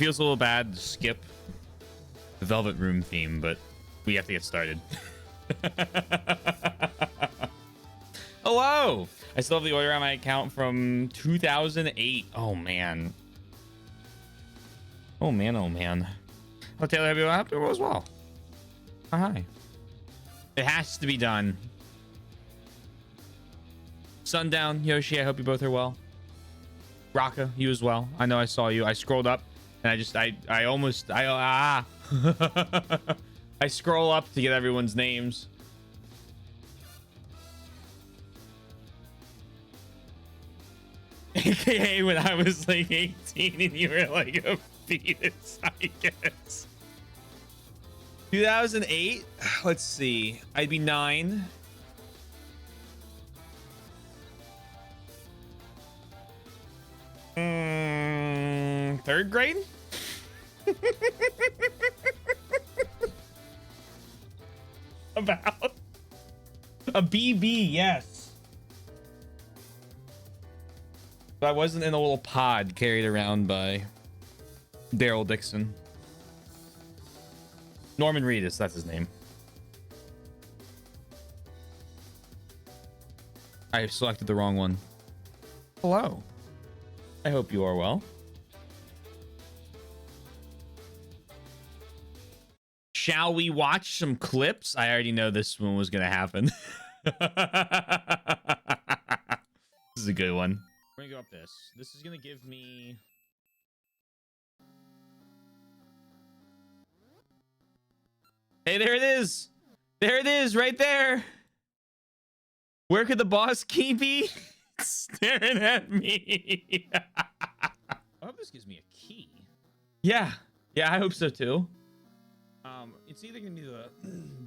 feels a little bad to skip the Velvet Room theme, but we have to get started. Hello! I still have the order on my account from 2008. Oh, man. Oh, man, oh, man. Oh, Taylor, have you hope you as well? Oh, hi. It has to be done. Sundown, Yoshi, I hope you both are well. Raka, you as well. I know I saw you. I scrolled up and I I scroll up to get everyone's names. AKA when I was like 18 and you were like a fetus, I guess. 2008? Let's see. I'd be 9. Third grade? About a BB, yes. But I wasn't in a little pod carried around by Daryl Dixon. Norman Reedus, that's his name. I selected the wrong one. Hello. I hope you are well. Shall we watch some clips? I already know this one was going to happen. This is a good one. We're going to go up this. This is going to give me... Hey, there it is. There it is, right there. Where could the boss key be? Staring at me. I hope this gives me a key. Yeah, I hope so too. It's either gonna be the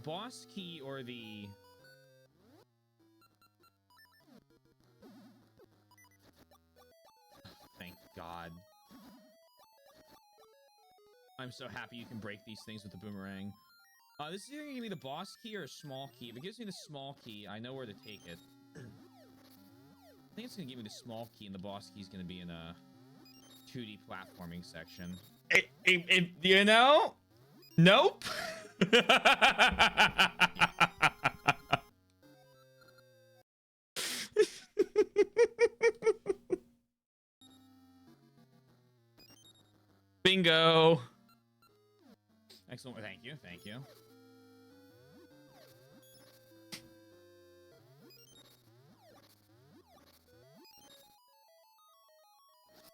boss key or the thank God. I'm so happy you can break these things with the boomerang. This is either gonna give me the boss key or a small key. If it gives me the small key, I know where to take it. I think it's gonna give me the small key, and the boss key is gonna be in a 2D platforming section. You know? Nope. Bingo. Excellent. Thank you. Thank you.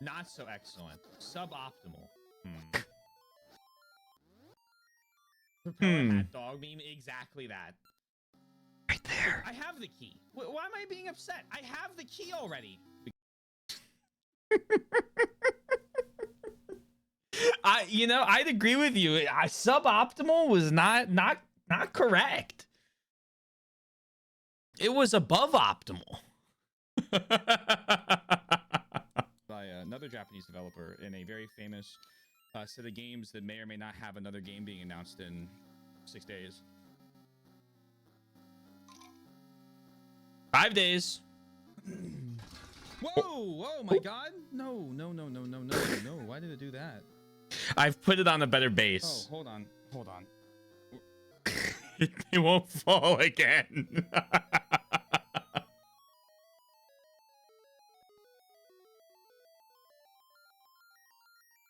Not so excellent. Suboptimal. Propeller hat dog meme. Exactly that. Right there. I have the key. Why am I being upset? I have the key already. I'd agree with you. Suboptimal was not correct. It was above optimal. By another Japanese developer in a very famous set of games that may or may not have another game being announced in 6 days. 5 days. Whoa, my God. No. Why did it do that? I've put it on a better base. Oh, hold on. It won't fall again. Are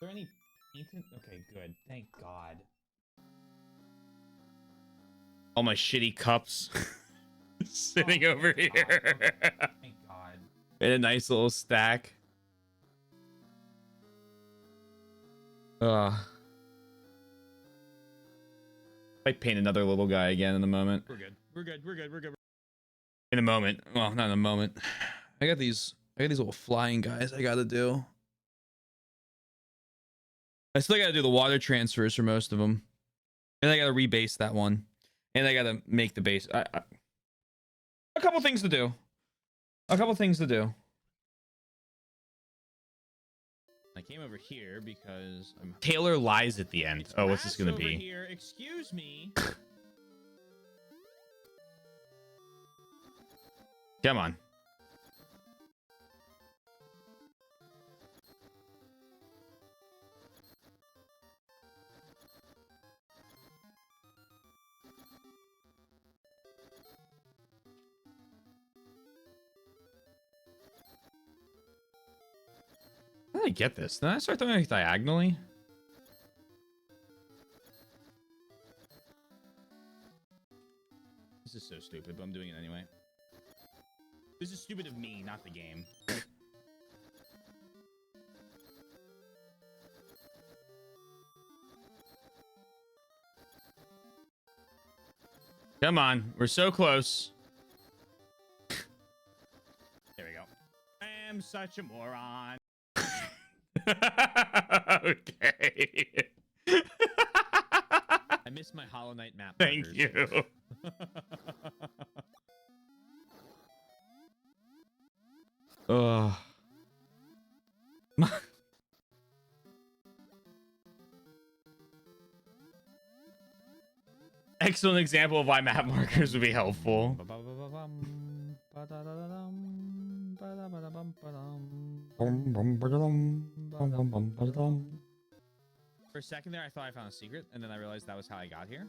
there any painted? Okay, good. Thank God. All my shitty cups sitting over here. Thank God. In a nice little stack. I paint another little guy again in a moment. We're good. In a moment. Well, not in a moment. I got these little flying guys I gotta do. I still gotta do the water transfers for most of them. And I gotta rebase that one. And I gotta make the base. A couple things to do. I came over here because Taylor lies at the end. It's what's this gonna be? Here. Excuse me. Come on. did I get this? Did I start throwing like diagonally? This is so stupid, but I'm doing it anyway. This is stupid of me, not the game. Come on, we're so close. There we go. I am such a moron. Okay. I missed my Hollow Knight map. Thank markers. you. Ugh. Excellent example of why map markers would be helpful. For a second there, I thought I found a secret, and then I realized that was how I got here.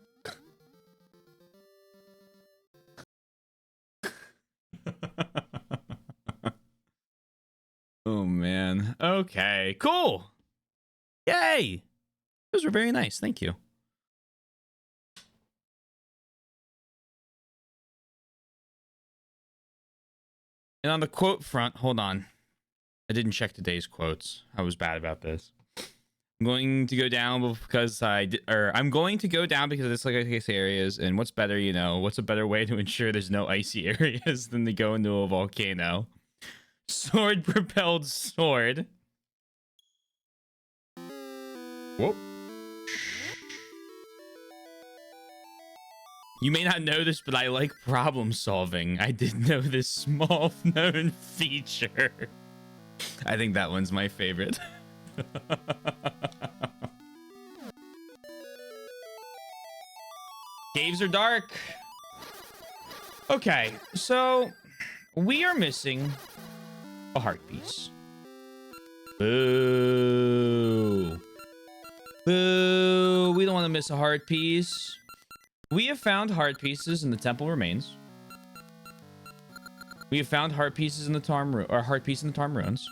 Oh man. Okay, cool. Yay. Those were very nice. Thank you. And on the quote front, hold on. I didn't check today's quotes. I was bad about this. I'm going to go down because I'm going to go down because it's like icy areas. And what's better, you know, what's a better way to ensure there's no icy areas than to go into a volcano? Sword propelled sword. Whoa. You may not know this, but I like problem solving. I did know this small known feature. I think that one's my favorite. Caves are dark. Okay, so we are missing a heart piece. Boo. Boo. We don't want to miss a heart piece. We have found heart pieces in the temple remains. We have found heart pieces in the heart piece in the Tarm ruins.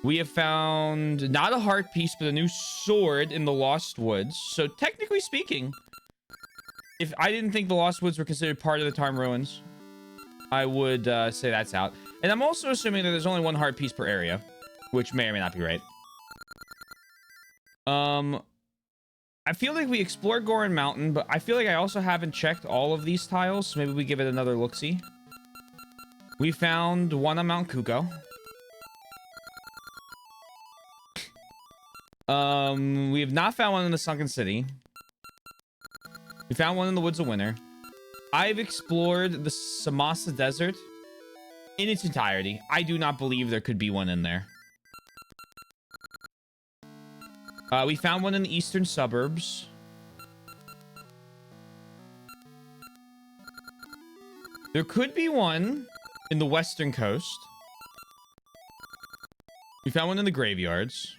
We have found not a heart piece, but a new sword in the Lost Woods. So technically speaking, if I didn't think the Lost Woods were considered part of the Tarm ruins, I would say that's out. And I'm also assuming that there's only one heart piece per area, which may or may not be right. I feel like we explored Goron Mountain, but I feel like I also haven't checked all of these tiles, so maybe we give it another look-see. We found one on Mount Kuko. We have not found one in the Sunken City. We found one in the Woods of Winter. I've explored the Samasa Desert in its entirety. I do not believe there could be one in there. We found one in the eastern suburbs. There could be one in the western coast. We found one in the graveyards.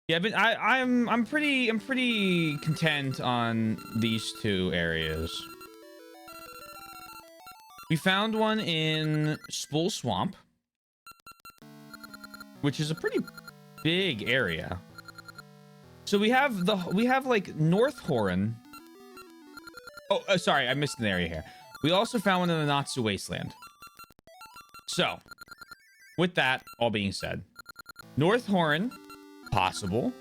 Yeah, but I'm pretty content on these two areas. We found one in Spool Swamp, which is a pretty big area. So we have like North Horan. Oh, sorry, I missed an area here. We also found one in the Natsu Wasteland. So, with that all being said, North Horan, possible.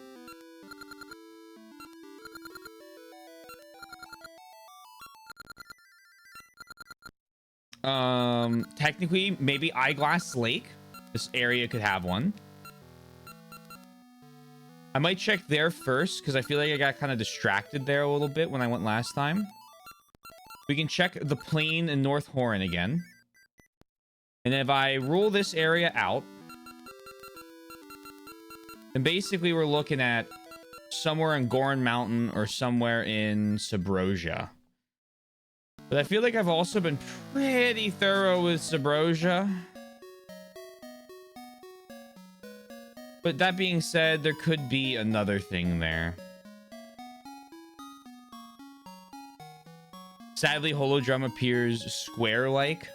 Technically, maybe Eyeglass Lake. This area could have one. I might check there first because I feel like I got kind of distracted there a little bit when I went last time. We can check the plain in North Horan again. And if I rule this area out, then basically we're looking at somewhere in Goron Mountain or somewhere in Subrosia. But I feel like I've also been pretty thorough with Subrosia. But that being said, there could be another thing there. Sadly, Holodrum appears square-like.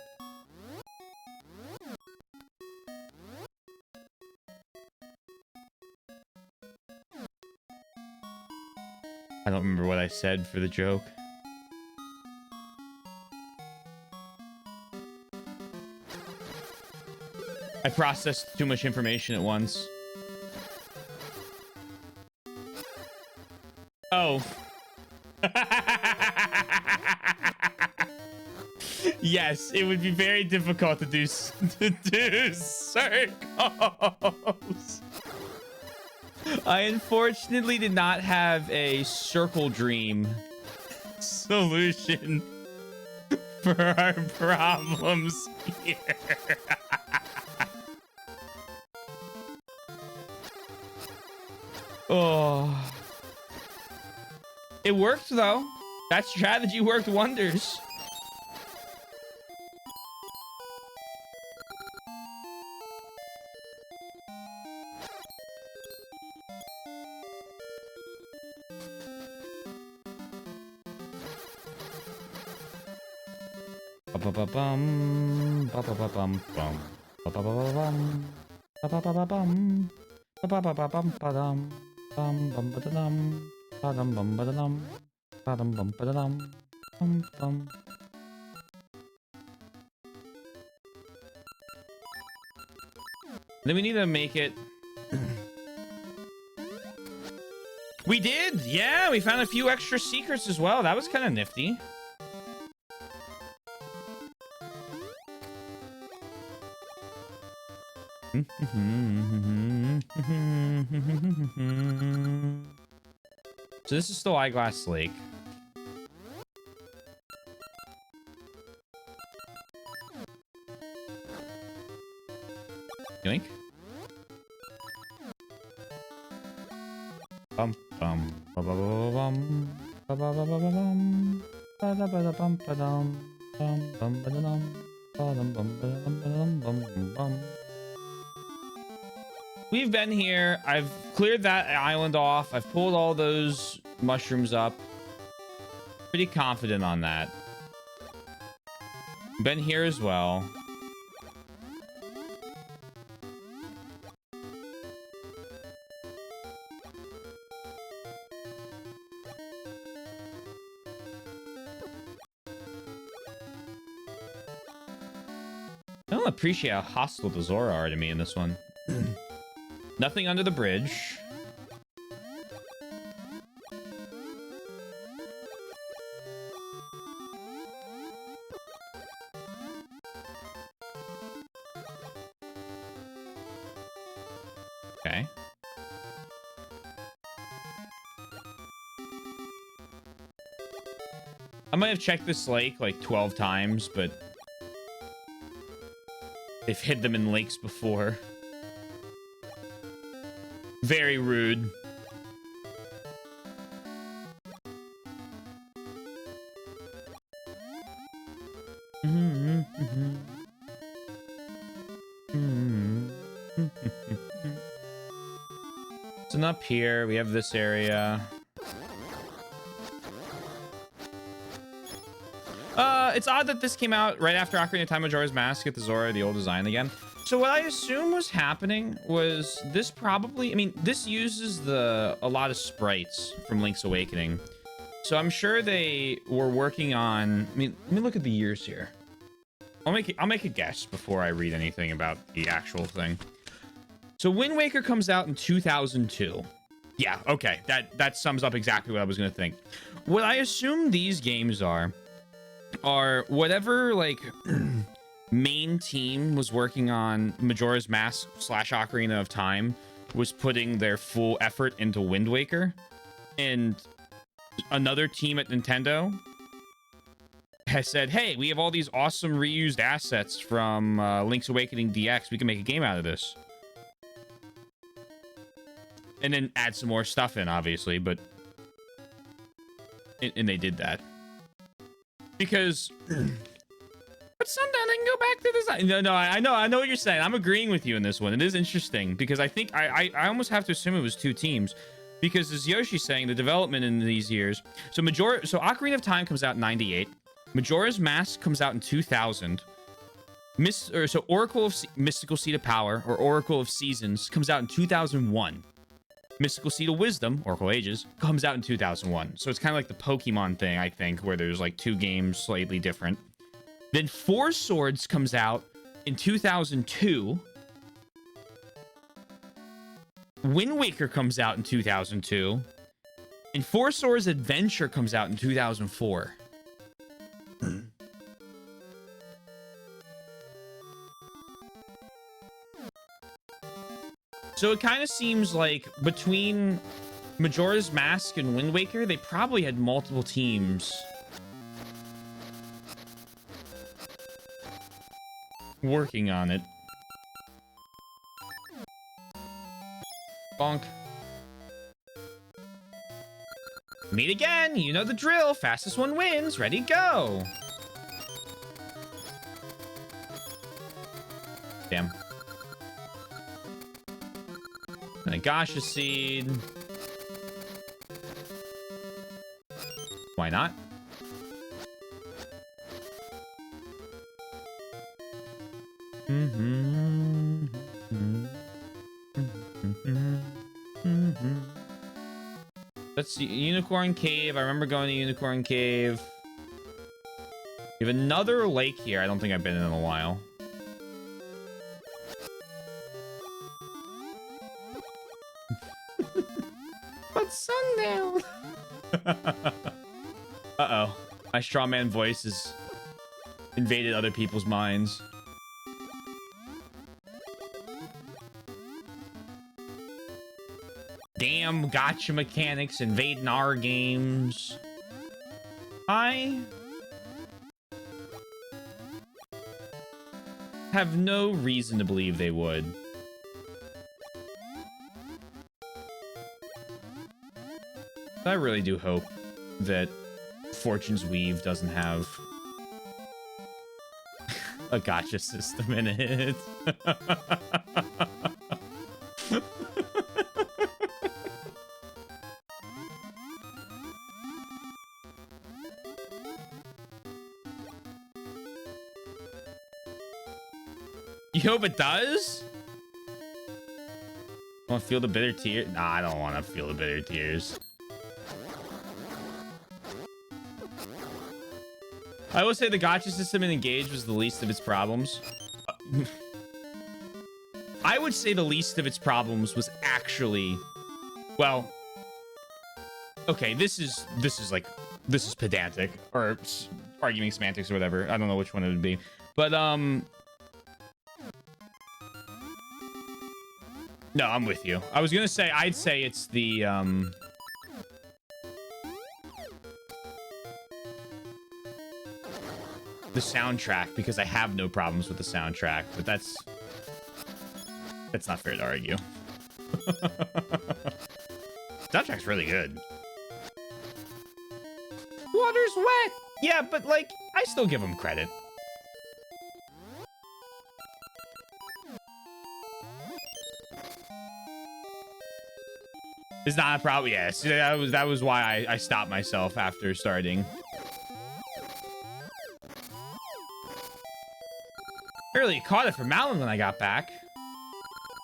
I don't remember what I said for the joke. I processed too much information at once. Oh. Yes, it would be very difficult to do circles. I unfortunately did not have a circle dream solution for our problems here. Oh. It worked though. That strategy worked wonders. Ba-ba-ba-bum, ba-ba-ba-bum-bum, ba-ba-ba-ba-bum, ba-ba-ba-ba-bum, ba-ba-ba-ba-bum, ba-dum, bum-ba-da-dum, ba-dum, bum-ba-da-dum, ba-dum, bum-ba-da-dum, bum-bum. Then we need to make it... We did! Yeah, we found a few extra secrets as well. That was kind of nifty. So this is still Eyeglass Lake. Yoink. Bum bum ba ba ba bum ba ba ba ba bum ba da ba da bum ba dum bum bum ba da dum ba dum bum ba dum ba dum bum bum bum. We've been here. I've cleared that island off. I've pulled all those mushrooms up. Pretty confident on that. Been here as well. I don't appreciate how hostile the Zora are to me in this one. Nothing under the bridge. Okay. I might have checked this lake like 12 times, but they've hid them in lakes before. Very rude. So up here, we have this area. It's odd that this came out right after Ocarina of Time Majora's Mask. Get the Zora, the old design again. So what I assume was happening was this probably, I mean, this uses a lot of sprites from Link's Awakening. So I'm sure they were working on, I mean, let me look at the years here. I'll make a guess before I read anything about the actual thing. So Wind Waker comes out in 2002. Yeah, okay. That sums up exactly what I was going to think. What I assume these games are whatever, like, main team was working on Majora's Mask / Ocarina of Time was putting their full effort into Wind Waker. And another team at Nintendo has said, hey, we have all these awesome reused assets from Link's Awakening DX. We can make a game out of this. And then add some more stuff in, obviously, but... And they did that. Because... But sometimes I can go back to this. No, I know what you're saying. I'm agreeing with you in this one. It is interesting, because I think... I almost have to assume it was two teams. Because as Yoshi's saying, the development in these years... So Ocarina of Time comes out in 98. Majora's Mask comes out in 2000. So Oracle of Mystical Seed of Power, or Oracle of Seasons, comes out in 2001. Mystical Seed of Wisdom, Oracle Ages, comes out in 2001. So it's kind of like the Pokemon thing, I think, where there's like 2 games slightly different. Then Four Swords comes out in 2002. Wind Waker comes out in 2002. And Four Swords Adventure comes out in 2004. So it kind of seems like between Majora's Mask and Wind Waker, they probably had multiple teams working on it. Bonk. Meet again. You know the drill. Fastest one wins. Ready, go. Damn. And a Gasha Seed. Why not? Let's see. Unicorn Cave. I remember going to Unicorn Cave. We have another lake here. I don't think I've been in a while. But sundown. Uh-oh. My strawman voice has invaded other people's minds. Damn gotcha mechanics invading our games. I have no reason to believe they would. I really do hope that Fortune's Weave doesn't have a gotcha system in it. You hope it does? Want to feel the bitter tears? Nah, I don't want to feel the bitter tears. I will say the gotcha system in Engage was the least of its problems. I would say the least of its problems was actually, well, okay, this is pedantic or arguing semantics or whatever. I don't know which one it would be, but no, I'm with you. I was gonna say I'd say it's the soundtrack, because I have no problems with the soundtrack, but that's not fair to argue. Soundtrack's really good. Water's wet. Yeah, but like I still give them credit. It's not a problem. Yes, that was why I stopped myself after starting. Barely caught it for Malin when I got back.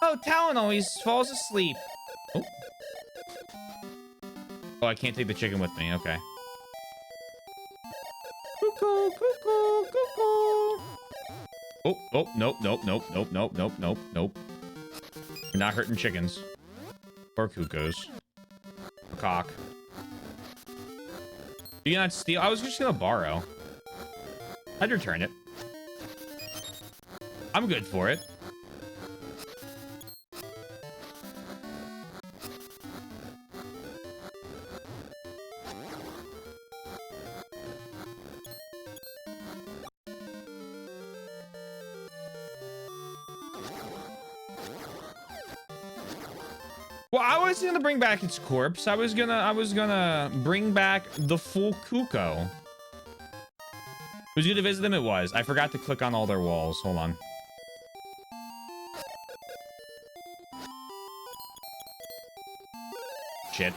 Oh, Talon always falls asleep. Oh. Oh, I can't take the chicken with me. Okay. Cuckoo, cuckoo, cuckoo. Oh, nope. You're not hurting chickens. Or cuckoos. Or cock. Do you not steal? I was just gonna borrow. I'd return it. I'm good for it. Well, I was gonna bring back its corpse. I was gonna bring back the full Kuko. Was you to visit them? It was. I forgot to click on all their walls. Hold on. Shit.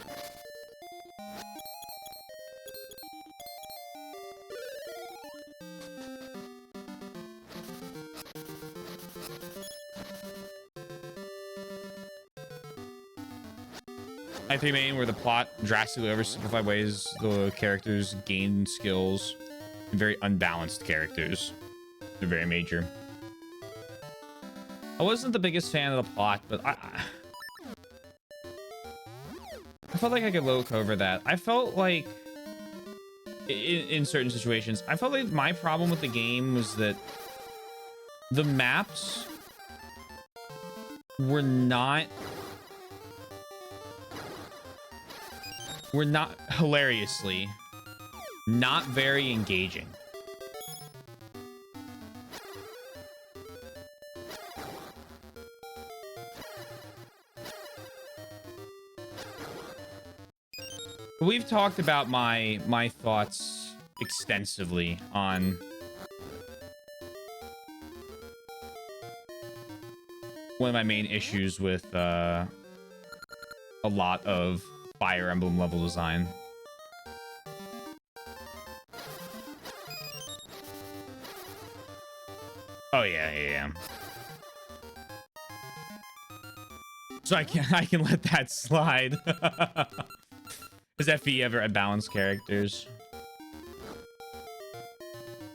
I3 main, where the plot drastically oversimplified ways the characters gain skills, and very unbalanced characters. They're very major. I wasn't the biggest fan of the plot, but I felt like I could look over that. I felt like in certain situations, I felt like my problem with the game was that the maps were not hilariously not very engaging. We've talked about my thoughts extensively on one of my main issues with a lot of Fire Emblem level design. Oh yeah. So I can let that slide. Has FE ever unbalanced characters?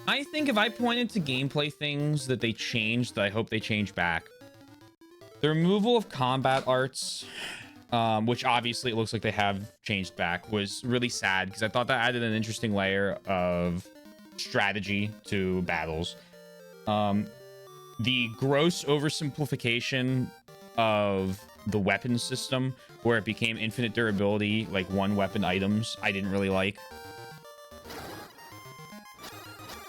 I think if I pointed to gameplay things that they changed, that I hope they change back. The removal of combat arts, which obviously it looks like they have changed back, was really sad because I thought that added an interesting layer of strategy to battles. The gross oversimplification of the weapon system, where it became infinite durability, like one weapon items, I didn't really like.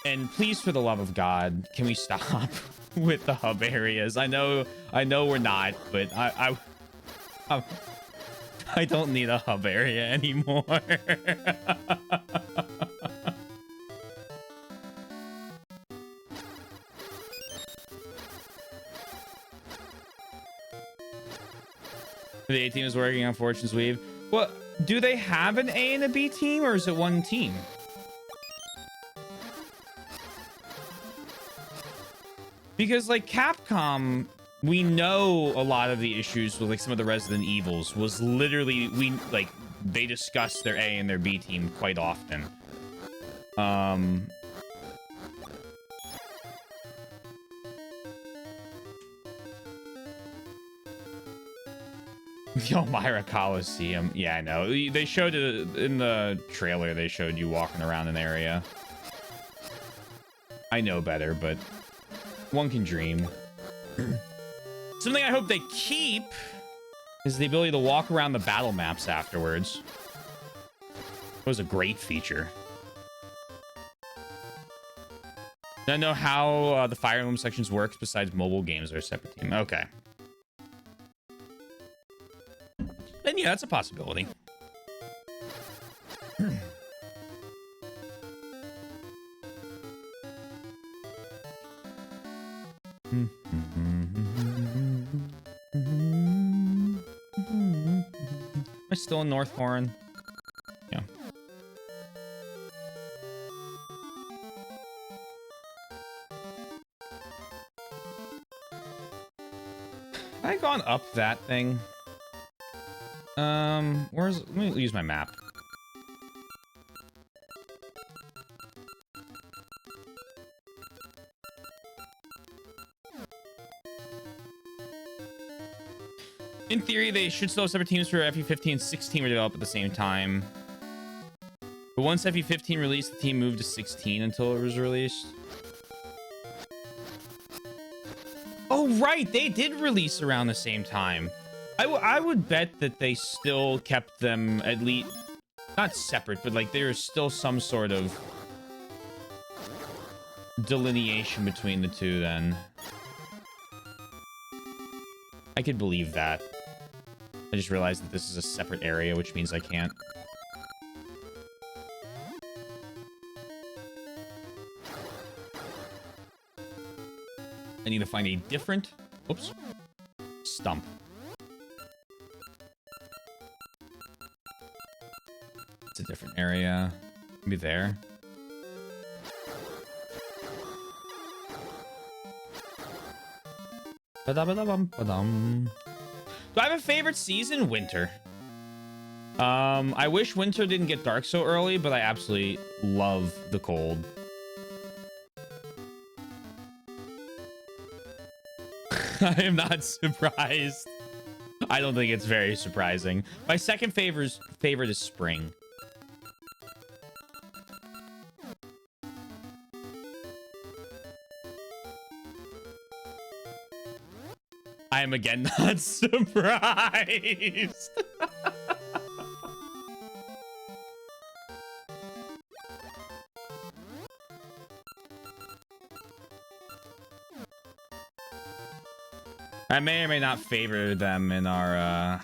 And please, for the love of God, can we stop with the hub areas? I know we're not, but I don't need a hub area anymore. The A team is working on Fortune's Weave. Well, do they have an A and a B team, or is it one team? Because like Capcom, we know a lot of the issues with like some of the Resident Evils was literally they discuss their A and their B team quite often. The Elmira Coliseum. Yeah, I know. They showed it in the trailer. They showed you walking around an area. I know better, but one can dream. Something I hope they keep is the ability to walk around the battle maps afterwards. It was a great feature. I don't know how the Fire Emblem sections works besides mobile games or a separate team. Okay. Then yeah, that's a possibility. Am I still in North Horn? Yeah. Have I gone up that thing? Let me use my map. In theory, they should still have separate teams for FE15 and 16 were developed at the same time. But once FE15 released, the team moved to 16 until it was released. Oh, right. They did release around the same time. I would bet that they still kept them at least not separate, but like there's still some sort of delineation between the two then. I could believe that. I just realized that this is a separate area, which means I can't. I need to find a different, oops, stump. It's a different area. Maybe there. Ba-da-ba-da-bum-ba-dum. Do I have a favorite season? Winter. I wish winter didn't get dark so early, but I absolutely love the cold. I am not surprised. I don't think it's very surprising. My second favorite is spring. I am again not surprised. I may or may not favor them in our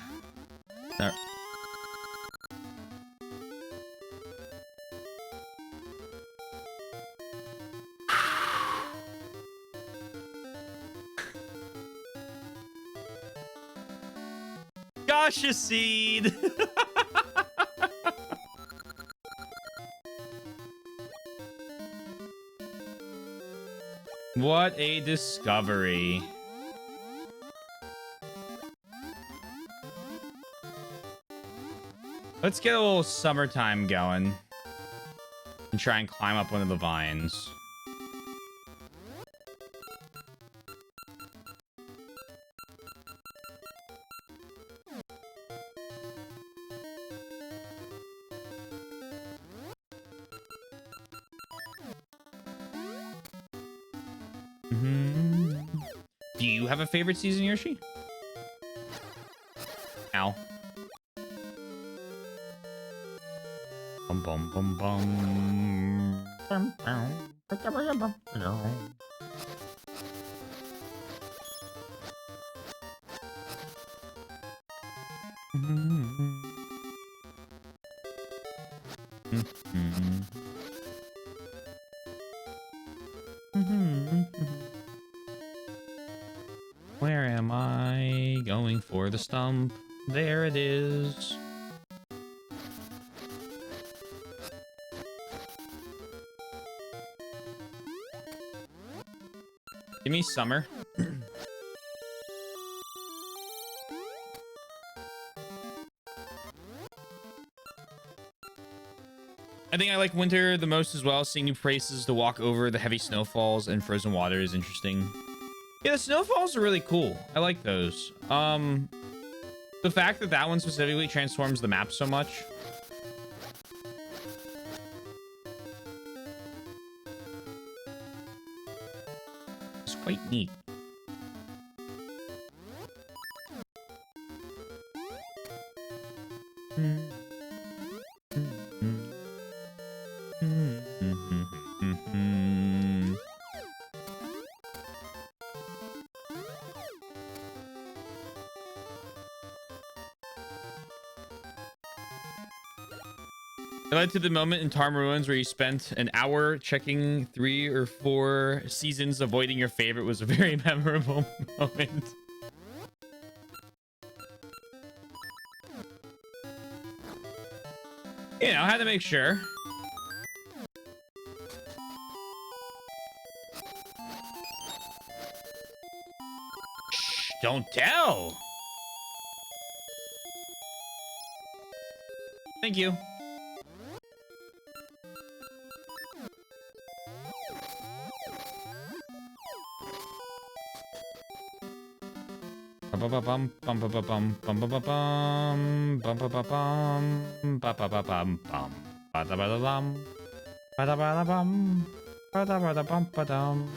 Gosh, a seed. What a discovery. Let's get a little summertime going and try and climb up one of the vines. Do you have a favorite season, Yoshi? Ow. Bum bum bum bum. Where am I? Going for the stump. There it is. Give me summer. I think I like winter the most as well. Seeing new places to walk over, the heavy snowfalls and frozen water is interesting. Yeah, the snowfalls are really cool. I like those. The fact that that one specifically transforms the map so much. It's quite neat. It led to the moment in Tarm Ruins where you spent an hour checking 3 or 4 seasons, avoiding your favorite was a very memorable moment. You know, I had to make sure. Shh, don't tell. Thank you. Bum bum bum bum bum bum bum bum bum bum bum bum bum bum bum bum bum bada bada bum bada bada bum bada bada bum badum.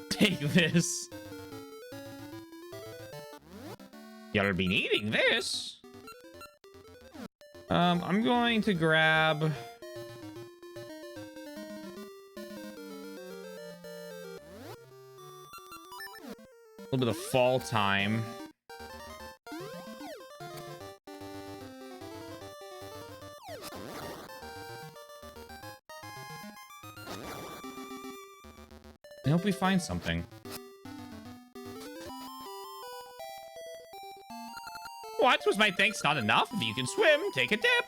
Take this. You'll be needing this. I'm going to grab a little bit of fall time. I hope we find something. What? Was my thanks not enough? If you can swim, take a dip.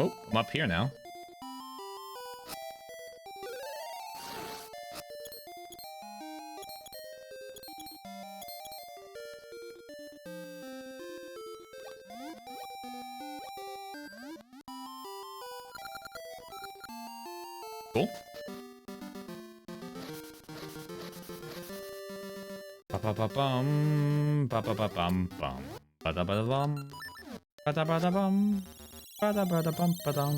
Oh, I'm up here now. Cool. Ba-ba-ba-bum, ba-ba-ba-bum-bum, ba-da-ba-da-bum, ba-da-ba-da-bum, ba-da-ba-da-bum-ba-dum.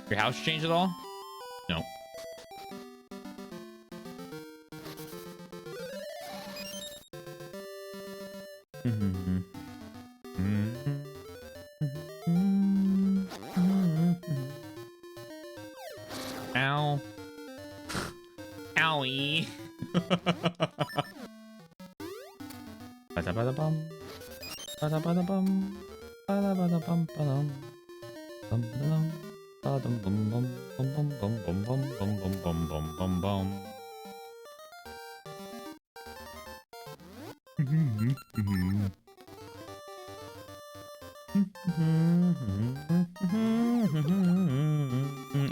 Your house changed at all? No. Ow. Owie. Ba-da-ba-da-bum. Ba-da-ba-da-bum. Ba-da-ba-da-bum. Ba-dum. Bum-ba-dum. Ba-dum bum bum bum bum bum bum bum bum bum bum bum bum bum.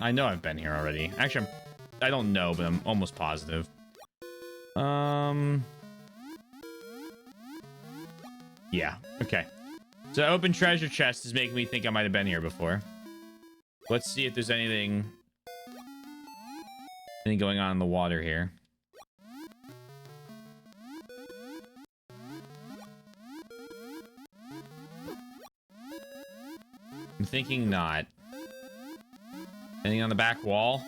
I know I've been here already. Actually, I don't know, but I'm almost positive. Yeah. Okay. So open treasure chest is making me think I might have been here before. Let's see if there's anything going on in the water here. I'm thinking not. Anything on the back wall?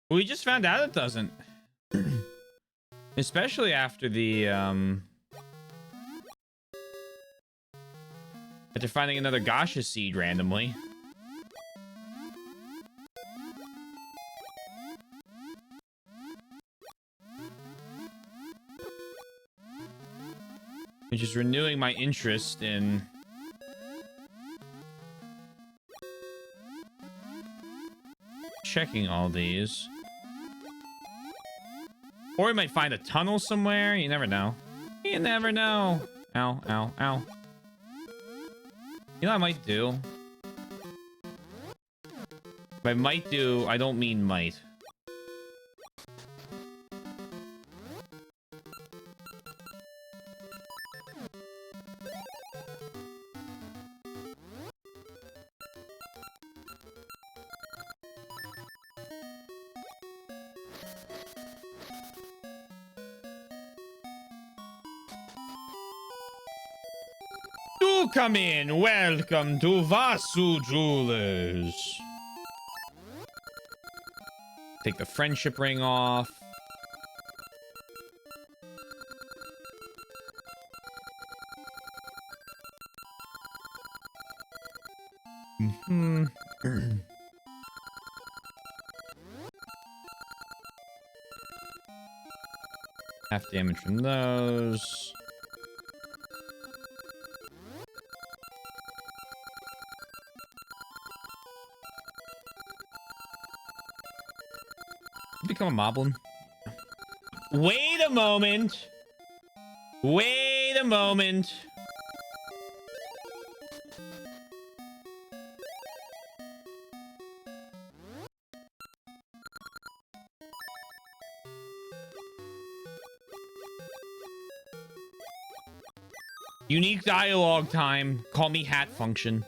We just found out it doesn't. Especially after the, after finding another Gasha seed randomly. Which is renewing my interest in... checking all these. Or we might find a tunnel somewhere. You never know. You never know. Ow, ow, ow. You know what I might do? By might do, I don't mean might. Do come in. Welcome to Vasu Jewelers. Take the friendship ring off. Half damage from those. Become a moblin. Wait a moment. Wait a moment. Unique dialogue time. Call me hat function.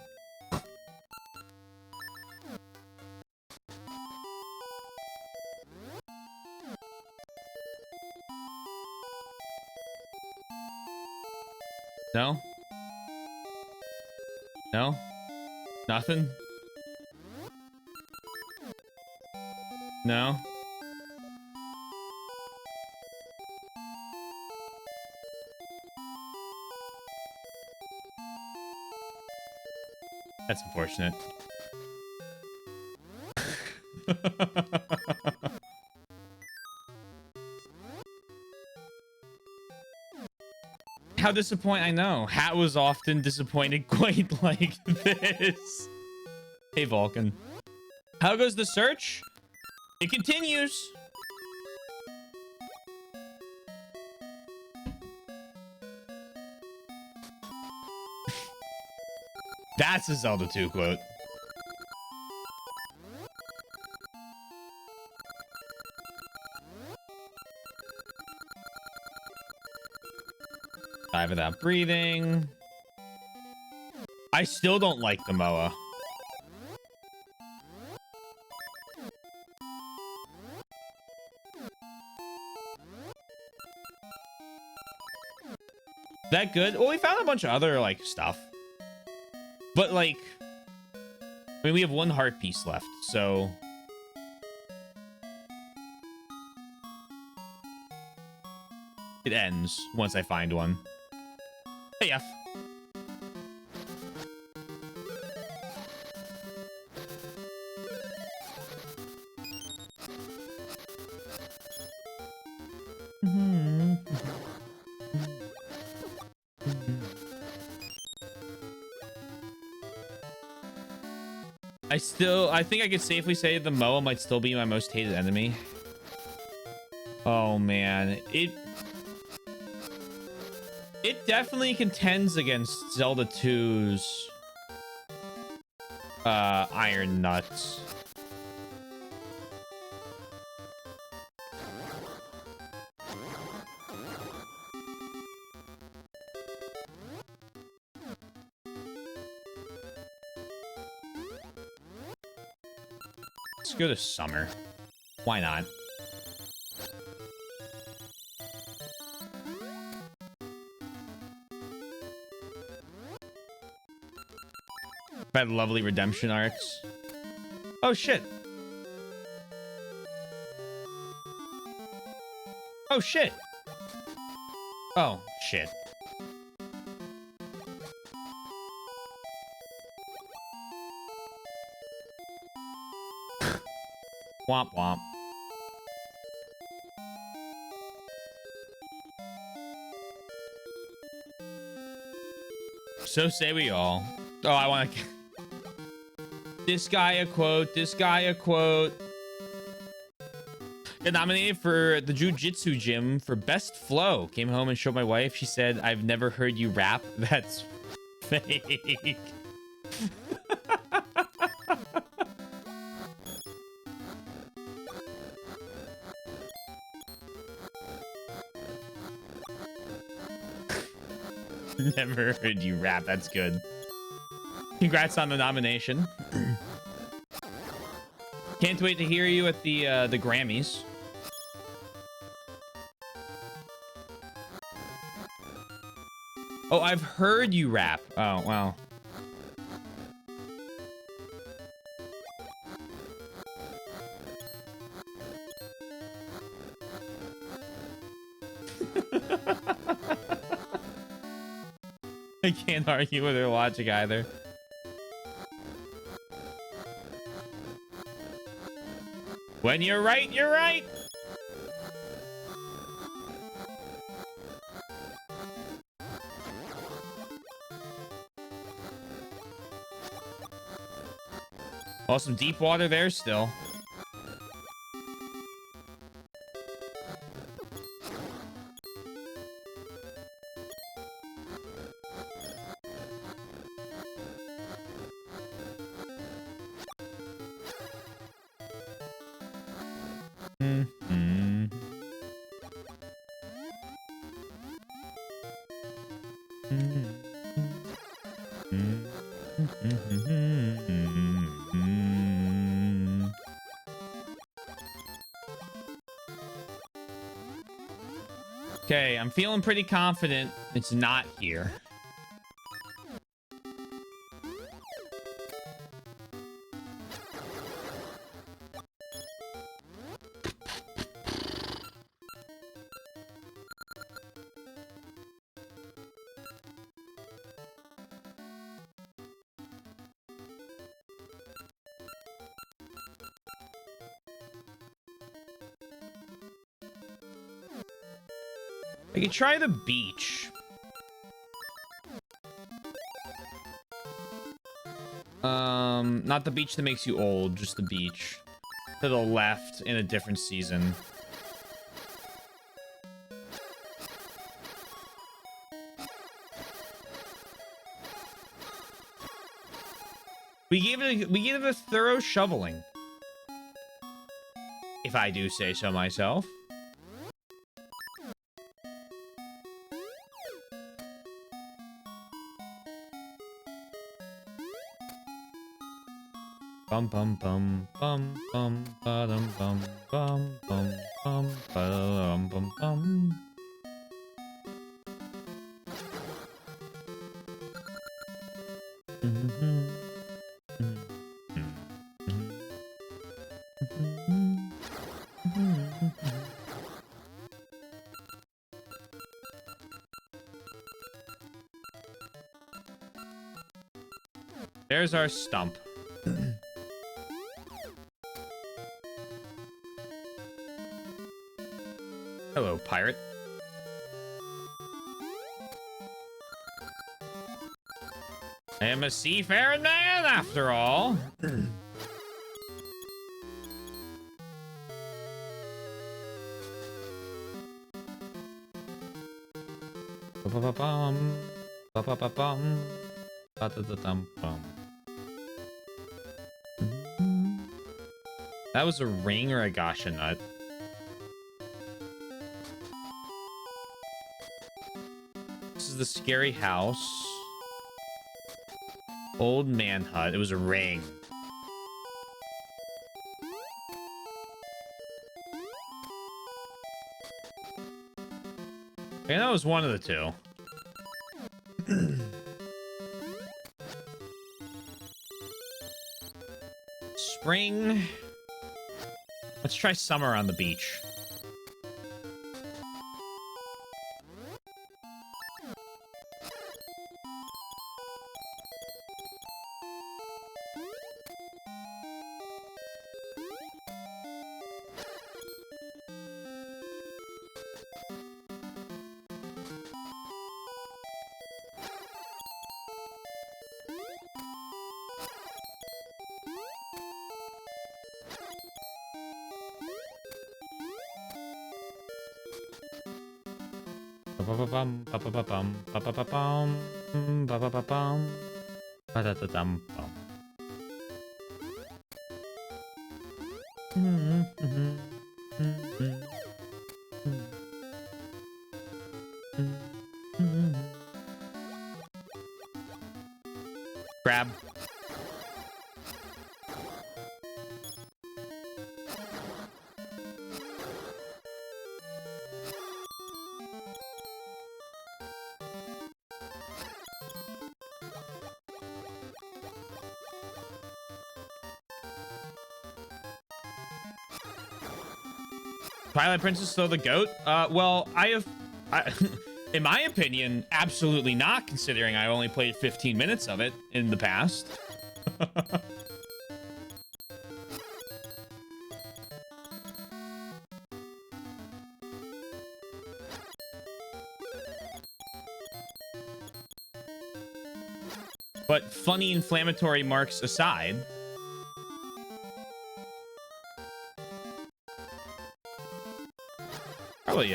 No? No? Nothing? No? That's unfortunate. How disappointing, I know. Hat was often disappointed quite like this. Hey, Vulcan. How goes the search? It continues. That's a Zelda 2 quote. Die without breathing. I still don't like the Moa. That good? Well, we found a bunch of other like stuff. But like, I mean, we have one heart piece left, so it ends once I find one. Hey, F. I think I could safely say the Moa might still be my most hated enemy. Oh man, it definitely contends against Zelda 2's Iron Nuts. Let's go to Summer. Why not? Had lovely redemption arcs. Oh shit. Oh shit. Oh shit. Womp womp. So say we all. Oh, I want to... This guy a quote. This guy a quote. Got nominated for the Jiu-Jitsu gym for best flow. Came home and showed my wife. She said, "I've never heard you rap." That's fake. Never heard you rap. That's good. Congrats on the nomination. Can't wait to hear you at the Grammys. Oh, I've heard you rap. Oh, wow. I can't argue with her logic either. When you're right, you're right. Oh, some deep water there still. Okay, I'm feeling pretty confident it's not here. I could try the beach. Not the beach that makes you old, just the beach. To the left in a different season. We gave it a thorough shoveling. If I do say so myself. Bum bum bum bum bum ba-dum bum bum bum bum ba-dum bum bum. There's our stump. Hello, pirate. I am a seafaring man, after all. Ba-ba-ba-bum. Ba-ba-ba-bum. Ba-da-da-dum-bum. That was a ring or a gasha nut? This is the scary house. Old man hut. It was a ring. Okay, that was one of the two. Spring. Let's try summer on the beach. Ba-ba-ba-bum, ba-ba-ba-bum, ba-ba-ba-bum, ba-ba-ba-bum, ba-da-da-dum-bum. Grab. Twilight Princess still the GOAT? Well, in my opinion, absolutely not, considering I only played 15 minutes of it in the past. But funny inflammatory marks aside, probably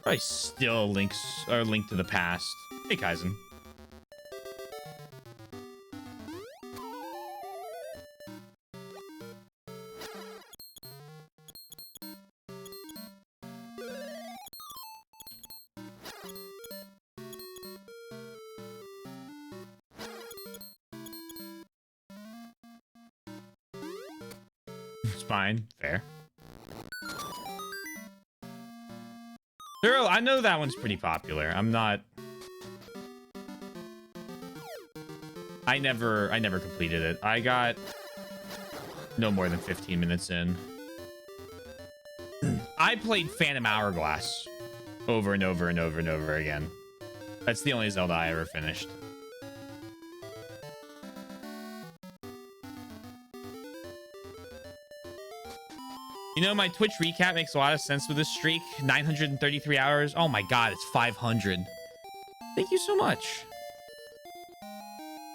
probably still links or Link to the Past. Hey, Kaizen. It's fine. Fair. Zero, I know that one's pretty popular. I'm not... I never completed it. I got no more than 15 minutes in. I played Phantom Hourglass over and over and over and over again. That's the only Zelda I ever finished. You know, my Twitch recap makes a lot of sense with this streak. 933 hours. Oh my god, it's 500. Thank you so much.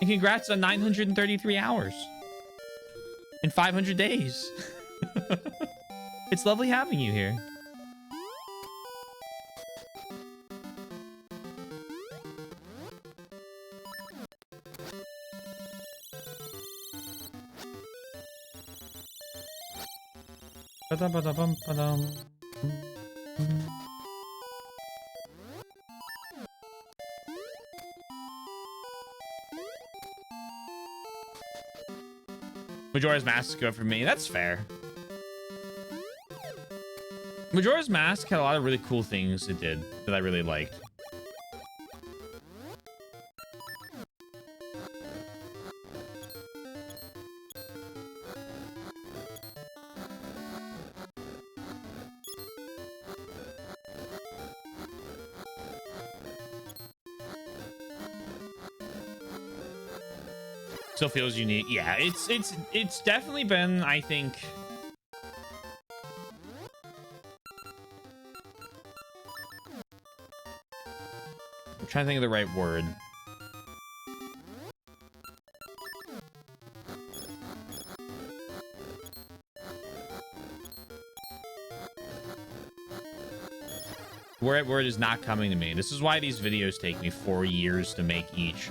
And congrats on 933 hours. In 500 days. It's lovely having you here. Ba-da-ba-da-bum-ba-dum. Majora's Mask is good for me. That's fair. Majora's Mask had a lot of really cool things it did that I really liked. Still feels unique. Yeah, it's definitely been, I think, I'm trying to think of the right word. Word is not coming to me. This is why these videos take me 4 years to make each.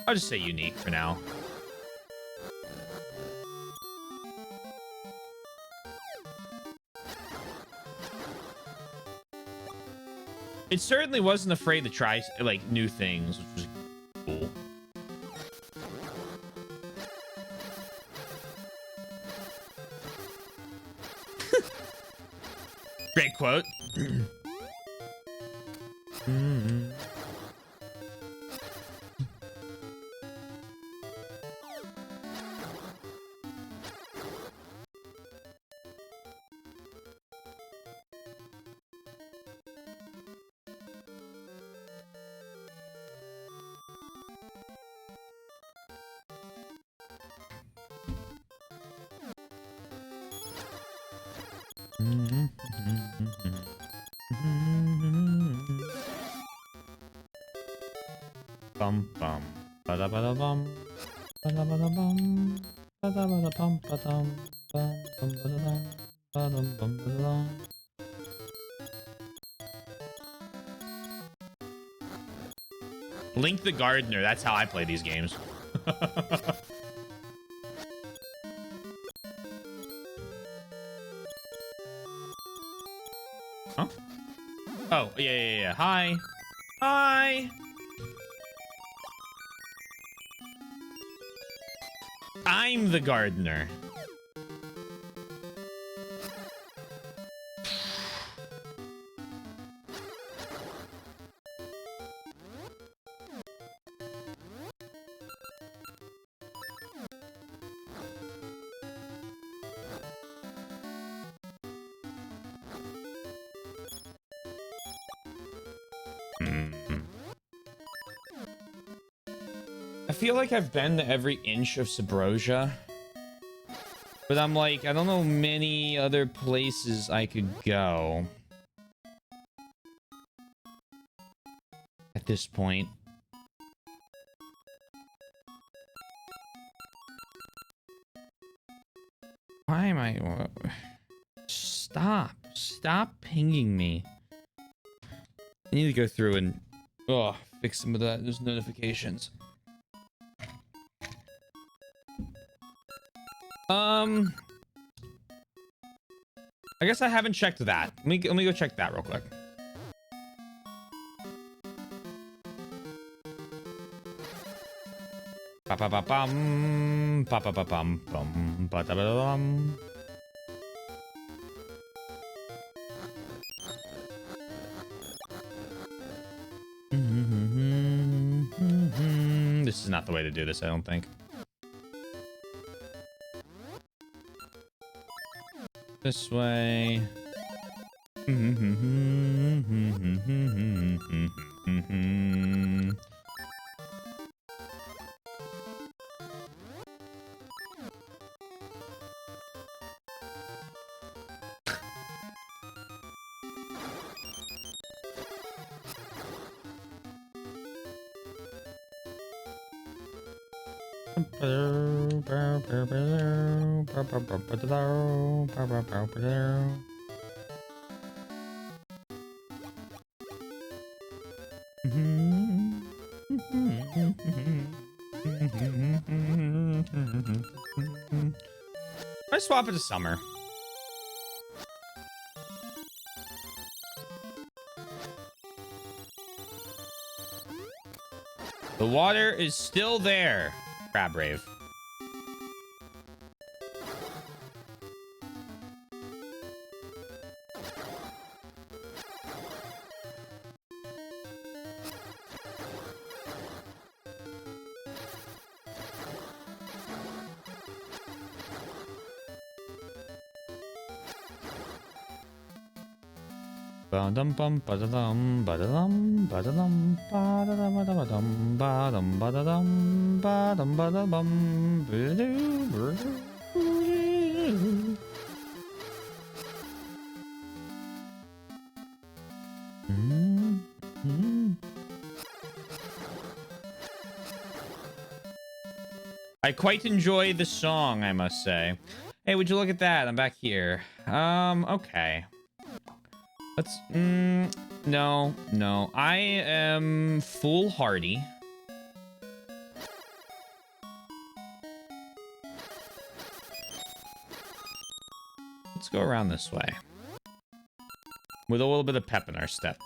I'll just say unique for now. It certainly wasn't afraid to try like new things, which was cool. Great quote. Bum bum ba da bum ba da bum ba da bum ba dum bum ba dum bum ba dum. Link the Gardener. That's how I play these games. Huh? Oh, yeah. Hi. Hi. I'm the gardener. I feel like I've been to every inch of Subrosia. But I'm like, I don't know many other places I could go. At this point. Why am I... Stop. Stop pinging me. I need to go through and... Oh, fix some of those notifications. I guess I haven't checked that. Let me go check that real quick. Ba ba ba bum ba ba ba bum bum ba da ba bum. This is not the way to do this, I don't think. This way. I swap it to summer. The water is still there. Crab rave. Ba-dum bum ba-da-dum ba-da-dum ba-da-dum ba-da-dum ba-da-dum ba-dum ba-da-dum ba-dum ba-da-bum ba-doo. I quite enjoy the song, I must say. Hey, would you look at that? I'm back here. Okay. Let's, no. I am foolhardy. Let's go around this way. With a little bit of pep in our step.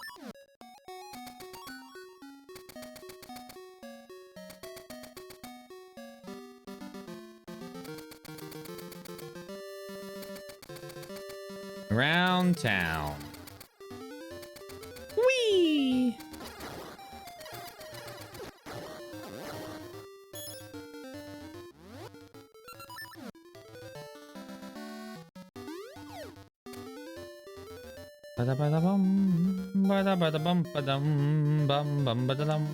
Around town. Whee! Ba-da-ba-da-bum, ba-da-ba-da-bum, ba-dum, bum, bum, ba-da-dum.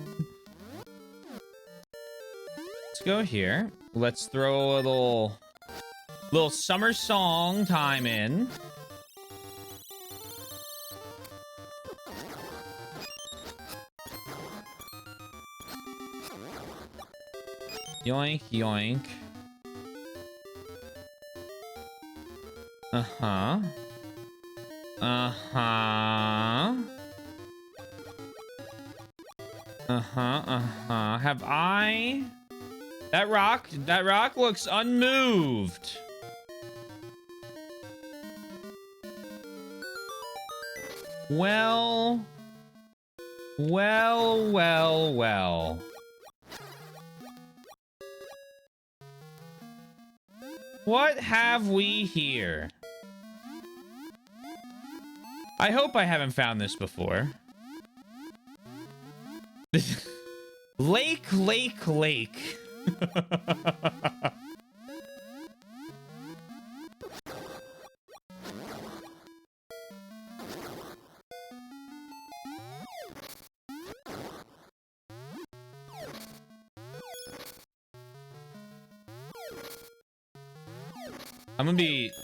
Let's go here. Let's throw a little summer song time in. Yoink, yoink. Uh-huh. Uh-huh. Uh-huh, uh-huh. Have I... That rock looks unmoved. Well. What have we here? I hope I haven't found this before. Lake.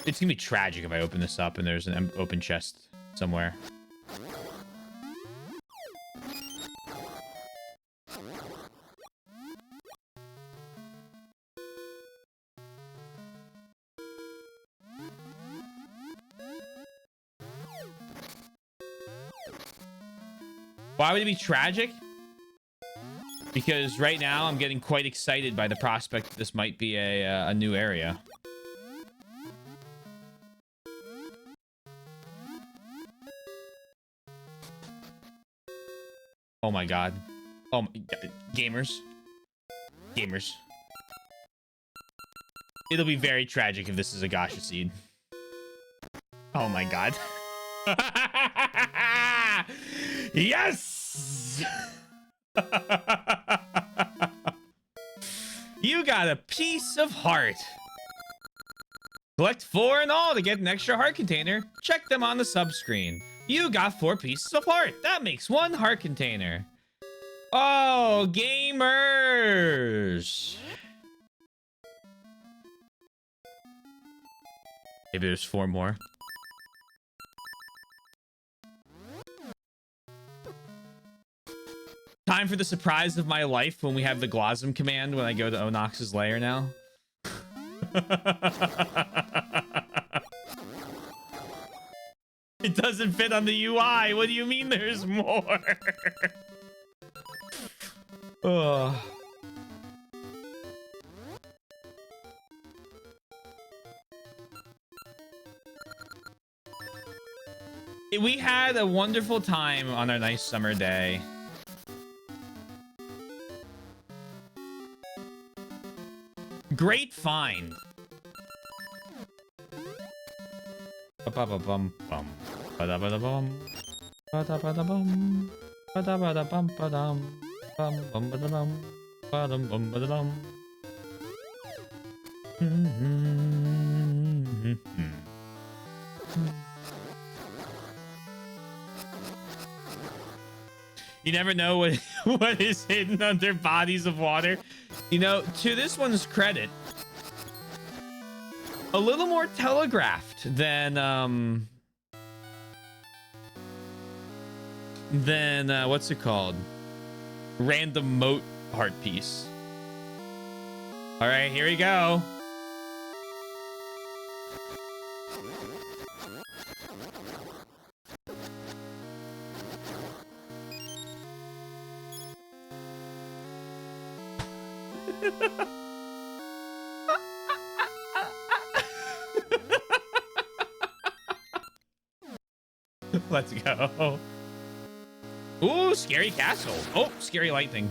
It's gonna be tragic if I open this up and there's an open chest somewhere. Why would it be tragic? Because right now I'm getting quite excited by the prospect that this might be a new area. Oh my god. Oh my god. Gamers. It'll be very tragic if this is a gacha seed. Oh my god. Yes! You got a piece of heart. Collect 4 in all to get an extra heart container. Check them on the sub screen. You got 4 pieces of heart. That makes 1 heart container. Oh, gamers. Maybe there's 4 more. Time for the surprise of my life when we have the Glosm command when I go to Onox's lair now. It doesn't fit on the UI. What do you mean there's more? Ugh. We had a wonderful time on our nice summer day. Great find. Ba-ba-ba-bum, bum. Ba-da-ba-da-bum. Ba-da-ba-da-bum. Ba-da-ba-da-bum, ba-dum. Bum, bum, ba-da-bum. Ba-dum, bum, ba-da-dum. You never know what what is hidden under bodies of water. You know, to this one's credit, a little more telegraphed than what's it called? Random moat heart piece. All right, here we go. Let's go. Ooh, scary castle. Oh, scary lightning.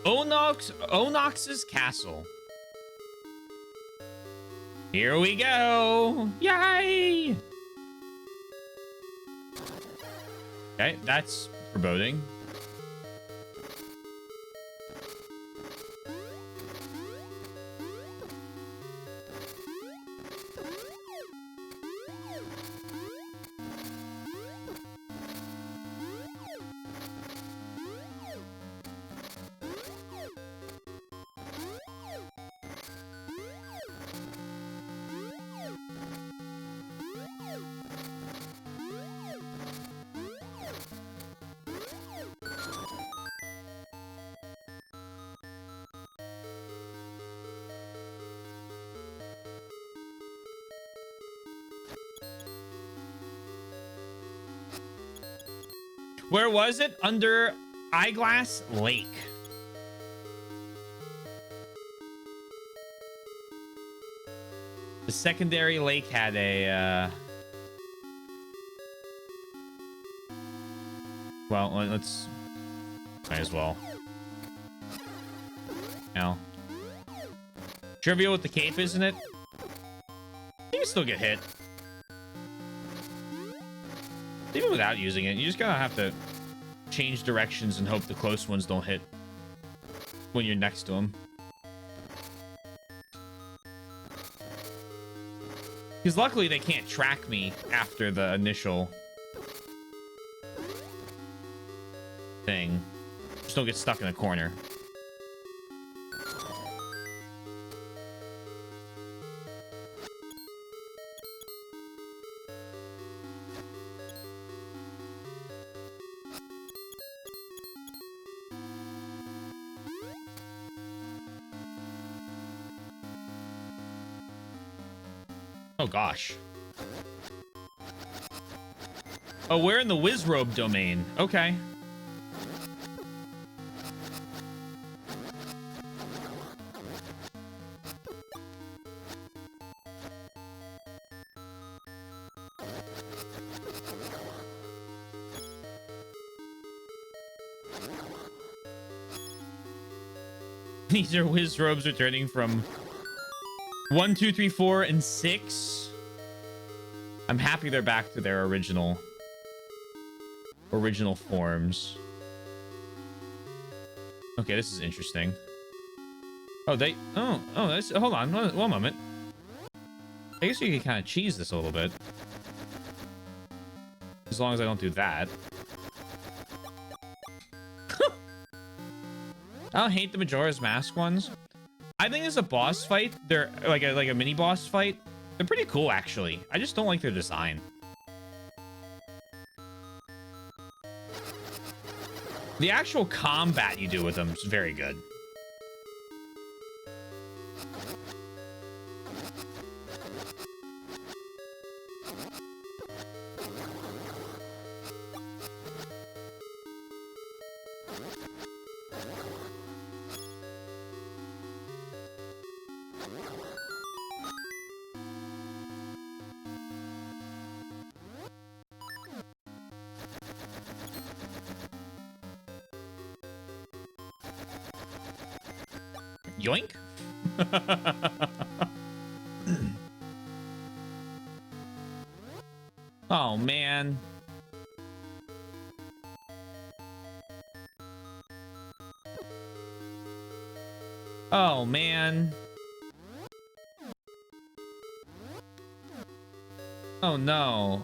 Onox's castle. Here we go. Yay! Okay, that's foreboding. Where was it? Under Eyeglass Lake. The secondary lake had a, well, let's... Might as well. Now. Trivial with the cape, isn't it? You can still get hit. Even without using it, you just gotta have to change directions and hope the close ones don't hit when you're next to them. Because luckily they can't track me after the initial thing. Just don't get stuck in a corner. Oh, gosh. Oh, we're in the Wizrobe domain. Okay. These are Wizrobes returning from 1, 2, 3, 4, and 6. I'm happy they're back to their original forms. Okay, this is interesting. Oh, that's, hold on, one moment. I guess you can kind of cheese this a little bit. As long as I don't do that. I don't hate the Majora's Mask ones. I think as a boss fight, they're like a mini boss fight. They're pretty cool, actually. I just don't like their design. The actual combat you do with them is very good. Yoink. Oh, man. Oh, man. Oh, no.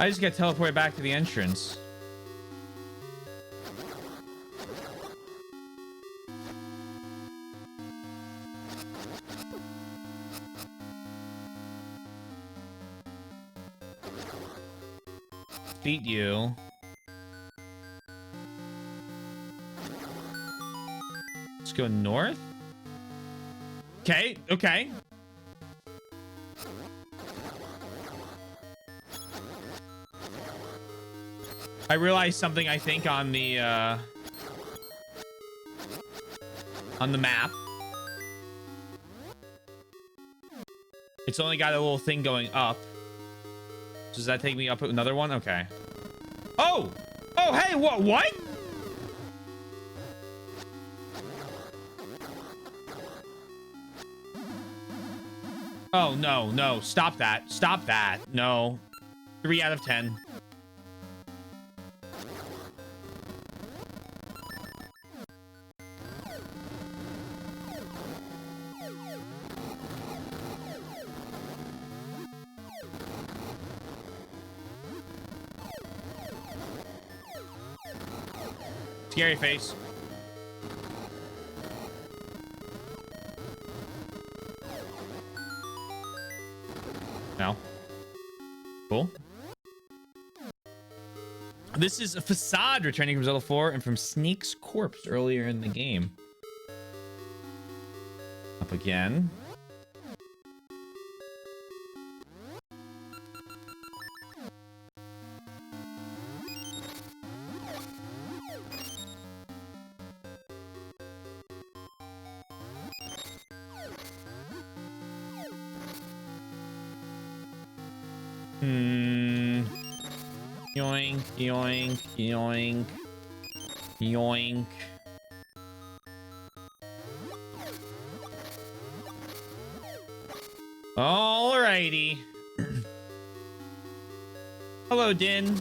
I just get teleported back to the entrance. Beat you. Let's go north. Okay, okay. I realized something, I think, on the map. It's only got a little thing going up. Does that take me up another one? Okay. Oh! Oh, hey, what? Oh, no, no. Stop that. Stop that. No. 3 out of 10. Scary face. No. Cool. This is a Facade returning from Zelda 4 and from Snake's Corpse earlier in the game. Up again. Yoink, yoink, yoink, yoink. Alrighty. Hello, Din.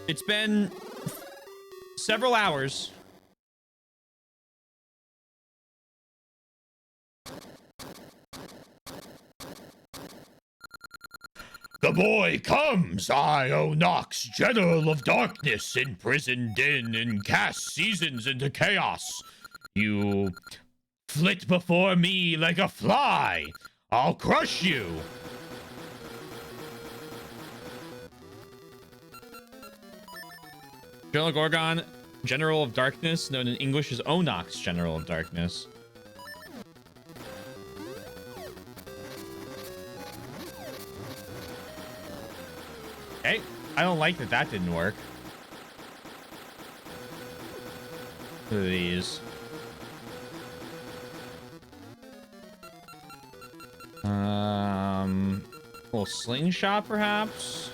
It's been several hours. The boy comes, I, O Nox, General of Darkness, imprisoned in and cast seasons into chaos. You flit before me like a fly. I'll crush you. General Gorgon, General of Darkness, known in English as Onox, General of Darkness. Okay, I don't like that that didn't work. Look at these. Little slingshot, perhaps?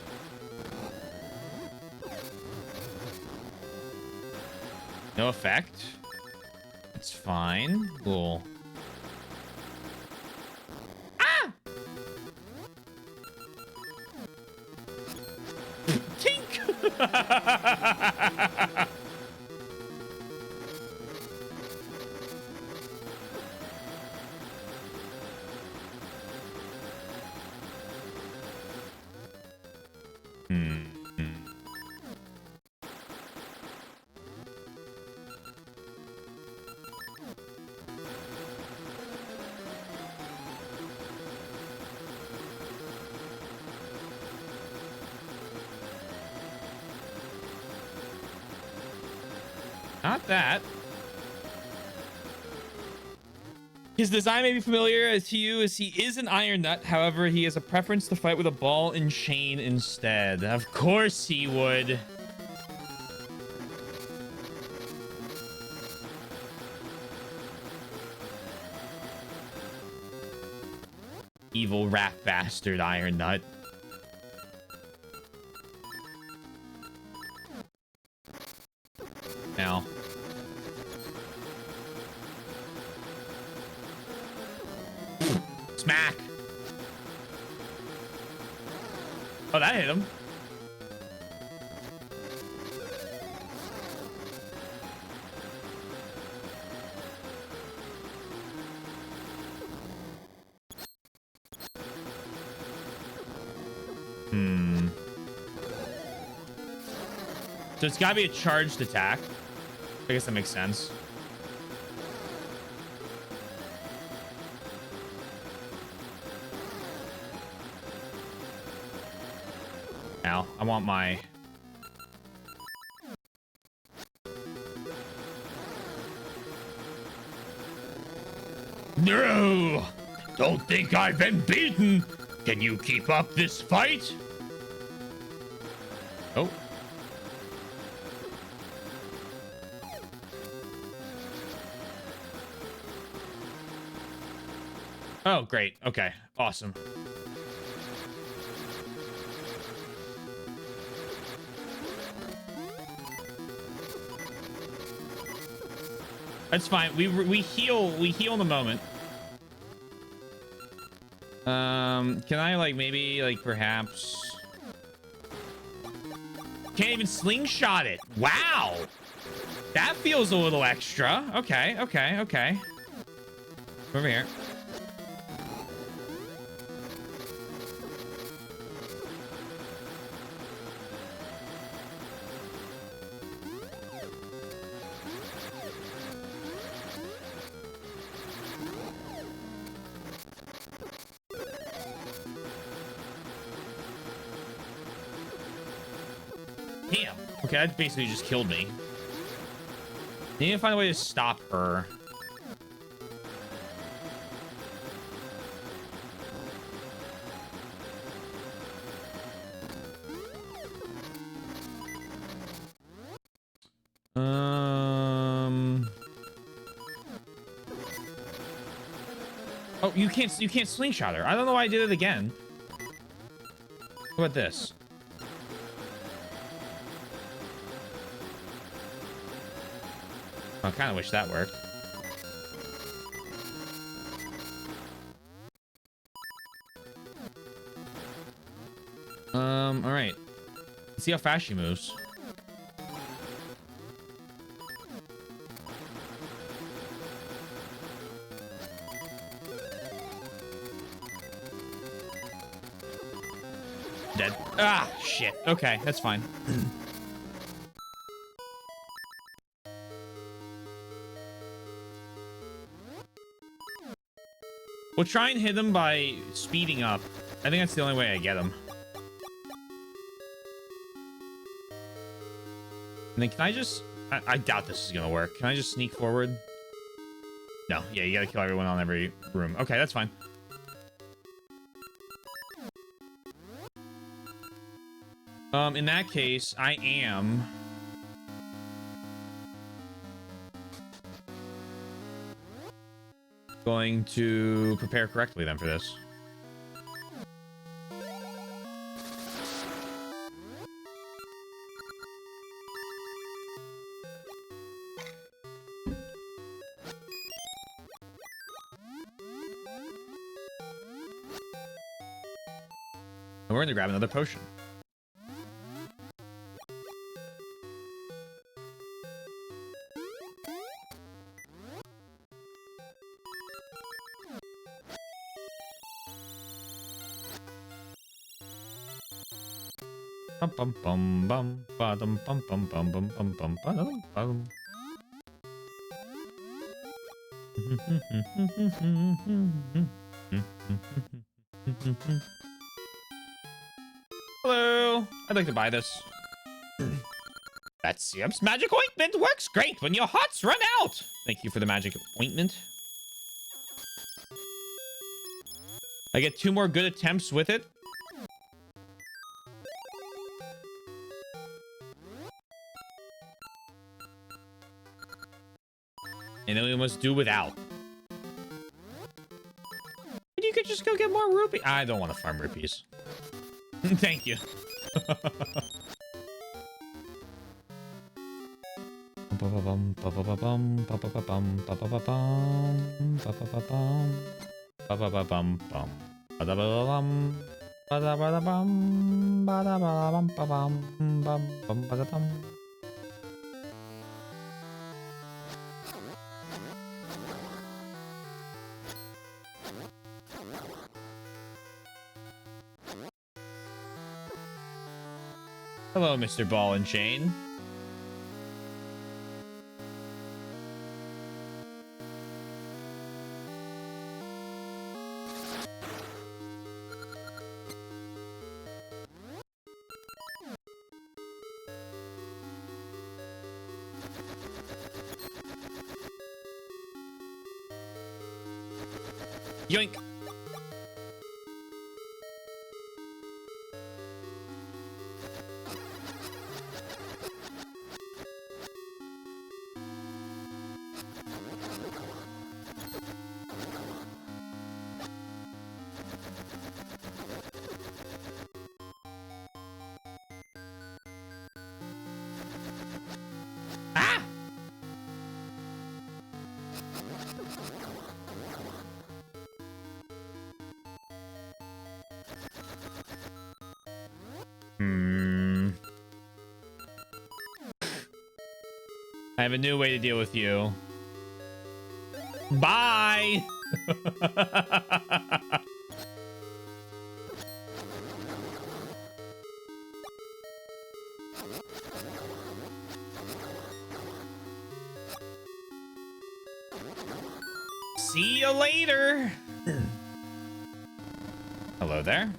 No effect. It's fine. Cool. Ah! Tink! Not that. His design may be familiar as to you as he is an Iron Nut. However, he has a preference to fight with a ball and chain instead. Of course he would. Evil rat bastard Iron Nut. Now. Smack. Oh, that hit him. So it's gotta be a charged attack. I guess that makes sense. Now, I want my... No! Don't think I've been beaten! Can you keep up this fight? Oh. Oh, great. Okay. Awesome. That's fine. We heal in the moment. Can I like maybe like perhaps can't even slingshot it. Wow. That feels a little extra. Okay. Over here. Damn. Okay, that basically just killed me. I need to find a way to stop her. Oh, you can't slingshot her. I don't know why I did it again. What about this? I kind of wish that worked. All right. Let's see how fast she moves. Dead. Ah, shit. Okay, that's fine. We'll try and hit him by speeding up. I think that's the only way I get him. And then can I just... I doubt this is going to work. Can I just sneak forward? No. Yeah, you got to kill everyone on every room. Okay, that's fine. In that case, I am... going to prepare correctly then for this. And we're going to grab another potion. Bum bum bum bum bum bum bum bum bum bum bum bum bum. Hello, I'd like to buy this. Let's see. Magic ointment works great when your hearts run out. Thank you for the magic ointment. I get 2 more good attempts with it. And then we must do without. And you could just go get more rupees. I don't want to farm rupees. Thank you. Hello, Mr. Ball and Chain. Yoink. Ah! I have a new way to deal with you. Bye! See you later! Hello there.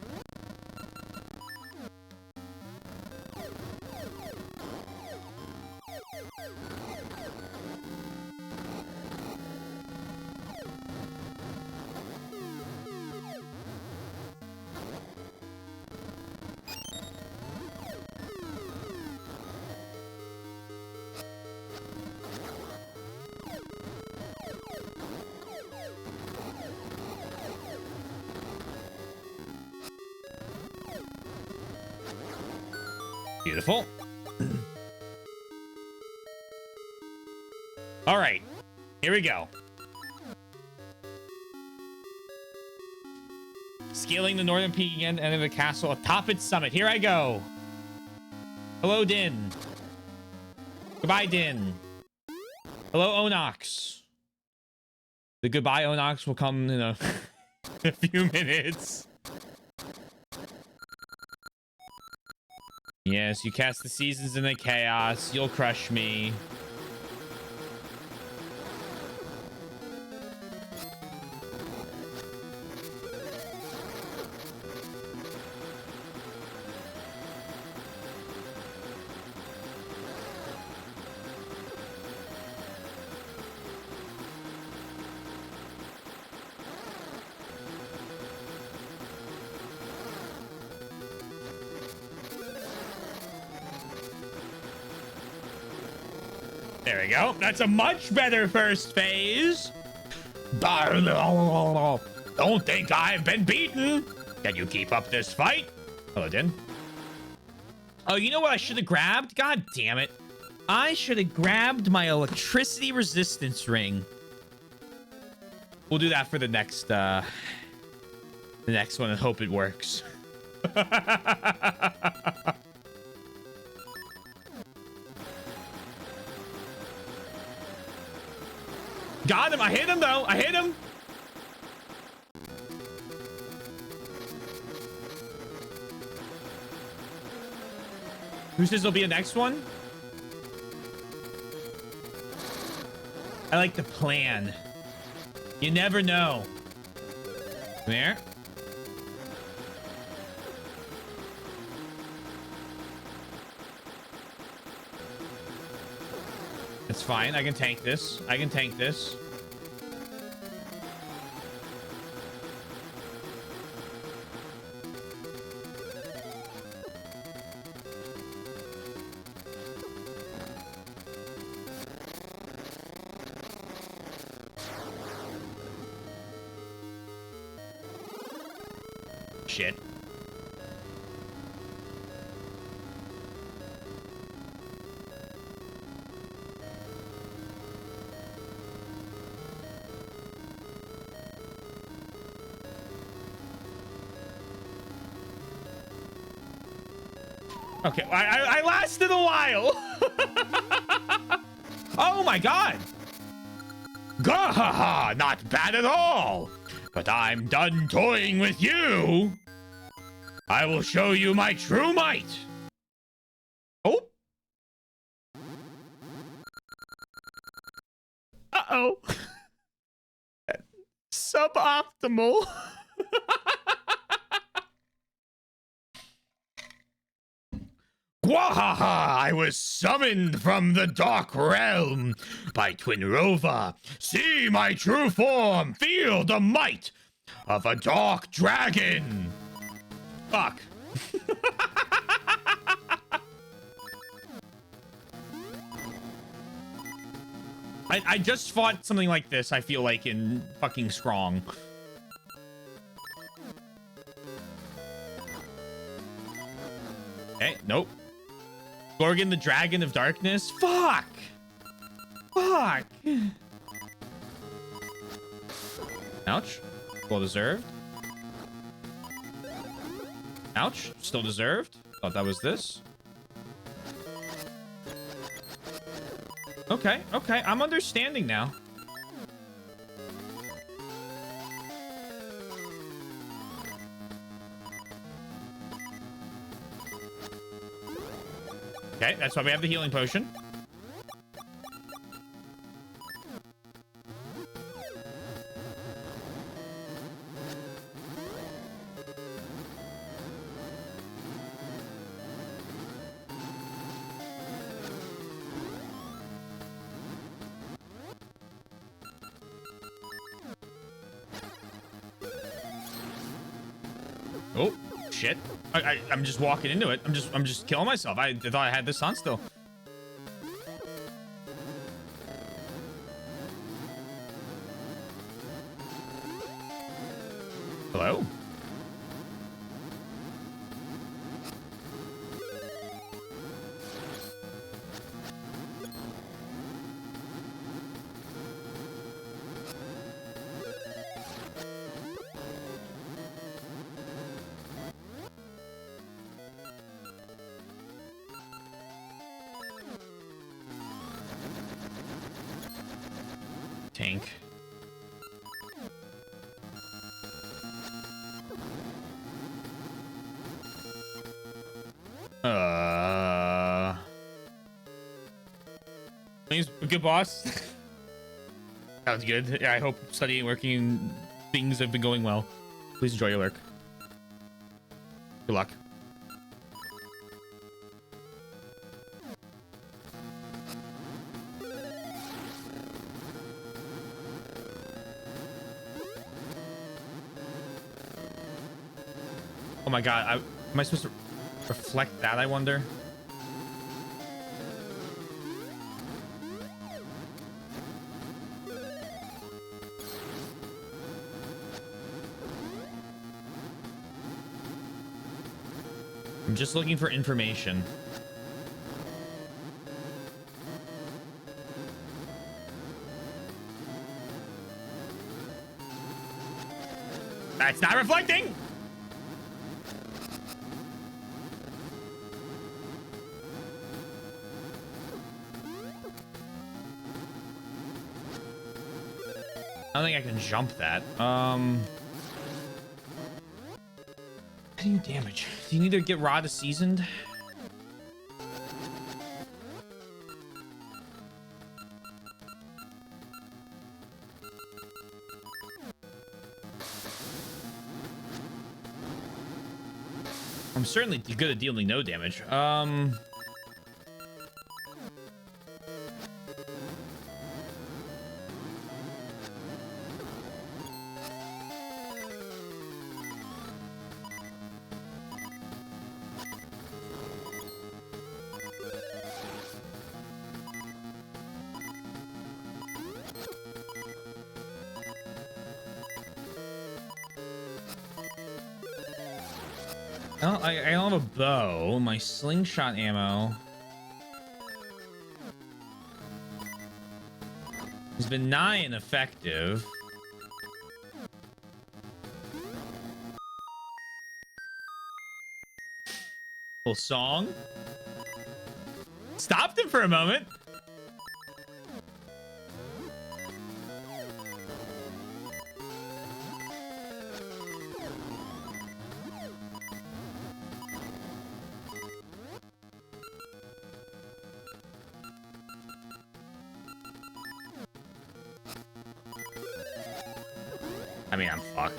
Beautiful. All right, here we go. Scaling the northern peak again, and the castle atop its summit. Here I go. Hello, Din. Goodbye, Din. Hello, Onox. The goodbye Onox will come in a, a few minutes. Yes, you cast the seasons in the chaos. You'll crush me. There we go. That's a much better first phase. Don't think I've been beaten. Can you keep up this fight? Hello, Din. Oh, you know what I should have grabbed? God damn it. I should have grabbed my electricity resistance ring. We'll do that for the next one and hope it works. Got him. I hit him, though. I hit him. Who says there'll be a next one? I like the plan. You never know. Come here. It's fine. I can tank this. I can tank this. Shit. Okay, I lasted a while. Oh my god. Gahaha, not bad at all. But I'm done toying with you. I will show you my true might. Oh. Uh-oh. Suboptimal. Gwahaha! I was summoned from the dark realm by Twinrova. See my true form. Feel the might of a dark dragon. Fuck. I just fought something like this, I feel like, in fucking Strong. Okay, nope. Gorgon the Dragon of Darkness? Fuck! Fuck! Ouch. Well deserved. Ouch. Still deserved. Thought that was this. Okay, okay. I'm understanding now. Okay, that's why we have the healing potion. Oh, shit. I'm just walking into it. I'm just killing myself. I thought I had this on still. Hello? Tank. Thanks, good boss. Sounds good. Yeah, I hope studying and working things have been going well. Please enjoy your lurk. Good luck. Oh my god, am I supposed to reflect that, I wonder? I'm just looking for information. That's not reflecting! I don't think I can jump that. How do you damage? Do you need to get Rod seasoned? I'm certainly good at dealing no damage. I don't have a bow. My slingshot ammo has been nigh ineffective. Little song. Stopped him for a moment. I mean, I'm fucked.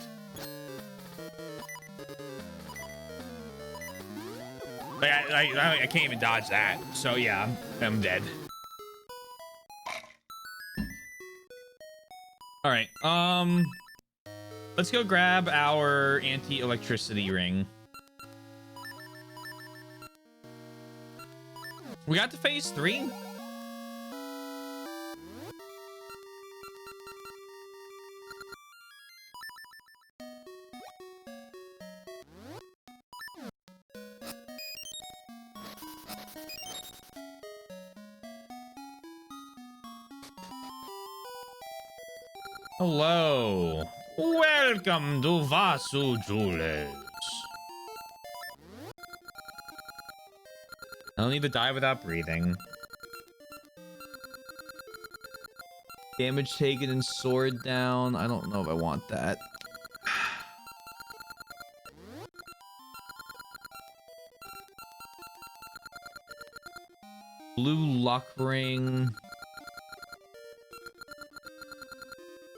Like, I can't even dodge that. So yeah, I'm dead. All right. Let's go grab our anti-electricity ring. We got to phase 3. Hello. Welcome to Vasu Jewelers. I don't need to die without breathing. Damage taken and sword down. I don't know if I want that. Blue luck ring.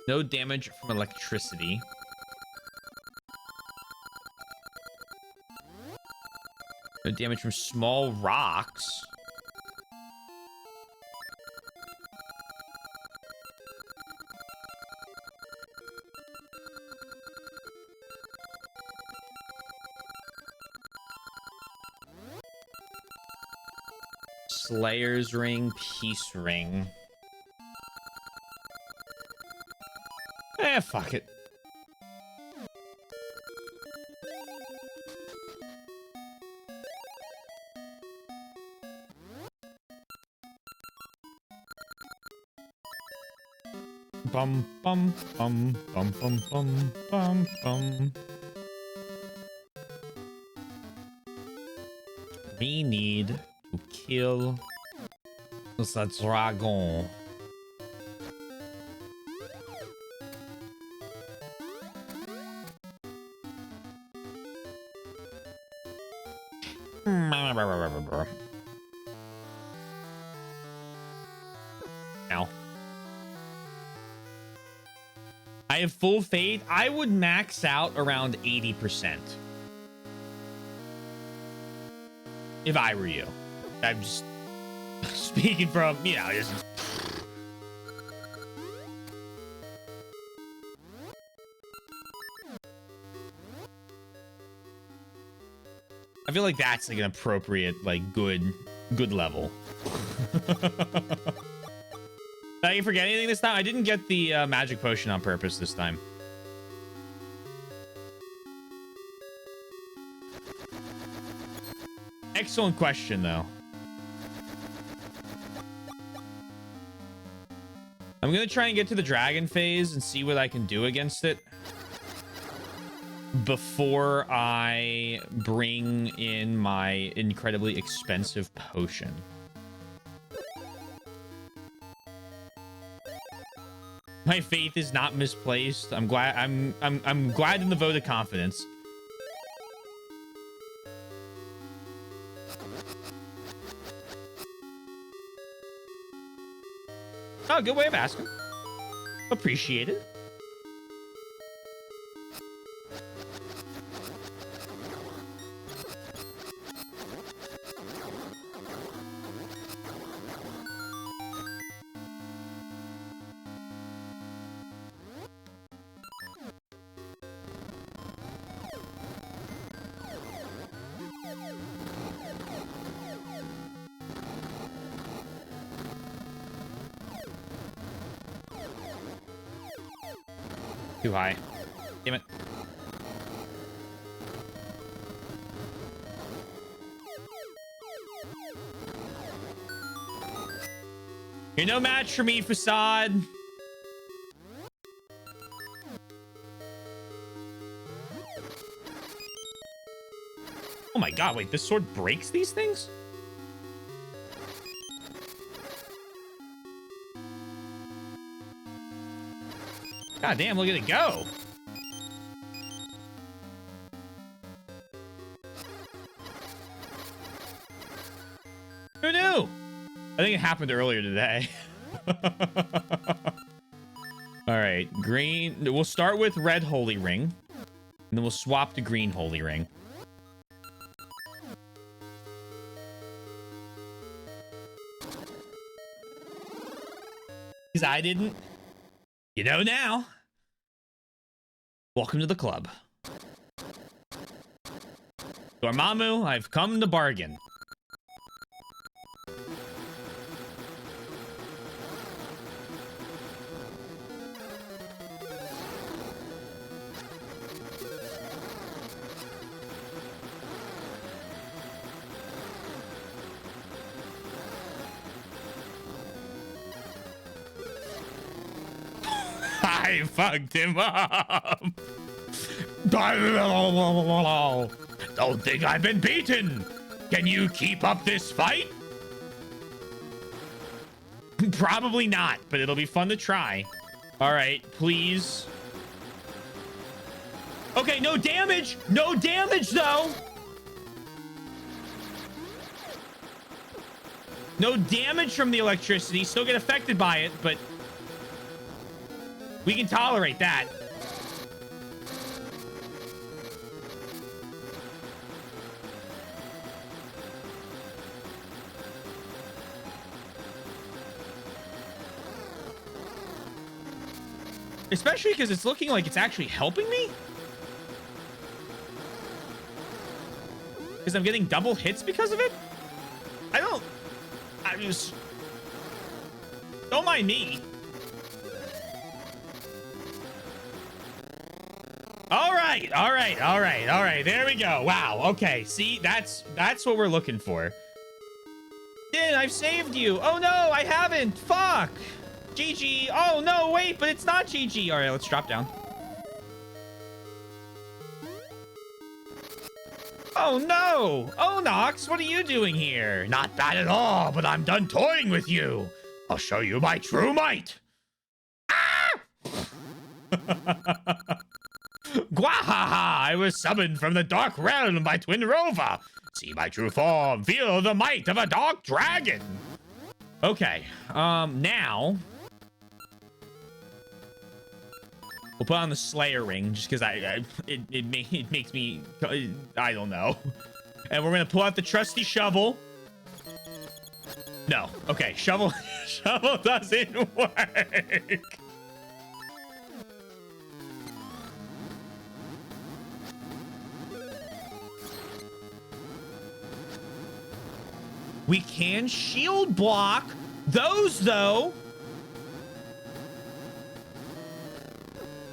No damage from electricity. No damage from small rocks. Slayer's ring, peace ring. Eh, fuck it. Bum bum bum bum bum bum bum bum. We need to kill the dragon. Ow. I have full faith. I would max out around 80%. If I were you. I'm just speaking from, you know, just... I feel like that's like an appropriate, like, good level. Did I forget anything this time? I didn't get the magic potion on purpose this time. Excellent question, though. I'm gonna try and get to the dragon phase and see what I can do against it before I bring in my incredibly expensive potion. My faith is not misplaced. I'm glad. I'm glad in the vote of confidence. Oh, good way of asking. Appreciate it. Too high. Damn it. You're no match for me, Facade. Oh my god, wait, this sword breaks these things? God damn, look at it go. Who knew? I think it happened earlier today. All right, green. We'll start with red holy ring, and then we'll swap to green holy ring. Because I didn't. You know now. Welcome to the club. Dormammu, I've come to bargain. I fucked him up. Don't think I've been beaten. Can you keep up this fight? Probably not, but it'll be fun to try. All right, please. Okay, no damage. No damage, though. No damage from the electricity. Still get affected by it, but we can tolerate that. Especially because it's looking like it's actually helping me. Because I'm getting double hits because of it. I just don't mind me. All right. There we go. Wow. Okay. See, that's what we're looking for. Din, I've saved you. Oh no, I haven't. Fuck. GG. Oh no, wait, but it's not GG. All right, let's drop down. Oh no! Oh, Nox, what are you doing here? Not bad at all, but I'm done toying with you. I'll show you my true might. Ah! Gwahaha! I was summoned from the dark realm by Twin Rova. See my true form. Feel the might of a dark dragon. Okay. Now we'll put on the Slayer ring just because it makes me, I don't know. And we're gonna pull out the trusty shovel. No. Okay. Shovel doesn't work. We can shield block those, though.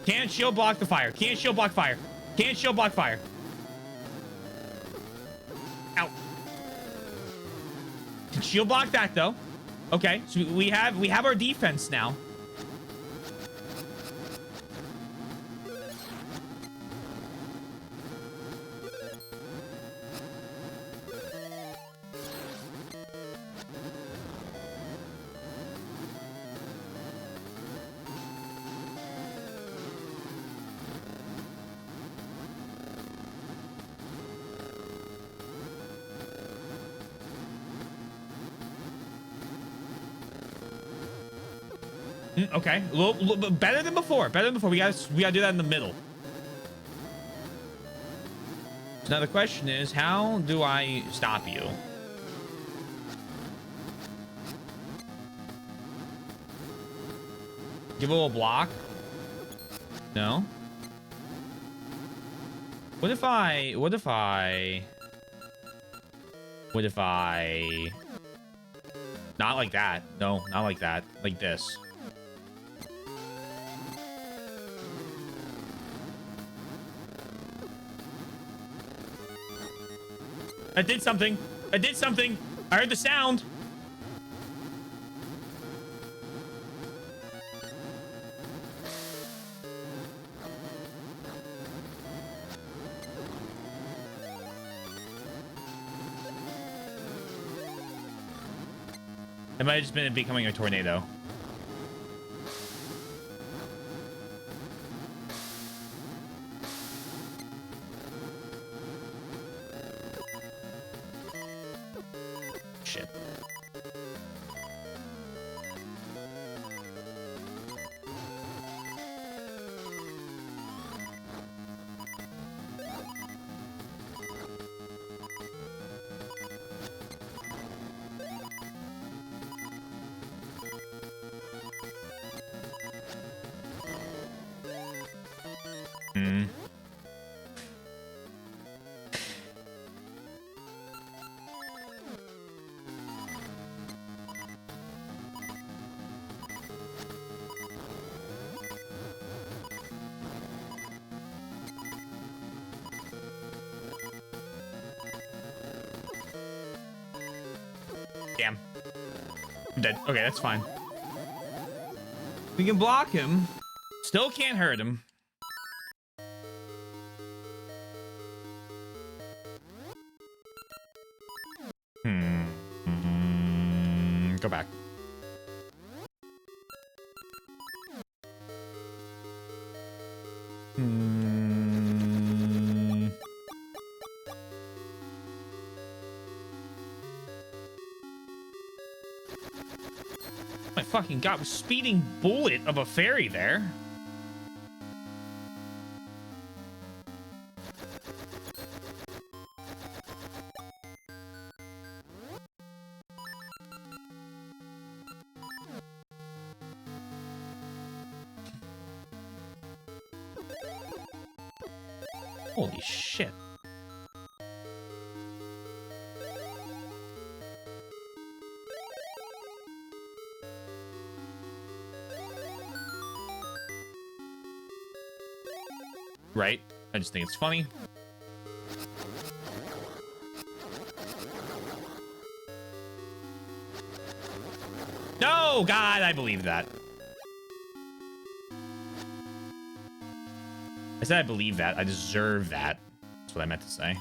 Can't shield block the fire. Can't shield block fire. Can't shield block fire. Ow. Can shield block that, though. Okay, so we have our defense now. Okay, a little better than before. Better than before. We gotta do that in the middle. So now the question is, how do I stop you? Give a little block? No. What if I? Not like that. No, not like that. Like this. I did something. I heard the sound. It might have just been becoming a tornado. Shit. Hmm. Damn. I'm dead. Okay, that's fine. We can block him. Still can't hurt him. Go back. My fucking god, speeding bullet of a fairy there. Holy shit. Right? I just think it's funny. No, God, I believe that. I said I believe that. I deserve that. That's what I meant to say.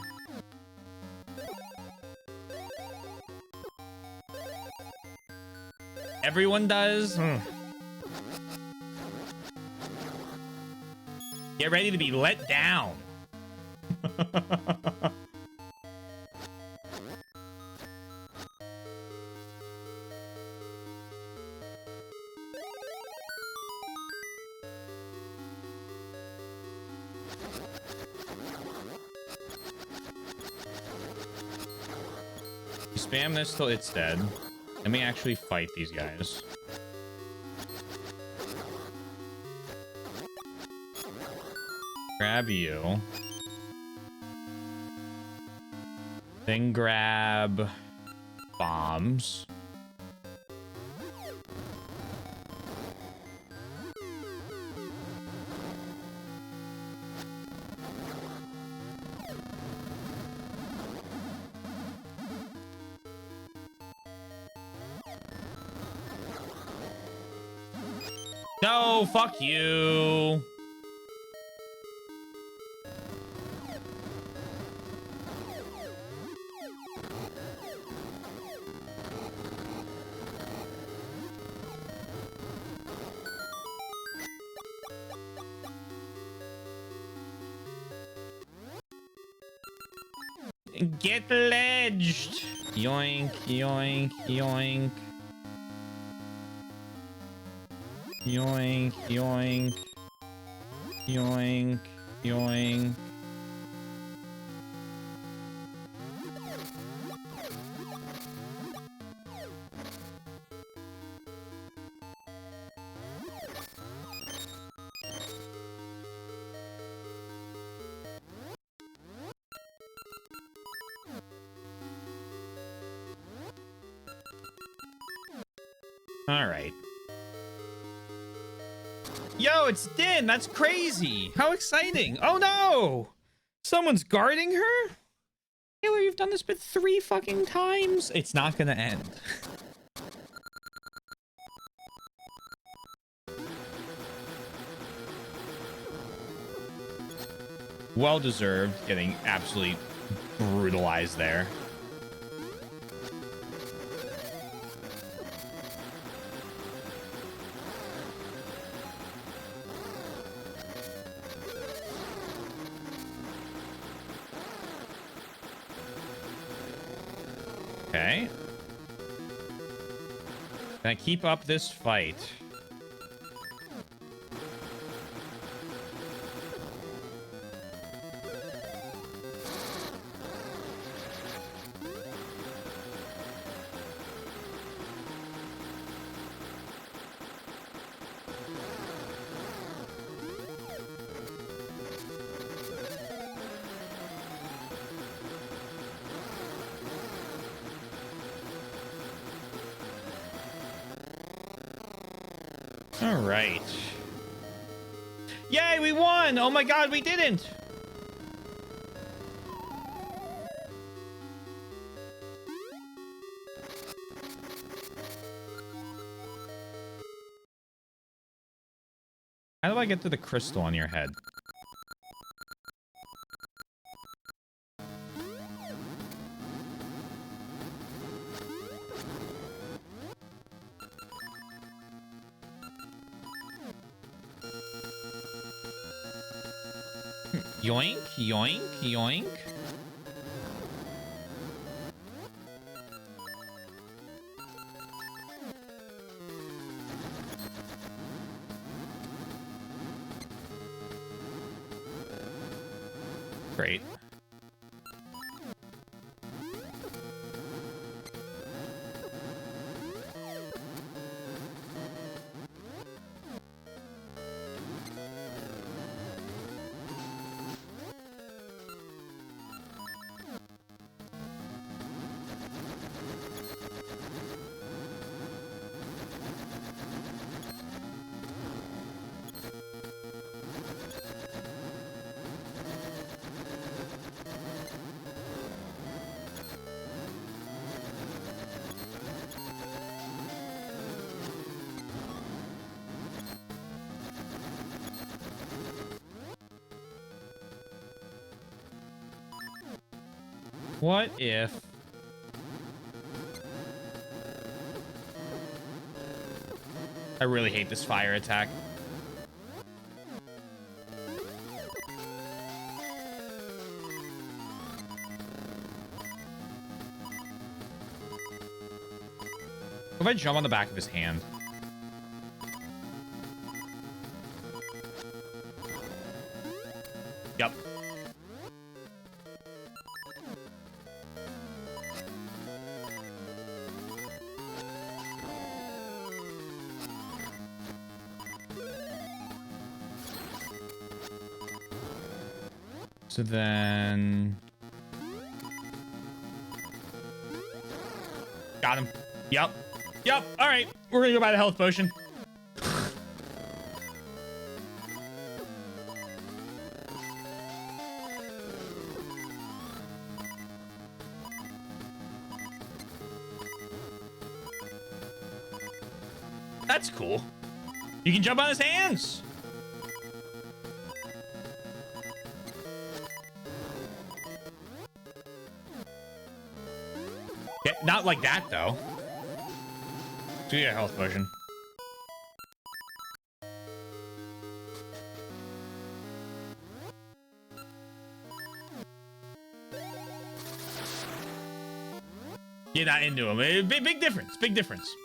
Everyone does? Get ready to be let down. Spam this till it's dead. Let me actually fight these guys. Grab you. Then grab bombs. No, fuck you. Get ledged. Yoink, yoink, yoink. Yoink, yoink. Yoink, yoink. All right. Yo, it's Din. That's crazy. How exciting. Oh, no. Someone's guarding her? Taylor, you've done this bit 3 fucking times. It's not going to end. Well deserved. Getting absolutely brutalized there. Okay. Can I keep up this fight? All right. Yay, we won! Oh my god, we didn't! How do I get to the crystal on your head? Yoink, yoink, yoink. Great. What if... I really hate this fire attack. If I jump on the back of his hand. Yep. So then... Got him. Yep. Yep. All right. We're going to go buy the health potion. That's cool. You can jump on his hands. Yeah, not like that, though. Do your health potion. Get that into him. Big difference. Big difference.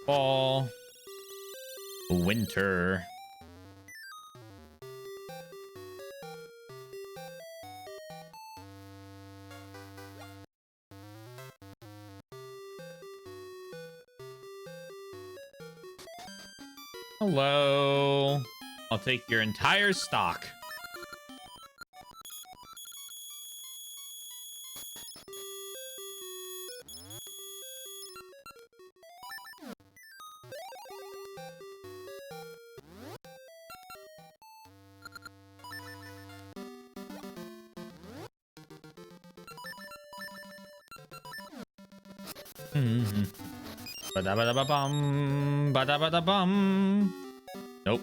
Fall. Winter. Hello. I'll take your entire stock. Ba-da-ba-da-ba-bum. Ba-da-ba-da-bum. Nope.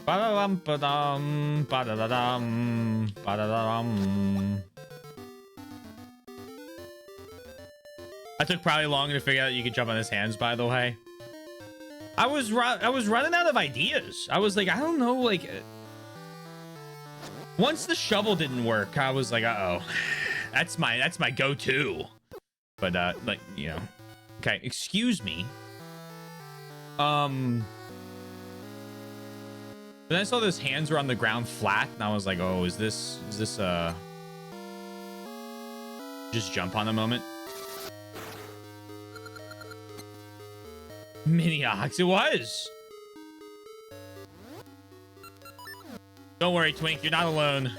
Ba-da-bum-ba-dum. Ba-da-da-dum. Ba-da-da-dum. I took probably longer to figure out that you could jump on his hands, by the way. I was running out of ideas. I was like, I don't know, like... Once the shovel didn't work, I was like, uh-oh. That's my go-to. But, like, you know. Okay, excuse me. Then I saw his hands were on the ground flat, and I was like, oh, is this, just jump on a moment? Mini ox, it was. Don't worry, Twink, you're not alone.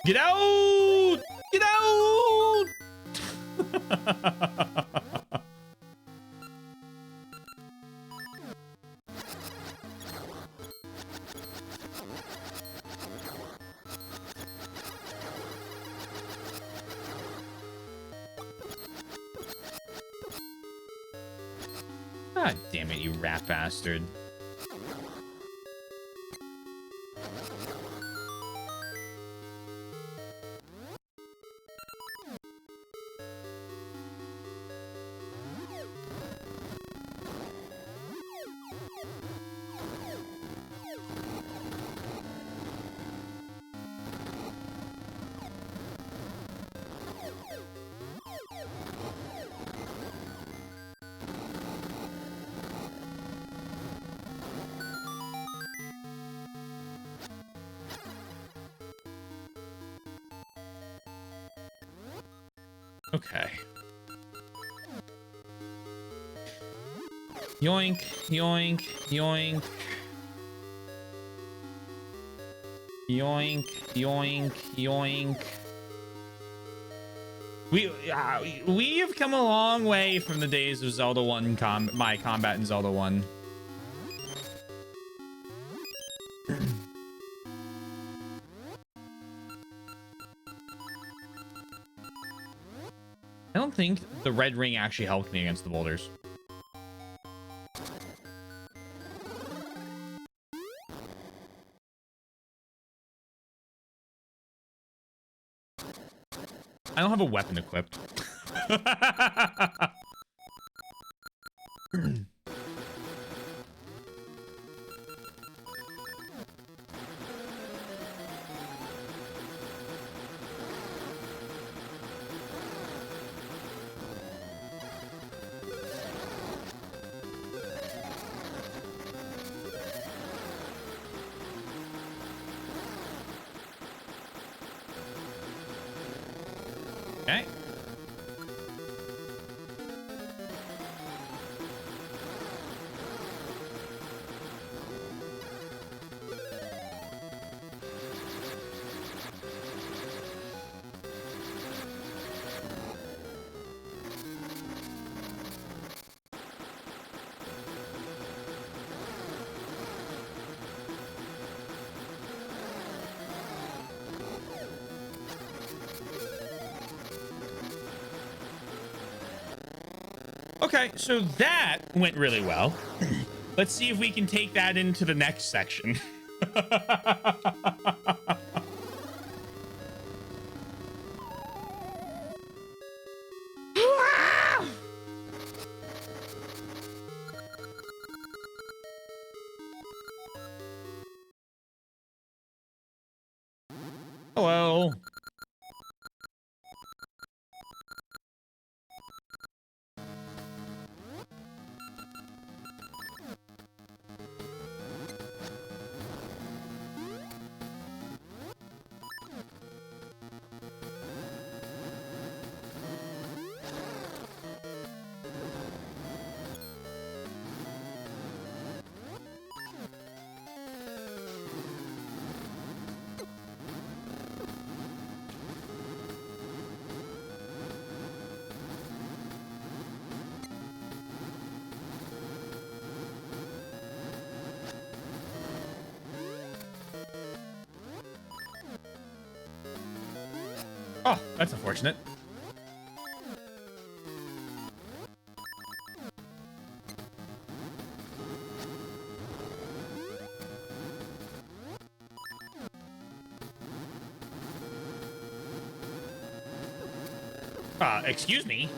Get out! Get out! God damn it, you rat bastard. Okay. Yoink, yoink, yoink. Yoink, yoink, yoink. We have come a long way from the days of Zelda 1 my combat in Zelda 1. I don't think the red ring actually helped me against the boulders. I don't have a weapon equipped. Okay. Okay, so that went really well. Let's see if we can take that into the next section. Hello. Oh, that's unfortunate. Excuse me?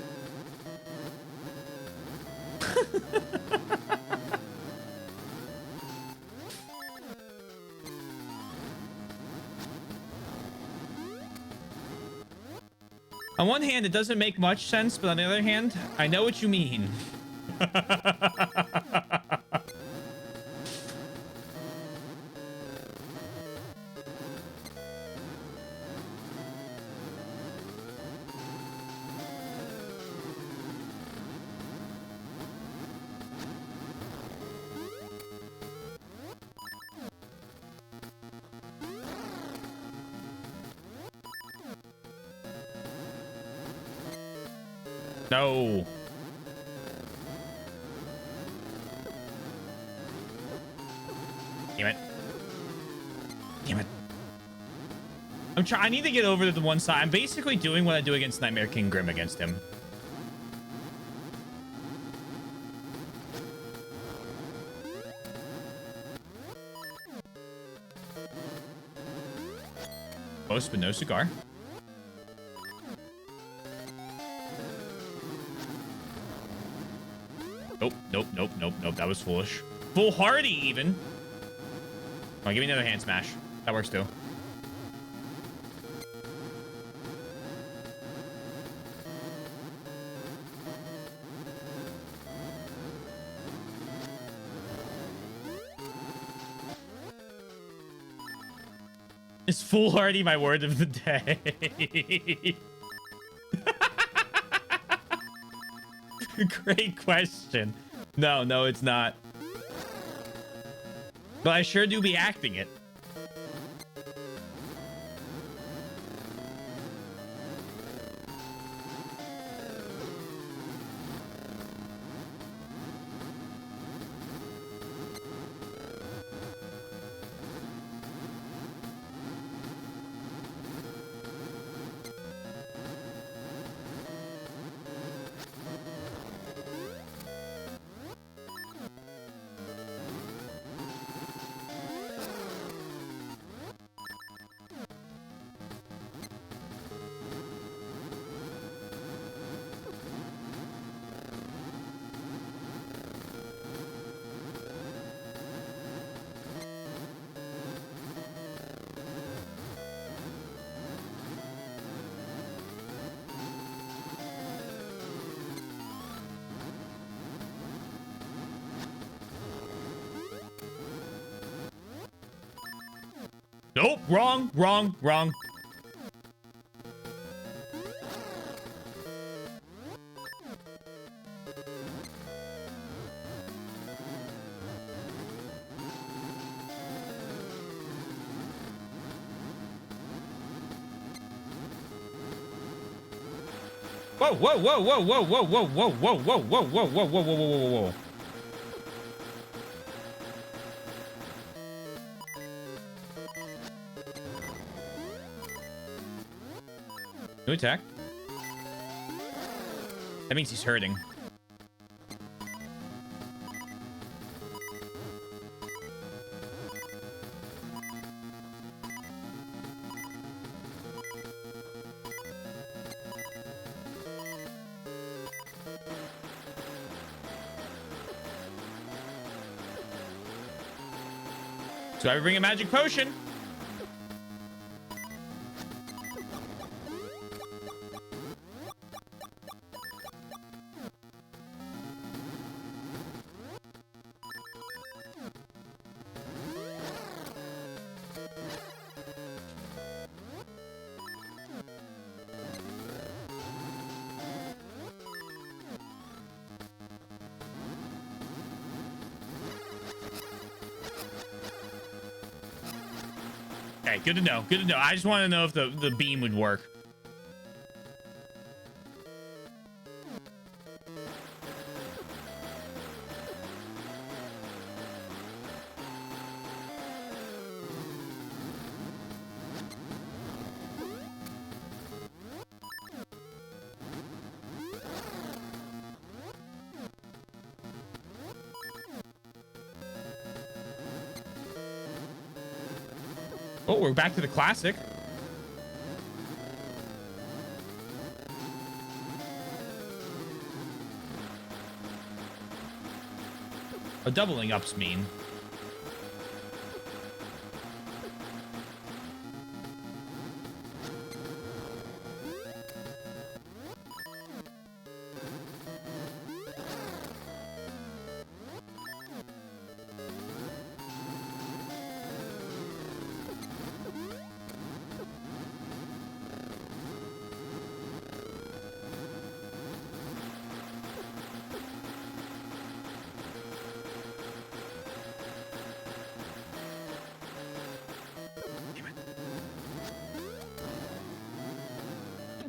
On one hand, it doesn't make much sense, but on the other hand, I know what you mean. No. Damn it. Damn it. I need to get over to the one side. I'm basically doing what I do against Nightmare King Grim against him. Close, but no cigar. Nope, nope, nope, nope, nope. That was foolish. Foolhardy, even. Come on, give me another hand smash. That works too. Is foolhardy my word of the day? Great question. No, no, it's not. But I sure do be acting it. Nope, wrong, wrong, wrong. Whoa, whoa, whoa, whoa, whoa, whoa, whoa, whoa, whoa, whoa, whoa, whoa, whoa, whoa, whoa, whoa, whoa. New attack. That means he's hurting. So I bring a magic potion. Okay, good to know. Good to know. I just want to know if the beam would work. Oh, we're back to the classic. A doubling ups mean.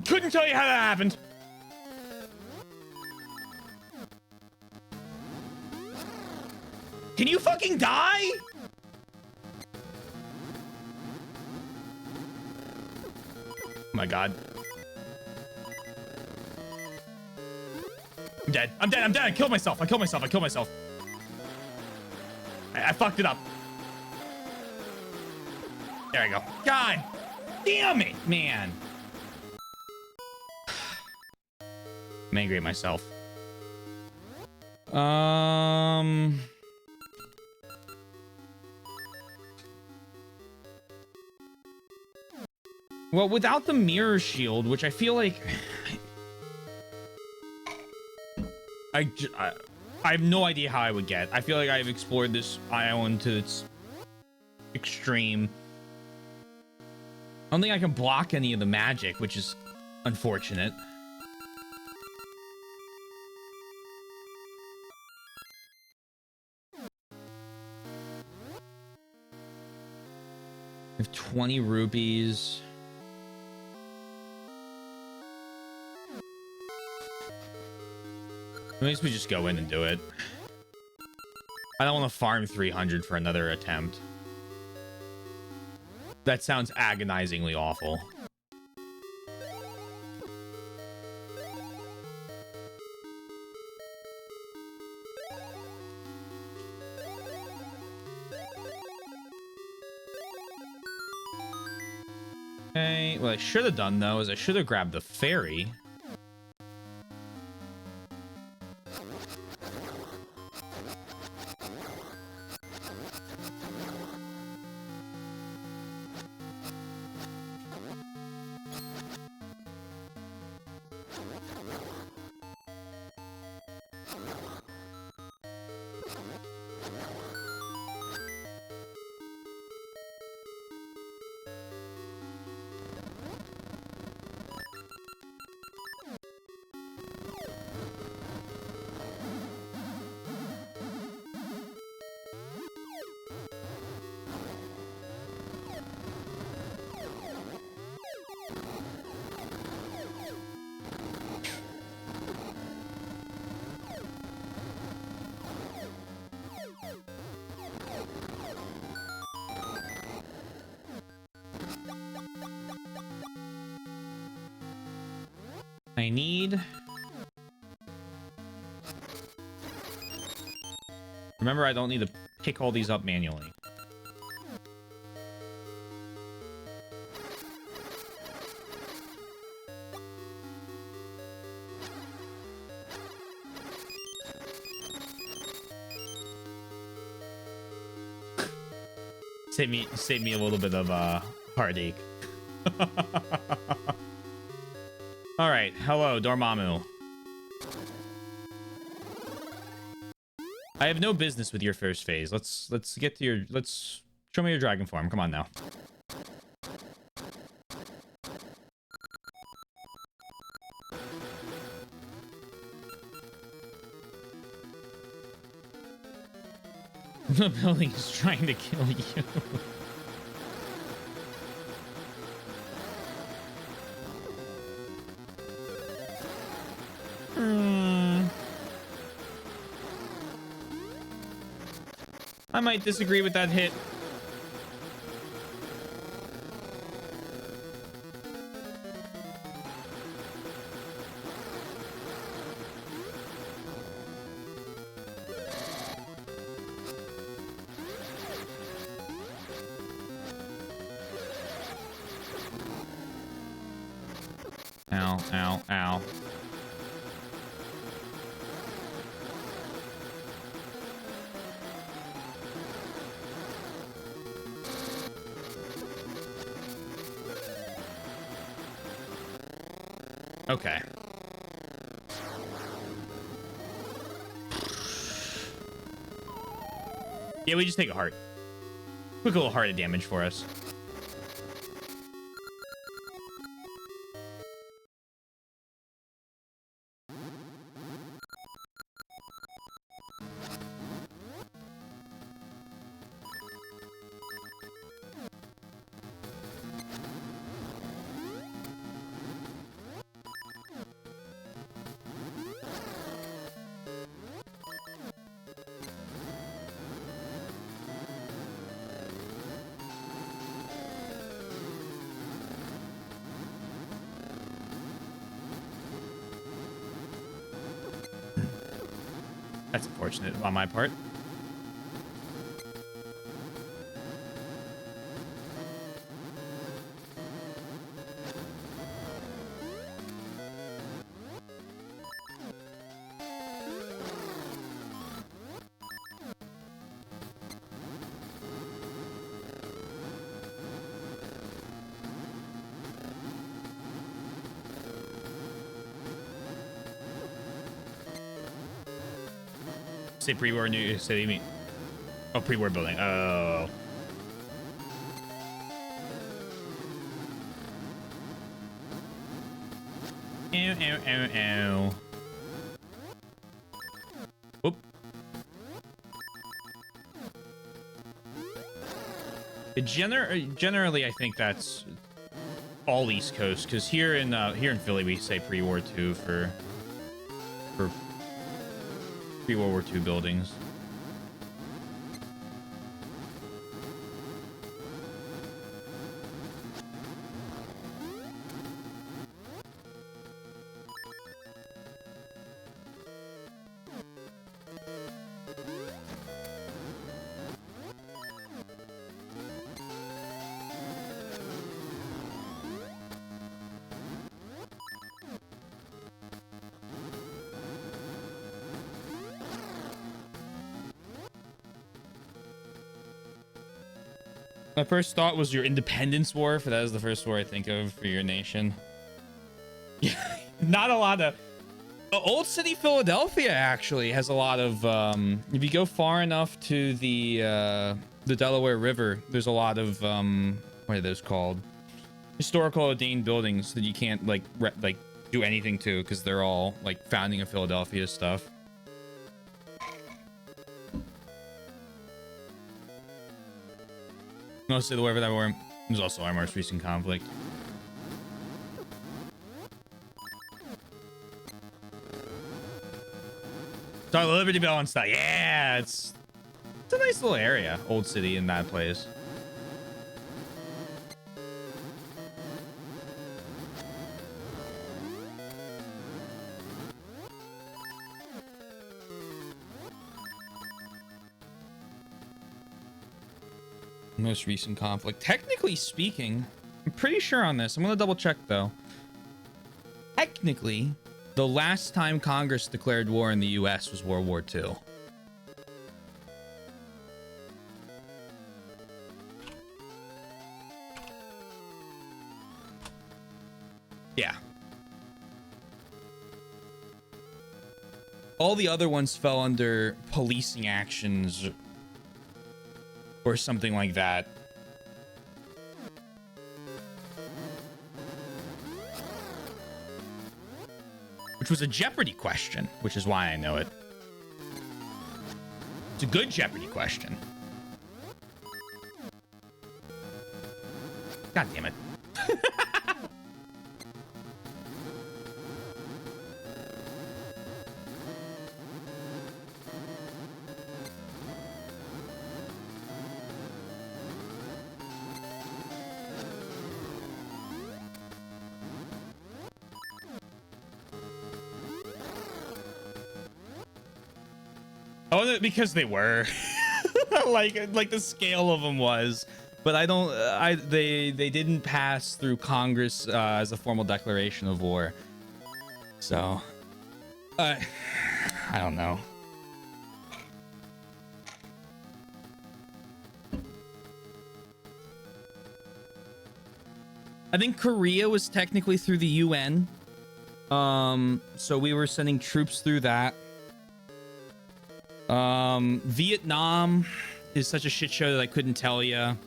Couldn't tell you how that happened. Can you fucking die? Oh my god. I'm dead. I'm dead. I'm dead. I killed myself. I killed myself. I killed myself. I fucked it up. There I go. God damn it, man. I'm angry at myself. Well, without the mirror shield, which I feel like I have no idea how I would get. I feel like I've explored this island to its extreme. I don't think I can block any of the magic, which is unfortunate. I have 20 rupees. At least we just go in and do it. I don't want to farm 300 for another attempt. That sounds agonizingly awful. Okay, what I should have done though is I should have grabbed the ferry. I need... Remember, I don't need to pick all these up manually. Save me a little bit of heartache. All right, hello, Dormammu. I have no business with your first phase. Let's get to your... Let's show me your dragon form. Come on now. The building is trying to kill you. I might disagree with that hit. Ow, ow. Okay. Yeah, we just take a heart. Quick little heart of damage for us. That's unfortunate on my part. Say pre-war New City. Mean? Oh, pre-war building. Oh. Ow, ow, ow, ow. Whoop. Generally, I think that's all East Coast, because here in Philly we say pre-war 2 for pre-World War II buildings. My first thought was your Independence War, for that is the first war I think of for your nation. Yeah, not a lot of... Old City, Philadelphia actually has a lot of... if you go far enough to the Delaware River, there's a lot of... what are those called? Historical ordained buildings that you can't, like do anything to, because they're all, like, founding of Philadelphia stuff. Mostly the whatever that war was also our most recent conflict. Start Liberty Bell and stuff. Yeah, it's a nice little area, Old City in that place. Most recent conflict. Technically speaking, I'm pretty sure on this. I'm gonna double check though. Technically, the last time Congress declared war in the US was World War II. Yeah. All the other ones fell under policing actions or something like that. Which was a Jeopardy question, which is why I know it. It's a good Jeopardy question. God damn it. Oh, because they were like the scale of them was, but I don't. They didn't pass through Congress as a formal declaration of war. So, I don't know. I think Korea was technically through the UN. So we were sending troops through that. Vietnam is such a shit show that I couldn't tell you.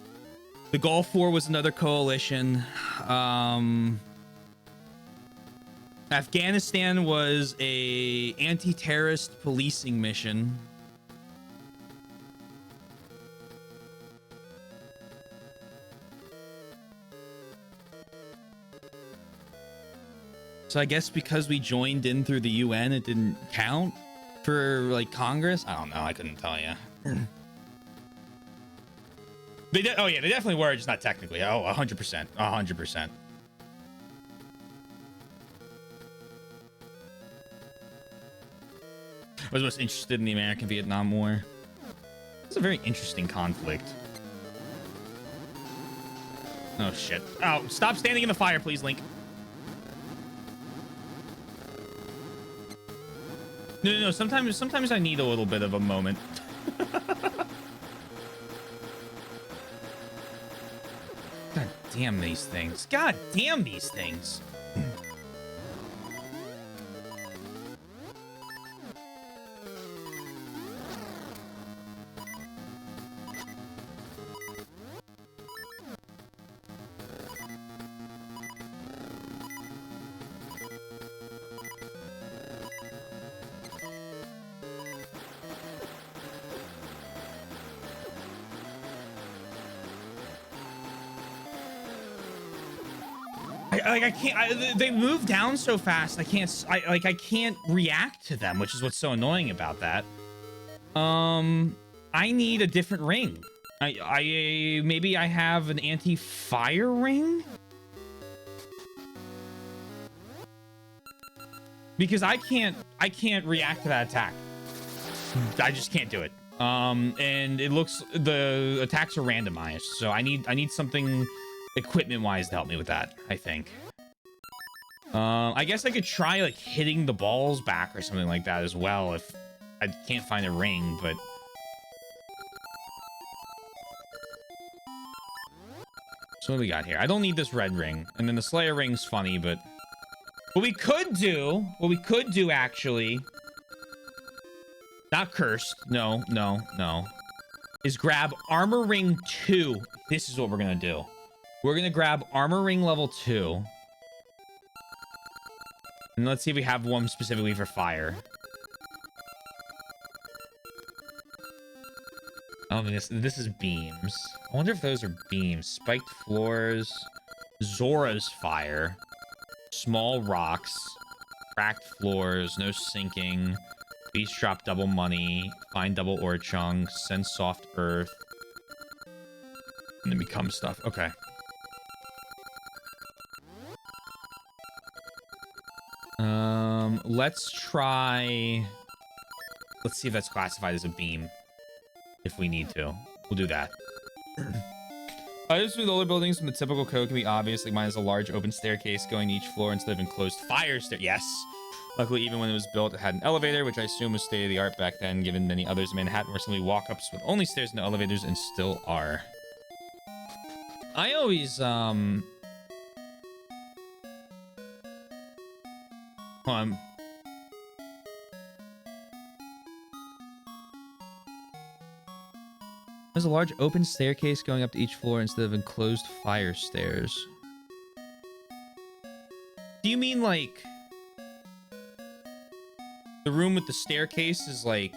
The Gulf War was another coalition. Afghanistan was a anti-terrorist policing mission. So I guess because we joined in through the UN, it didn't count for like Congress. I don't know. I couldn't tell you. Oh yeah, they definitely were, just not technically. Oh, 100%, 100%. I was most interested in the American-Vietnam War. It's a very interesting conflict. Oh shit! Oh, stop standing in the fire, please, Link. No. Sometimes I need a little bit of a moment. God damn these things. God damn these things. I can't. They move down so fast. I can't react to them, which is what's so annoying about that. I need a different ring. Maybe I have an anti-fire ring, because I can't react to that attack. I just can't do it. And it looks, the attacks are randomized, so I need something equipment wise to help me with that, I think. I guess I could try like hitting the balls back or something like that as well if I can't find a ring, but so what do we got here? I don't need this red ring, and then the Slayer ring's funny, but what we could do actually, not cursed, no, is grab armor ring 2. This is what we're gonna do. We're gonna grab armor ring level 2. And let's see if we have one specifically for fire. Oh, this is beams. I wonder if those are beams. Spiked floors. Zora's fire. Small rocks. Cracked floors. No sinking. Beast drop double money. Find double ore chunks. Send soft earth. And then become stuff. Okay. Let's try. Let's see if that's classified as a beam. If we need to, we'll do that. Items from the older buildings from the typical code can be obvious. Like mine is a large open staircase going to each floor instead of enclosed fire stair. Yes. Luckily, even when it was built, it had an elevator, which I assume was state of the art back then, given many others in Manhattan were simply walk-ups with only stairs and no elevators, and still are. I always hold on. There's a large open staircase going up to each floor instead of enclosed fire stairs. Do you mean like the room with the staircase is like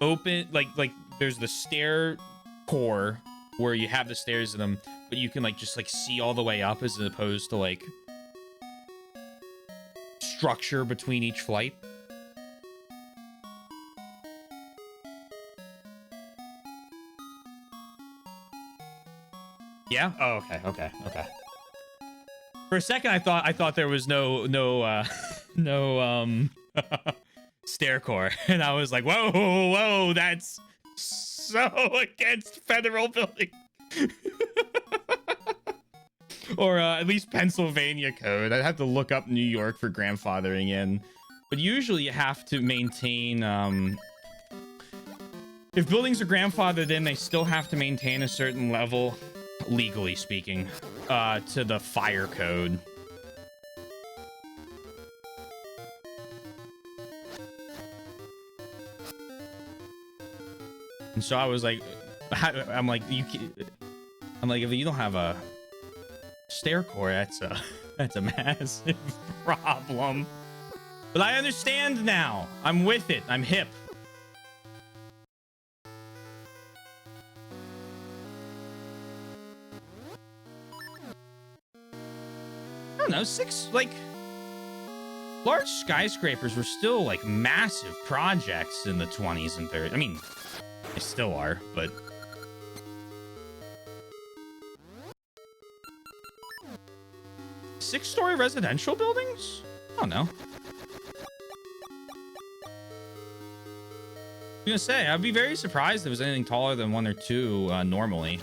open, like there's the stair core where you have the stairs in them, but you can like just like see all the way up as opposed to like structure between each flight? Yeah? Oh, okay. For a second, I thought there was no stair core, and I was like, whoa, that's so against federal building. or at least Pennsylvania code. I'd have to look up New York for grandfathering in. But usually you have to maintain, if buildings are grandfathered in, they still have to maintain a certain level, legally speaking, to the fire code. And so I was like, I'm like, if you don't have a stair core, that's a massive problem. But I understand now. I'm with it. I'm hip. I don't know, large skyscrapers were still like massive projects in the 20s and 30s. I mean, they still are, but six-story residential buildings? I don't know. I was gonna say, I'd be very surprised if there was anything taller than 1 or 2 normally.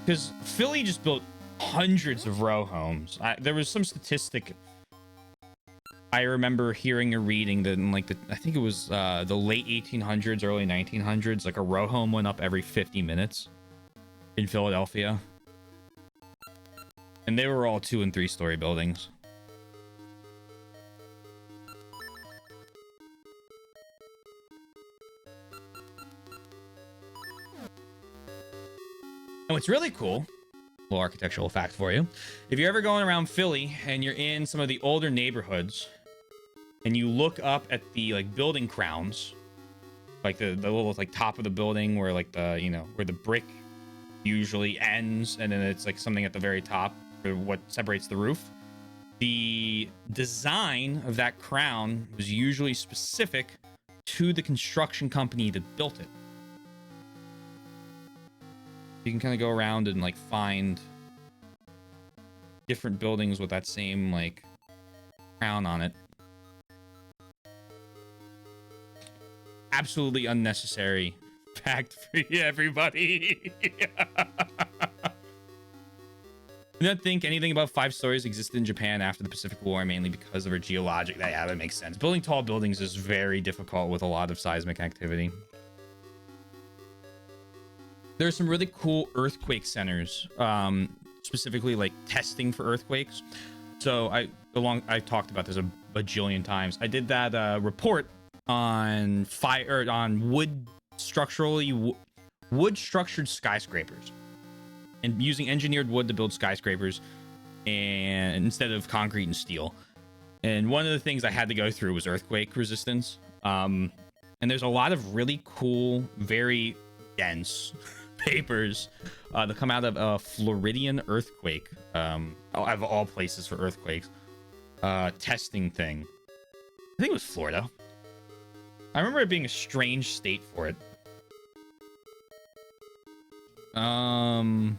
Because Philly just built hundreds of row homes. There was some statistic I remember hearing or reading that in like I think it was the late 1800s, early 1900s, like a row home went up every 50 minutes in Philadelphia. And they were all 2- and 3-story buildings. And what's really cool, little architectural fact for you, if you're ever going around Philly and you're in some of the older neighborhoods and you look up at the like building crowns, like the little like top of the building where like the, you know, where the brick usually ends and then it's like something at the very top for what separates the roof. The design of that crown was usually specific to the construction company that built it. You can kind of go around and like find different buildings with that same like crown on it. Absolutely unnecessary fact for you, everybody. I don't think anything above 5 stories existed in Japan after the Pacific War, mainly because of our geologic. Yeah, that makes sense. Building tall buildings is very difficult with a lot of seismic activity. There's some really cool earthquake centers, specifically like testing for earthquakes. So I've talked about this a bajillion times. I did that report on wood structured skyscrapers, and using engineered wood to build skyscrapers, and instead of concrete and steel. And one of the things I had to go through was earthquake resistance. And there's a lot of really cool, very dense papers that come out of a Floridian earthquake, out of all places for earthquakes, testing thing. I think it was Florida. I remember it being a strange state for it. And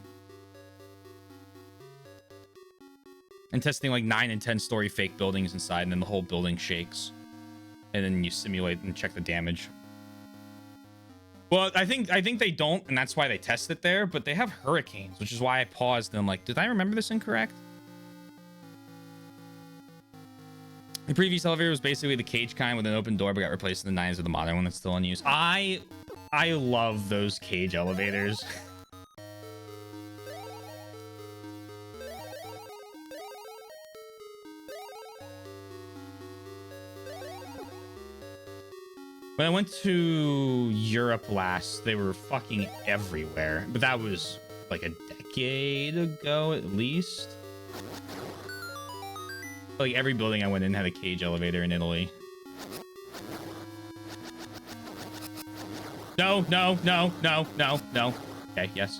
testing like 9 and 10 story fake buildings inside, and then the whole building shakes, and then you simulate and check the damage. Well, I think they don't, and that's why they test it there, but they have hurricanes, which is why I paused and I'm like, did I remember this incorrect? The previous elevator was basically the cage kind with an open door, but got replaced in the 9s with the modern one that's still in use. I love those cage elevators. When I went to Europe last, they were fucking everywhere. But that was like a decade ago at least. Like every building I went in had a cage elevator in Italy. No. Okay, yes.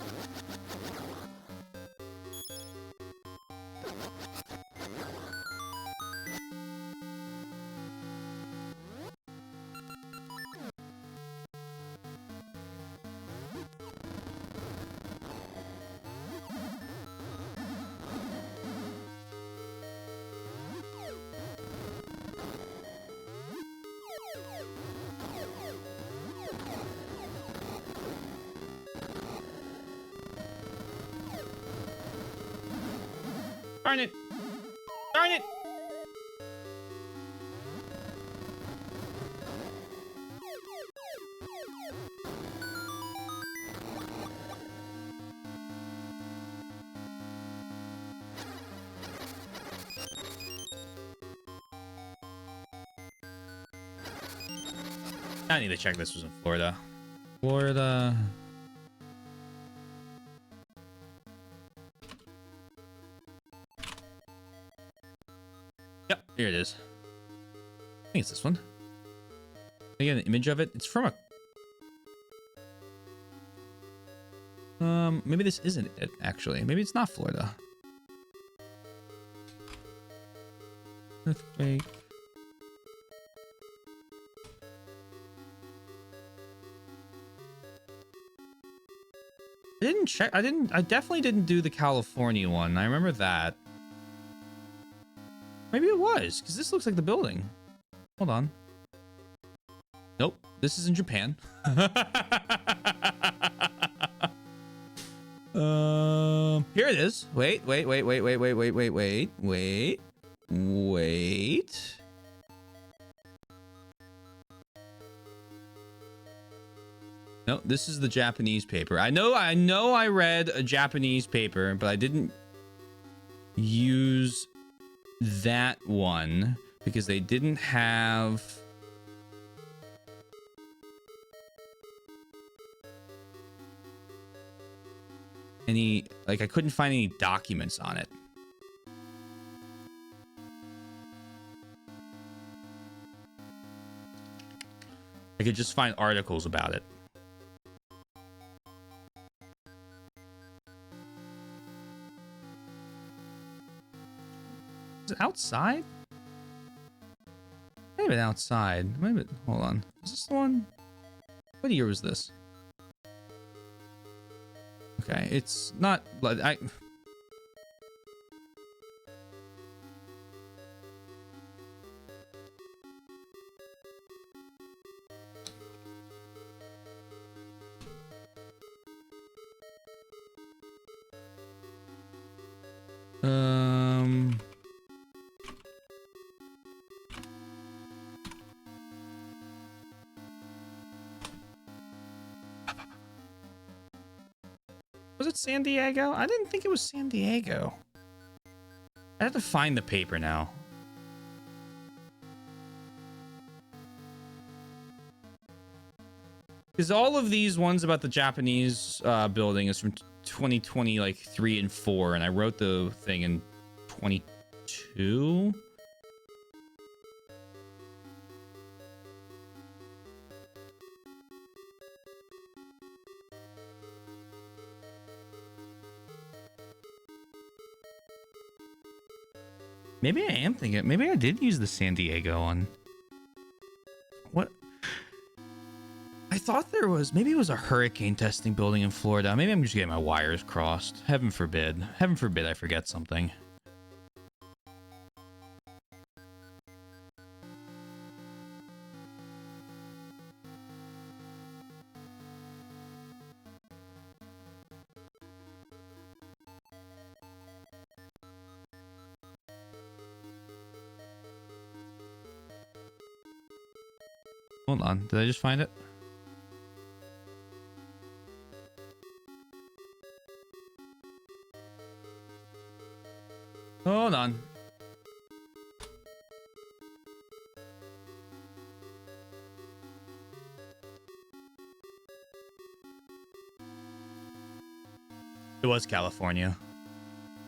Darn it. Darn it. I need to check this was in Florida. Florida. Yep, here it is. I think it's this one. I get an image of it. It's from a... maybe this isn't it, actually. Maybe it's not Florida. Earthquake. I didn't check. I definitely didn't do the California one. I remember that. Maybe it was, because this looks like the building. Hold on. Nope. This is in Japan. Here it is. Wait. No, this is the Japanese paper. I know I read a Japanese paper, but I didn't use that one because they didn't have any, like, I couldn't find any documents on it. I could just find articles about it. Is it outside? Maybe outside. Maybe. Hold on. Is this the one? What year was this? Okay, it's not. But I. Was it San Diego? I didn't think it was San Diego. I have to find the paper now. Because all of these ones about the Japanese building is from 2020, like 3 and 4, and I wrote the thing in 22. Maybe I am thinking. Maybe I did use the San Diego one. What? I thought there was. Maybe it was a hurricane testing building in Florida. Maybe I'm just getting my wires crossed. Heaven forbid. Heaven forbid I forget something. Hold on, did I just find it? Hold on. It was California.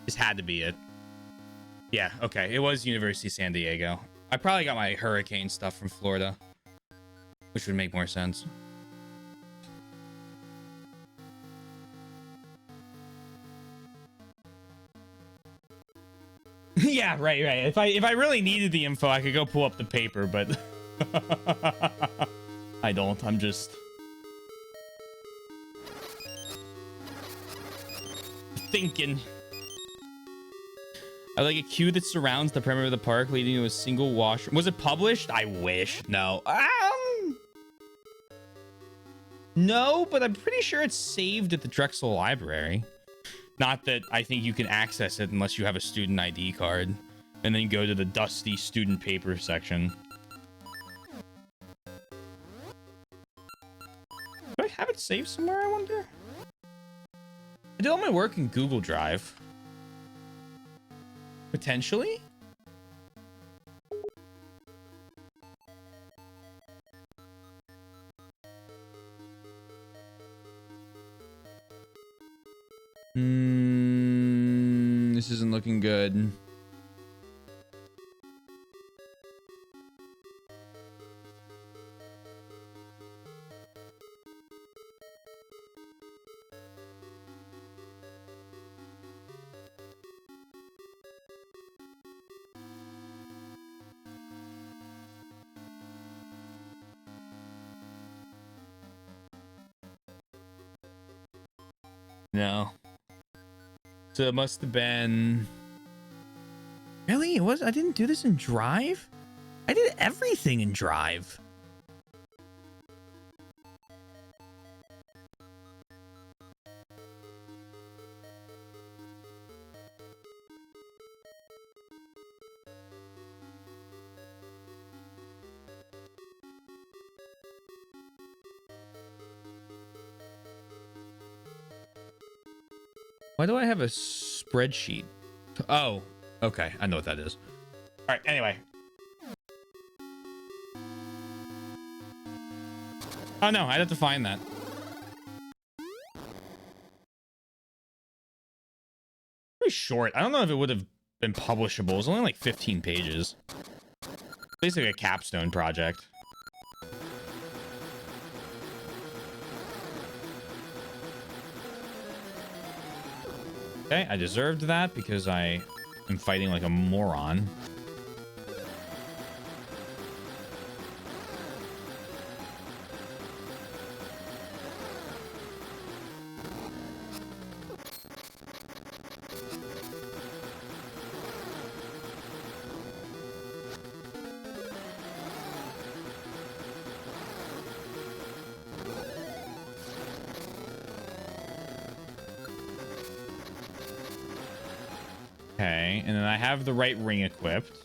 This had to be it. Yeah, okay. It was University of San Diego. I probably got my hurricane stuff from Florida, which would make more sense. Yeah, right. If I really needed the info, I could go pull up the paper, but I don't. I'm just thinking. I like a queue that surrounds the perimeter of the park, leading to a single washroom. Was it published? I wish. No. No, but I'm pretty sure it's saved at the Drexel Library. Not that I think you can access it unless you have a student ID card. And then go to the dusty student paper section. Do I have it saved somewhere, I wonder? I did all my work in Google Drive. Potentially? This isn't looking good. No. So it must have been... Really? It was? I didn't do this in Drive? I did everything in Drive. Why do I have a spreadsheet? Oh, okay. I know what that is. All right, anyway. Oh, no. I'd have to find that. Pretty short. I don't know if it would have been publishable. It was only like 15 pages. Basically a capstone project. Okay, I deserved that because I am fighting like a moron. Okay, and then I have the right ring equipped.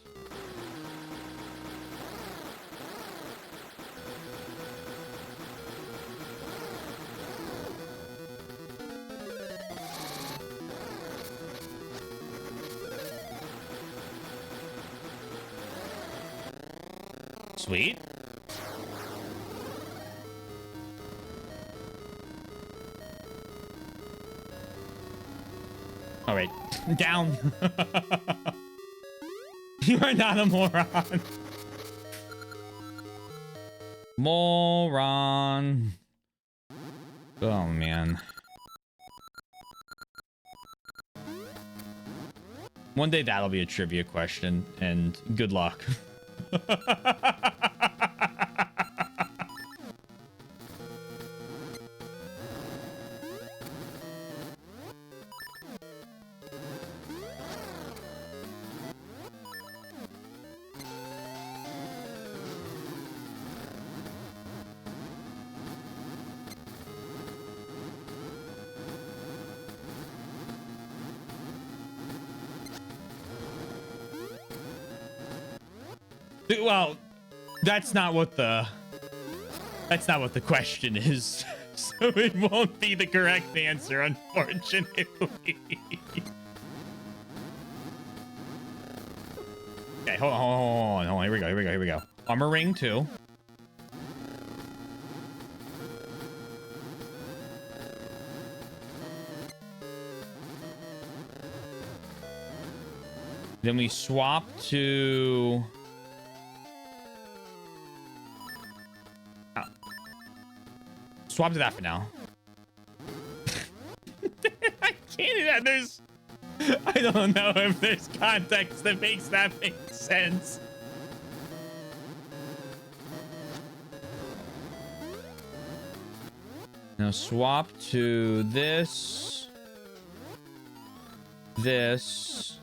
Sweet. All right, down. You are not a moron. Moron. Oh, man. One day that'll be a trivia question, and good luck. Well, that's not what the question is. So it won't be the correct answer, unfortunately. Okay, hold on. Here we go. Armor ring 2. Then we swap to... Swap to that for now. I can't. I don't know if there's context that makes that make sense. Now swap to this. This.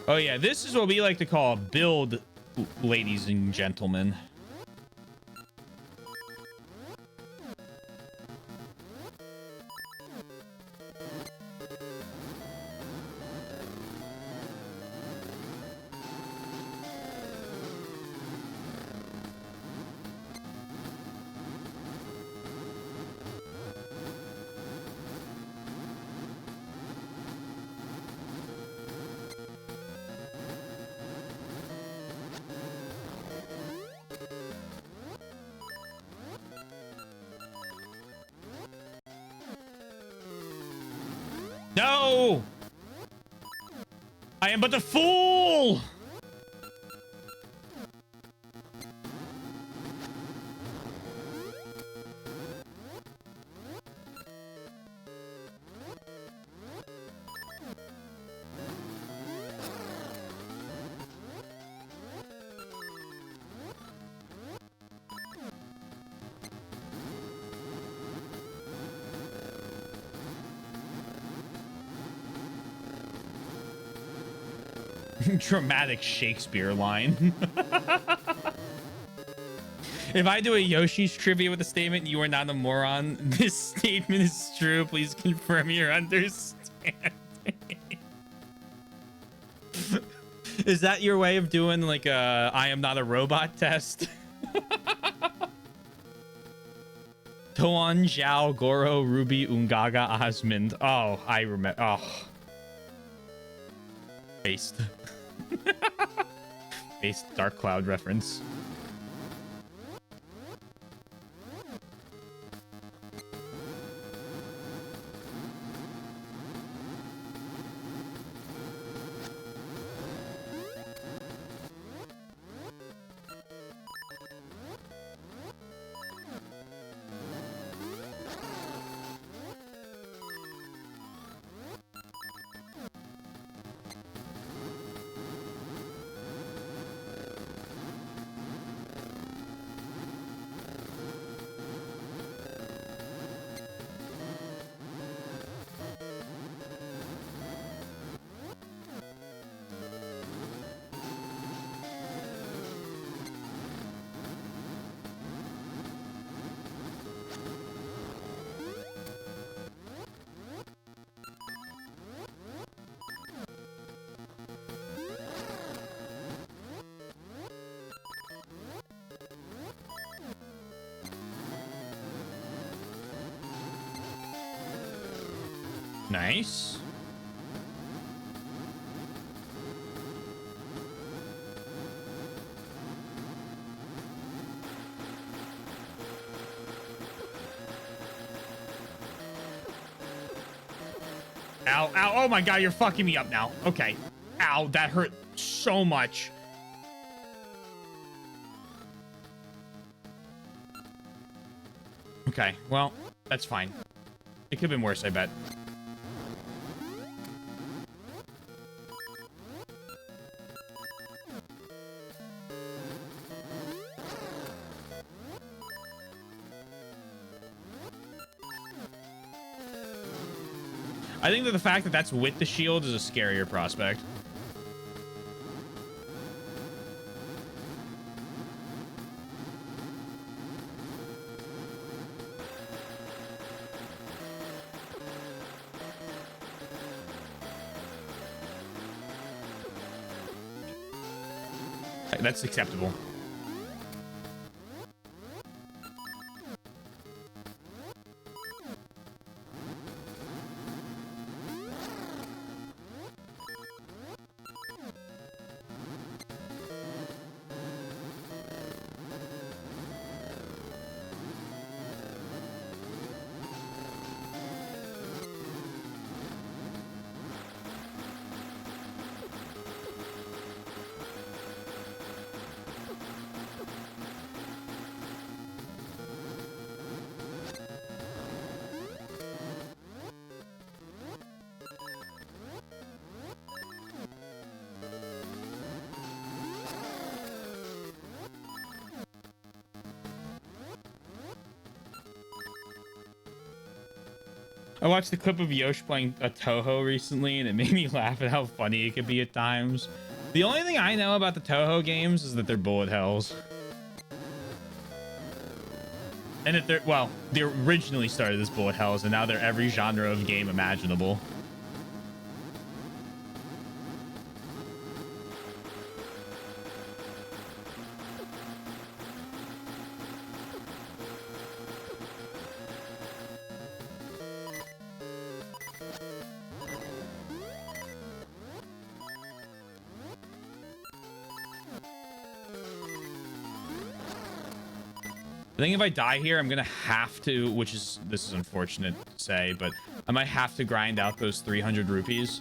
Oh yeah, this is what we like to call a build, ladies and gentlemen. No! I am but a fool! Dramatic Shakespeare line. If I do a Yoshi's trivia with a statement, "You are not a moron," this statement is true. Please confirm your understanding. Is that your way of doing like a "I am not a robot" test? Toan, Zhao, Goro, Ruby, Ungaga, Osmond. Oh, I remember. Oh. Based. Based Dark Cloud reference. Nice. Ow, ow, oh my god, you're fucking me up now. Okay. Ow, that hurt so much. Okay, well, that's fine. It could have been worse, I bet. I think that the fact that that's with the shield is a scarier prospect. That's acceptable. I watched the clip of Yosh playing a Toho recently, and it made me laugh at how funny it could be at times. The only thing I know about the Toho games is that they're bullet hells. And that they're, well, they originally started as bullet hells, and now they're every genre of game imaginable. think if I die here, I'm gonna have to, this is unfortunate to say, but I might have to grind out those 300 rupees.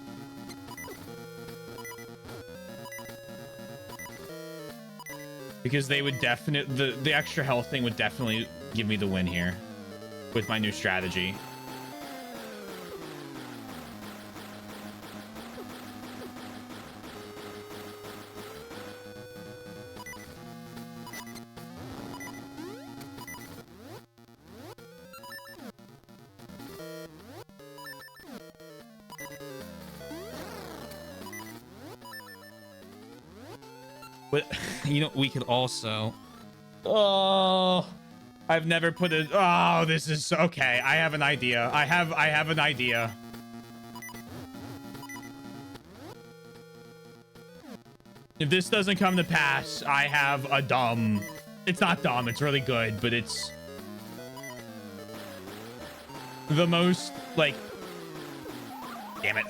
Because they would definitely, the extra health thing would definitely give me the win here with my new strategy. But, you know, we could also... Oh, I've never put it... Oh, this is... Okay, I have an idea. I have an idea. If this doesn't come to pass, I have a dumb... It's not dumb, it's really good, but it's... the most, like... Damn it.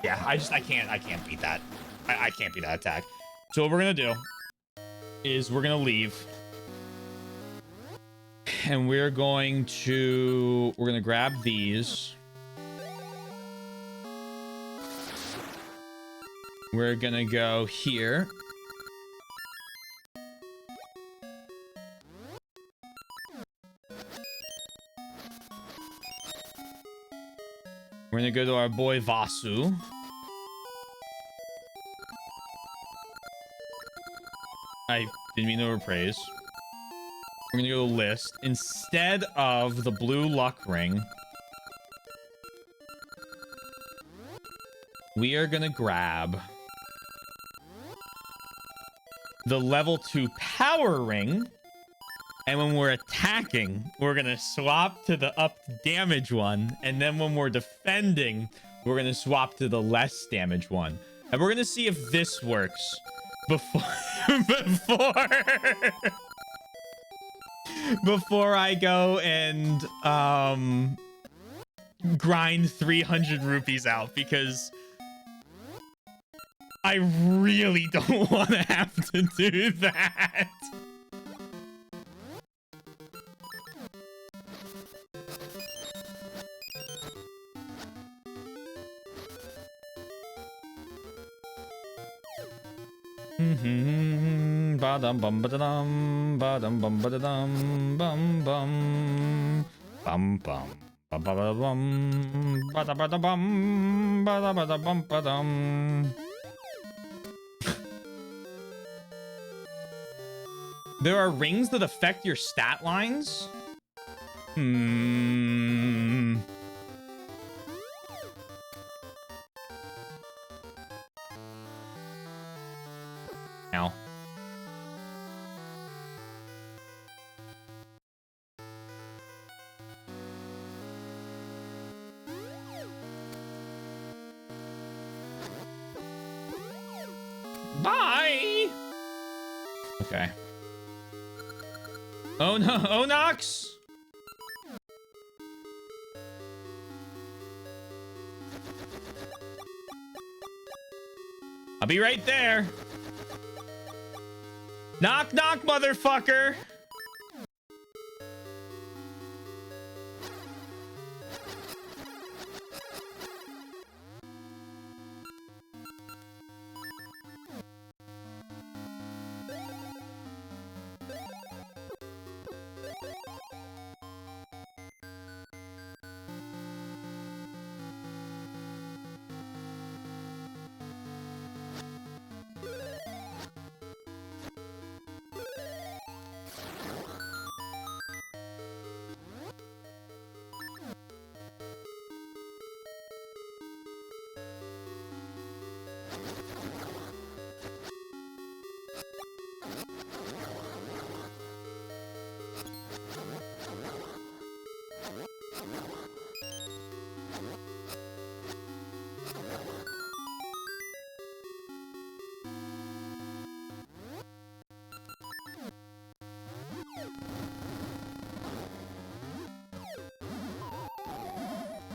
Yeah, I can't beat that. I can't beat that attack. So what we're gonna do is we're gonna leave, and we're gonna grab these. We're gonna go here. We're gonna go to our boy Vasu. I didn't mean to overpraise. We're gonna go to list. Instead of the blue luck ring, we are gonna grab the level 2 power ring. And when we're attacking, we're gonna swap to the up damage one. And then when we're defending, we're gonna swap to the less damage one. And we're gonna see if this works before before I go and grind 300 rupees out, because I really don't want to have to do that. Badum bum badum badum bum badum bum bum bum bum bum bum bada bada bum bada bada bum badum. There are rings that affect your stat lines. Ow. Bye. Okay. Oh no, Onox. I'll be right there. Knock, knock, motherfucker.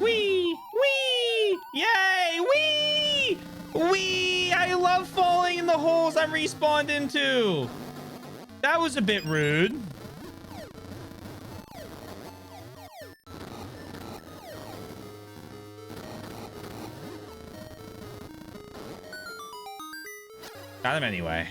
Wee! Wee! Yay! Wee! Wee! I love falling in the holes I'm respawned into. That was a bit rude. Got him anyway.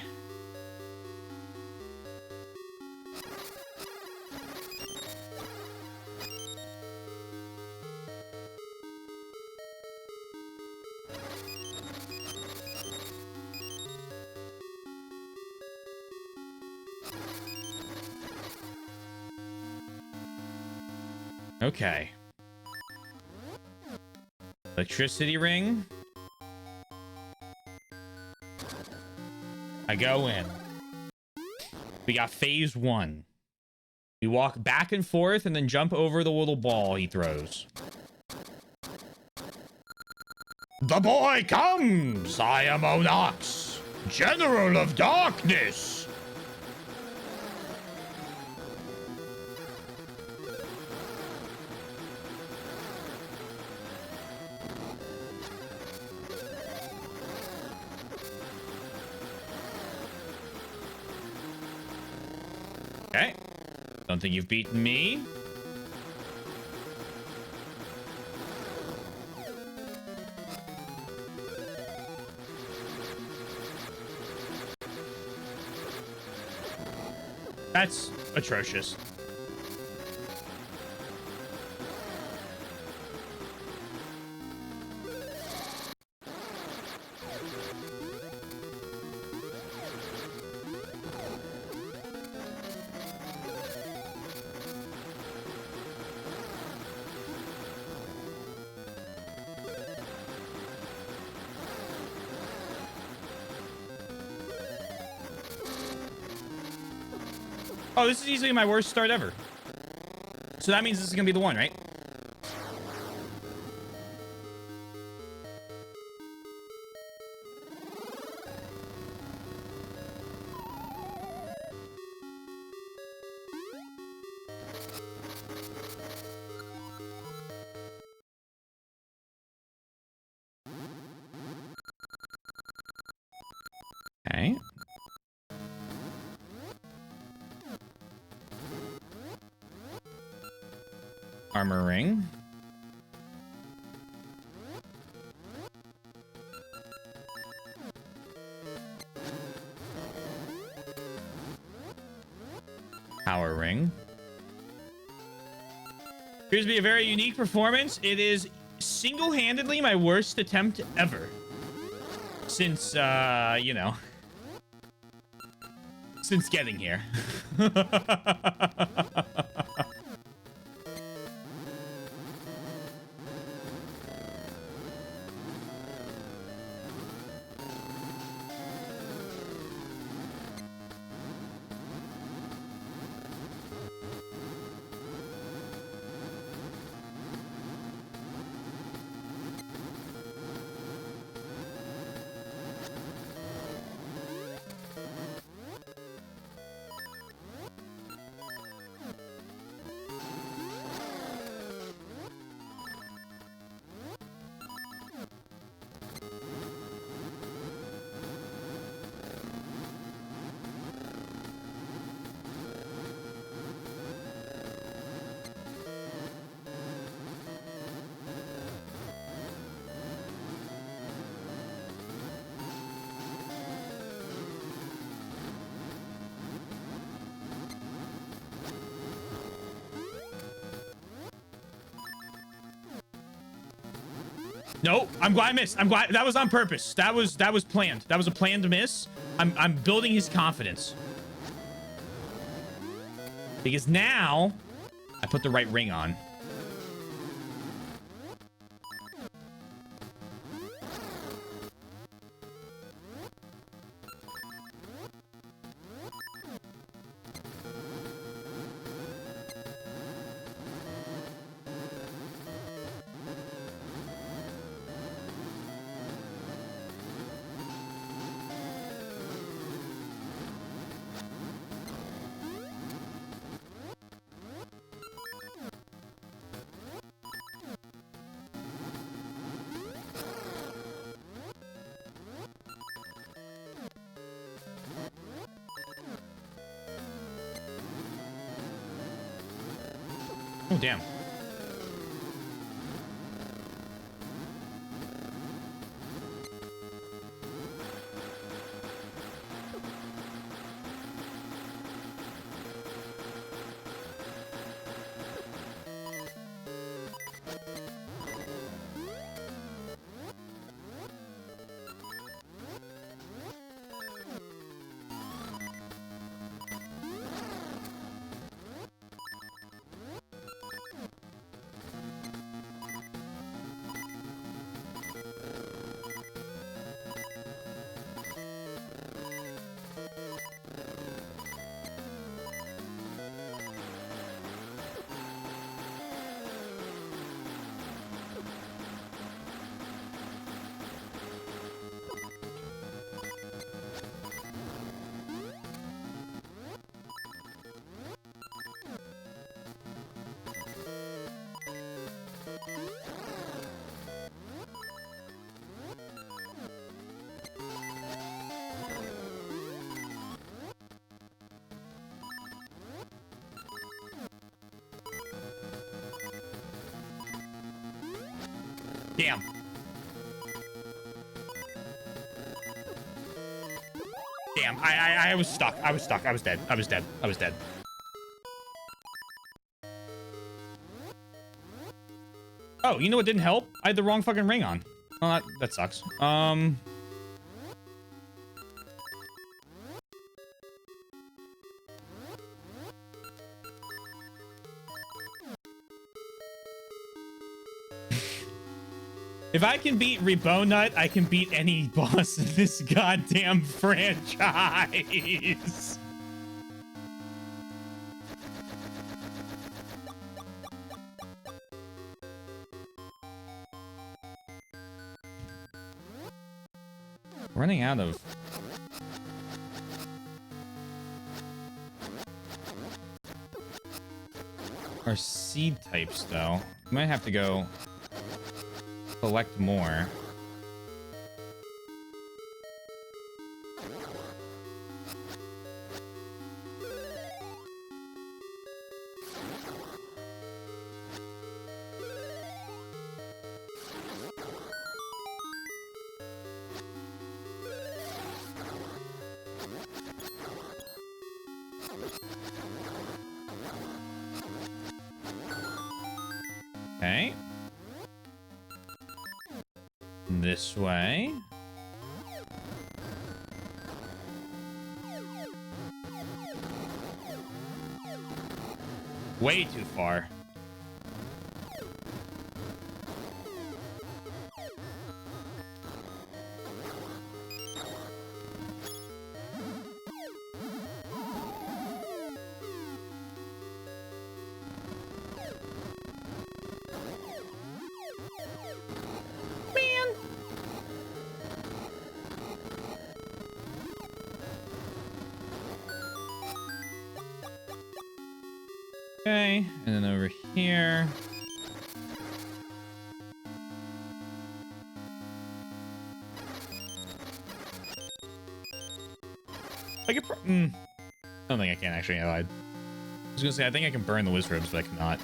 Okay. Electricity ring. I go in. We got phase 1. We walk back and forth and then jump over the little ball he throws. The boy comes! I am Onox, General of Darkness! Okay. Don't think you've beaten me. That's atrocious. Oh, this is easily my worst start ever. So that means this is gonna be the one, right? Okay. Armor ring. Power ring. Appears to be a very unique performance. It is single-handedly my worst attempt ever. Since, you know, since getting here. No, I'm glad I missed. I'm glad that was on purpose. That was planned. That was a planned miss. I'm building his confidence. Because now I put the right ring on. Oh, damn. Damn. Damn, I was stuck. I was stuck. I was dead. I was dead. I was dead. Oh, you know what didn't help? I had the wrong fucking ring on. Oh, that sucks. If I can beat Rebonut, I can beat any boss in this goddamn franchise. Running out of... our seed types, though. We might have to go collect more. Okay. This way. Way too far. Okay, and then over here. I could I don't think I can actually. I lied. I was gonna say I think I can burn the wizards, but I cannot.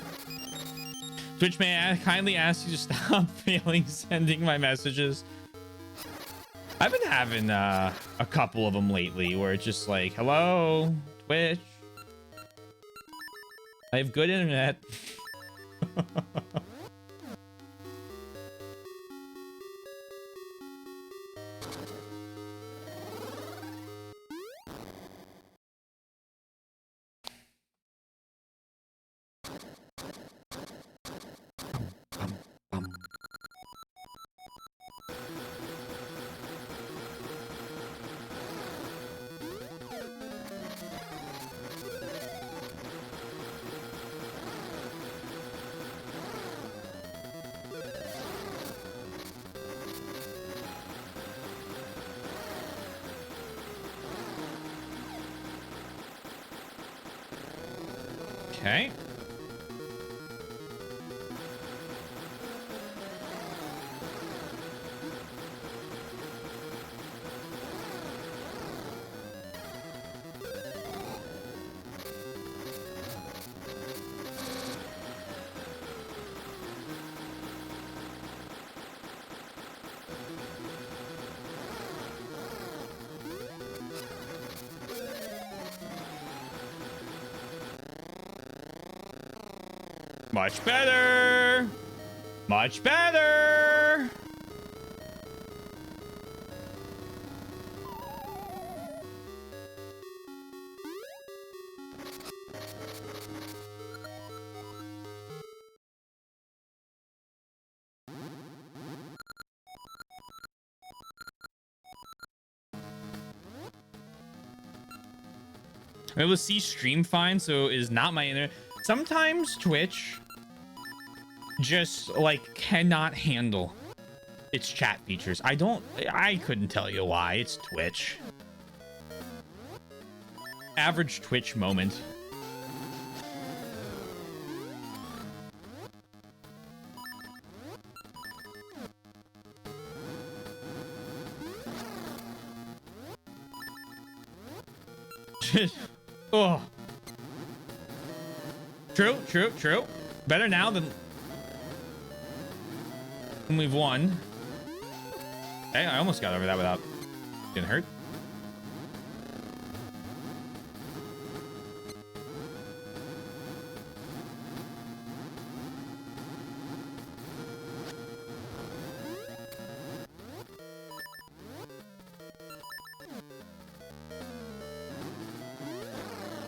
Twitch, may I kindly ask you to stop failing sending my messages? I've been having a couple of them lately where it's just like, hello, Twitch. I have good internet. Okay. Much better. Much better. I'm able to see stream fine, so it is not my internet. Sometimes Twitch just like cannot handle its chat features. I couldn't tell you why. It's Twitch. Average Twitch moment. Oh. True, true, true. Better now than when we've won. Hey, I almost got over that without getting hurt.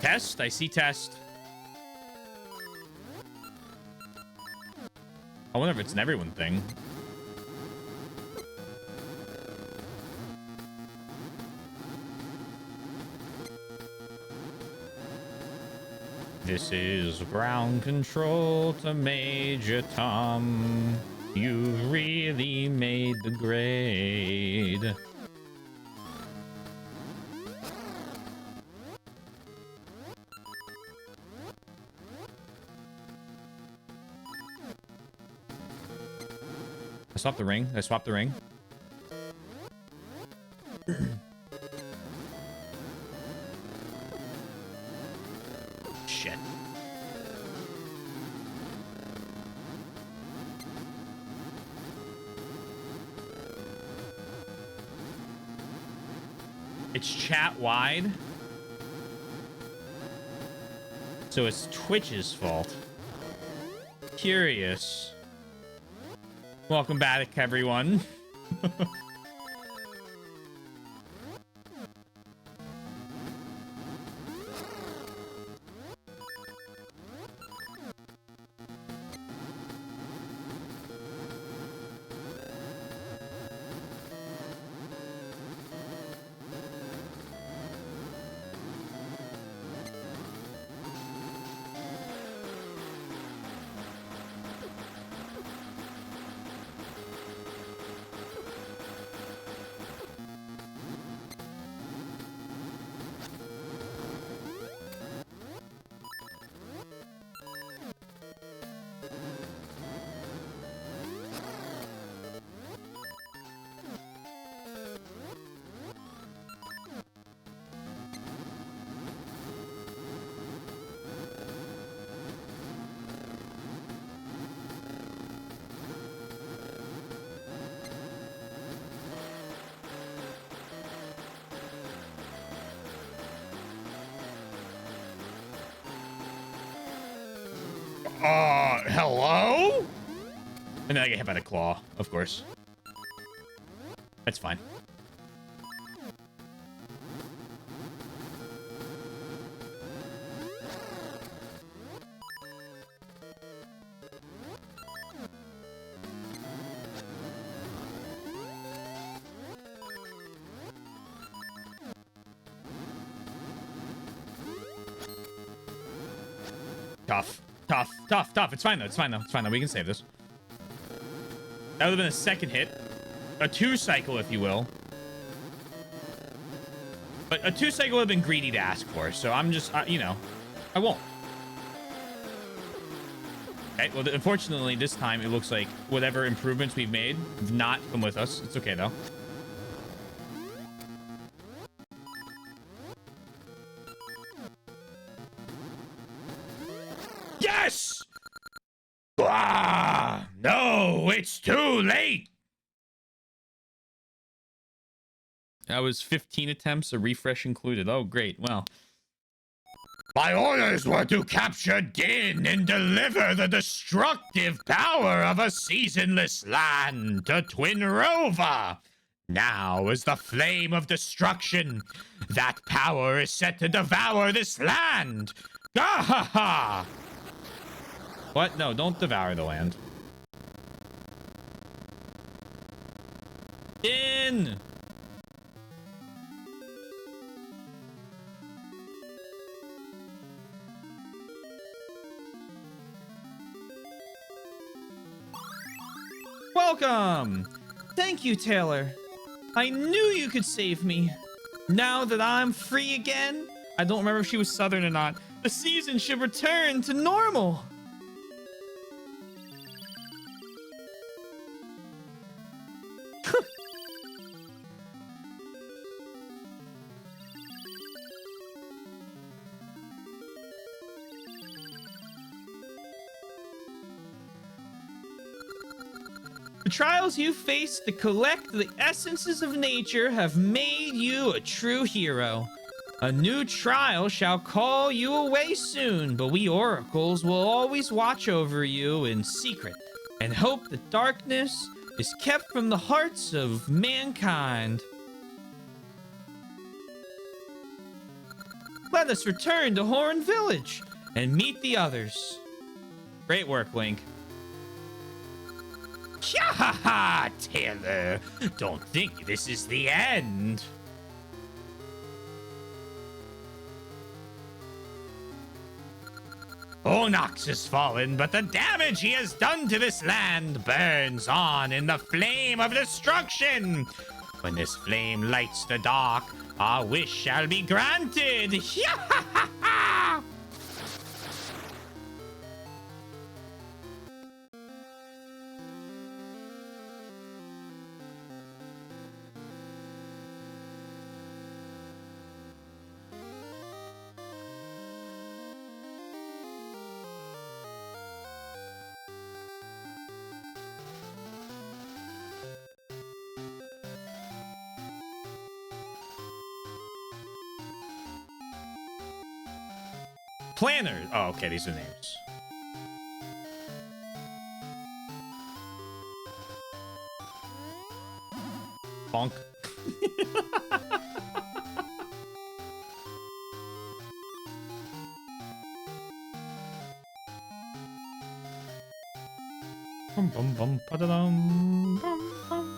Test? I see test. I wonder if it's an everyone thing. This is ground control to Major Tom. You really made the grade. I swapped the ring. I swapped the ring. Shit. It's chat wide. So it's Twitch's fault. Curious. Welcome back, everyone. Hello? And then I get hit by the claw, of course. That's fine. Tough. Tough. Tough. Tough. It's fine, though. It's fine, though. It's fine, though. We can save this. That would have been a second hit. A 2-cycle, if you will. But a 2-cycle would have been greedy to ask for, so I'm just, you know, I won't. Okay, well, unfortunately, this time, it looks like whatever improvements we've made have not come with us. It's okay, though. Yes! Ah, no, it's too late. That was 15 attempts, a refresh included. Oh, great. Well, My orders were to capture Din and deliver the destructive power of a seasonless land to Twin Rova. Now, as the flame of destruction, that power is set to devour this land. Ah ha ha! what? No, don't devour the land. In! Welcome! Thank you, Taylor. I knew you could save me. Now that I'm free again, I don't remember if she was Southern or not, the season should return to normal. The trials you faced to collect the essences of nature have made you a true hero. A new trial shall call you away soon, but we oracles will always watch over you in secret and hope that darkness is kept from the hearts of mankind. Let us return to Horn Village and meet the others. Great work, Link. Ha, Taylor. Don't think this is the end. Onox has fallen, but the damage he has done to this land burns on in the flame of destruction. When this flame lights the dark, our wish shall be granted. Planners. Oh, okay, these are names. Bonk. Bum bum bum ba-da-dum, bum bum.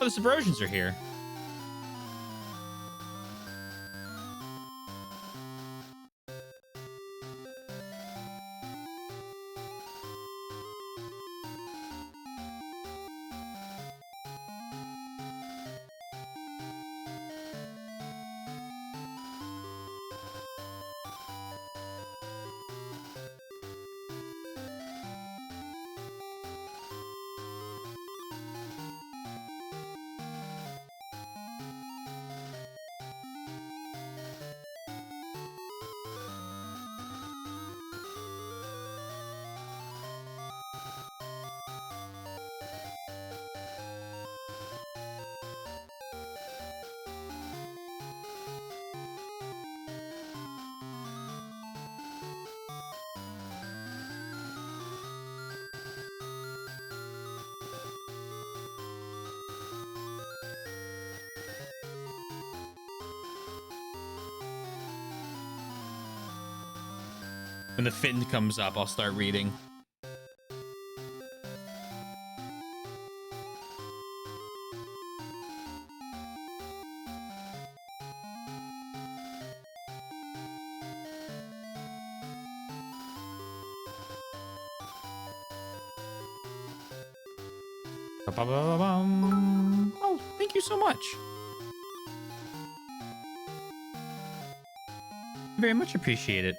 Oh, the subversions are here. When the fin comes up, I'll start reading. Ba-ba-ba-bum. Oh, thank you so much. Very much appreciate it.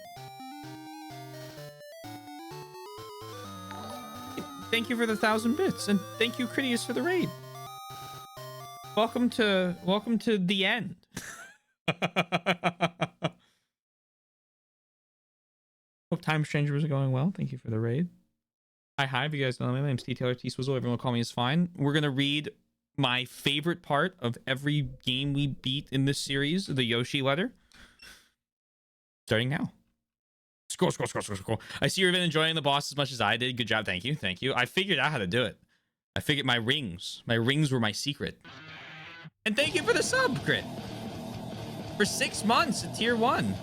Thank you for the 1,000 bits, and thank you, Critias, for the raid. Welcome to the end. Hope Time Stranger was going well. Thank you for the raid. Hi, if you guys know me, my name's T. Taylor T. Swizzle. Everyone will call me is fine. We're gonna read my favorite part of every game we beat in this series, the Yoshi letter. Starting now. Scroll. I see you've been enjoying the boss as much as I did. Good job. Thank you. I figured out how to do it. I figured my rings were my secret. And thank you for the sub, Crit. For 6 months at tier 1.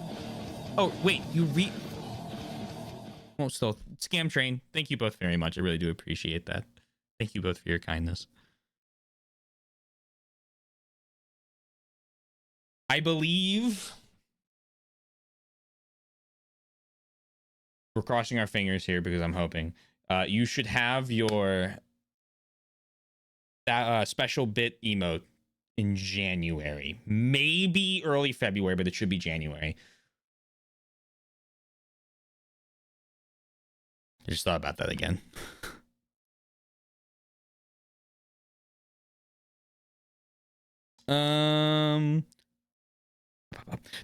Oh, wait, well, still, Scam Train, thank you both very much. I really do appreciate that. Thank you both for your kindness. I believe we're crossing our fingers here because I'm hoping you should have your special bit emote in January. Maybe early February, but it should be January. I just thought about that again.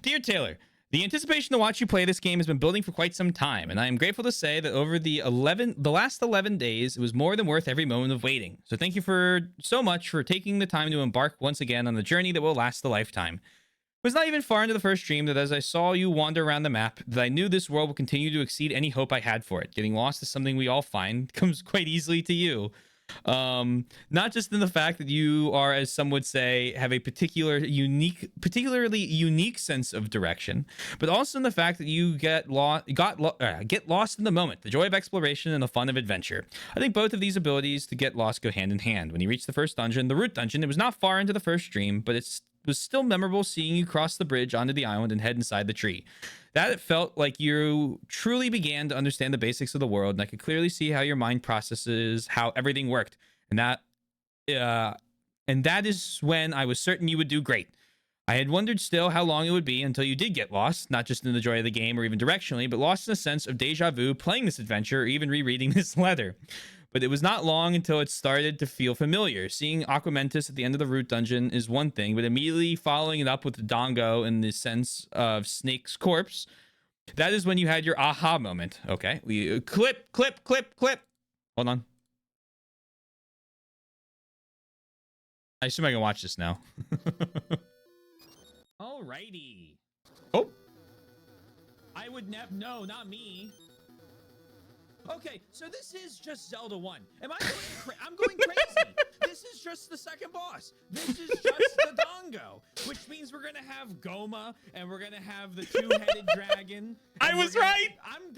Dear Taylor, the anticipation to watch you play this game has been building for quite some time, and I am grateful to say that over the last 11 days, it was more than worth every moment of waiting. So thank you so much for taking the time to embark once again on a journey that will last a lifetime. It was not even far into the first stream that as I saw you wander around the map, that I knew this world would continue to exceed any hope I had for it. Getting lost is something we all find comes quite easily to you. Not just in the fact that you are, as some would say, have a particularly unique sense of direction, but also in the fact that you get lost in the moment, the joy of exploration and the fun of adventure. I think both of these abilities to get lost go hand in hand. When you reach the first dungeon, the root dungeon, it was not far into the first stream, but it was still memorable seeing you cross the bridge onto the island and head inside the tree. That it felt like you truly began to understand the basics of the world, and I could clearly see how your mind processes how everything worked. And that is when I was certain you would do great. I had wondered still how long it would be until you did get lost, not just in the joy of the game or even directionally, but lost in a sense of deja vu playing this adventure or even rereading this letter. But it was not long until it started to feel familiar. Seeing Aquamentus at the end of the root dungeon is one thing, but immediately following it up with the Dongo in the sense of Snake's corpse, that is when you had your aha moment. Okay, we clip. Hold on. I assume I can watch this now. Alrighty. Oh. I would never. No, not me. Okay, so this is just Zelda 1. Am I going I'm going crazy. This is just the second boss. This is just the Dongo, which means we're going to have Goma and we're going to have the two-headed dragon. I was right. I'm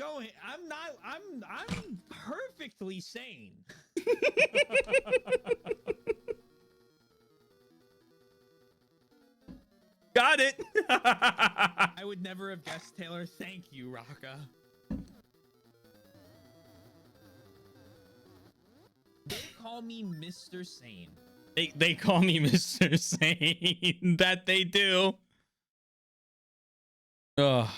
perfectly sane. Got it. I would never have guessed, Taylor. Thank you, Raka. They call me Mr. Sane. They call me Mr. Sane. That they do. Ugh.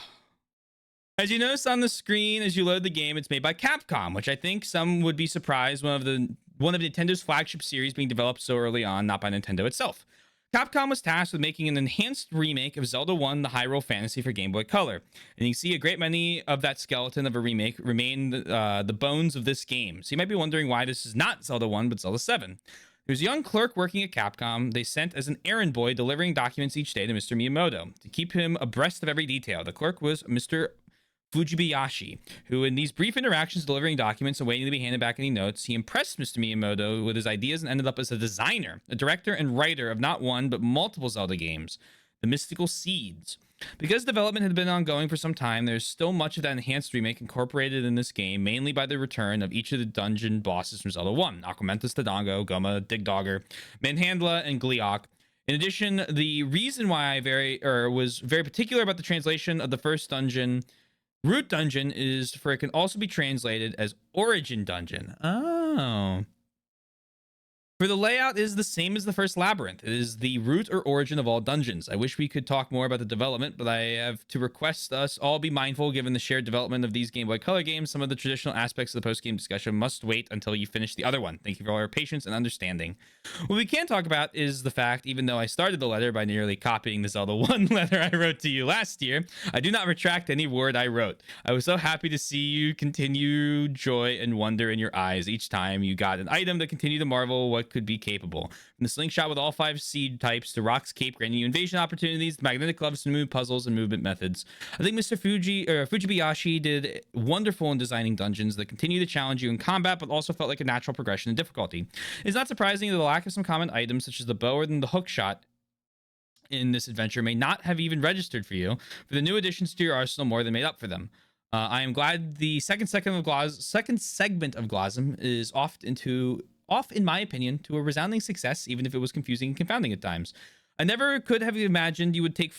As you notice on the screen as you load the game, it's made by Capcom, which I think some would be surprised one of Nintendo's flagship series being developed so early on, not by Nintendo itself. Capcom was tasked with making an enhanced remake of Zelda 1, The Hyrule Fantasy for Game Boy Color. And you can see a great many of that skeleton of a remake remain the bones of this game. So you might be wondering why this is not Zelda 1, but Zelda 7. There's a young clerk working at Capcom they sent as an errand boy delivering documents each day to Mr. Miyamoto to keep him abreast of every detail. The clerk was Mr. Fujibayashi, who in these brief interactions delivering documents and waiting to be handed back any notes, he impressed Mr. Miyamoto with his ideas and ended up as a designer, a director, and writer of not one, but multiple Zelda games, The Mystical Seeds. Because development had been ongoing for some time, there's still much of that enhanced remake incorporated in this game, mainly by the return of each of the dungeon bosses from Zelda 1, Aquamentus, Dodongo, Goma, Digdogger, Manhandla, and Gleeok. In addition, the reason why I was very particular about the translation of the first dungeon, Root Dungeon, is for it can also be translated as Origin Dungeon. Oh. For the layout is the same as the first labyrinth. It is the root or origin of all dungeons. I wish we could talk more about the development, but I have to request us all be mindful given the shared development of these Game Boy Color games. Some of the traditional aspects of the post-game discussion must wait until you finish the other one. Thank you for all your patience and understanding. What we can talk about is the fact, even though I started the letter by nearly copying the Zelda 1 letter I wrote to you last year, I do not retract any word I wrote. I was so happy to see you continue joy and wonder in your eyes each time you got an item that continued to marvel what could be capable. From the slingshot with all 5 seed types to Rock's Cape granting you invasion opportunities, the magnetic gloves to move puzzles and movement methods. I think Mr. Fujibayashi did wonderful in designing dungeons that continue to challenge you in combat, but also felt like a natural progression in difficulty. It's not surprising that the lack of some common items such as the bow or the hook shot in this adventure may not have even registered for you, for the new additions to your arsenal more than made up for them. I am glad the second segment of Glosm is off, in my opinion, to a resounding success, even if it was confusing and confounding at times. I never could have imagined you would take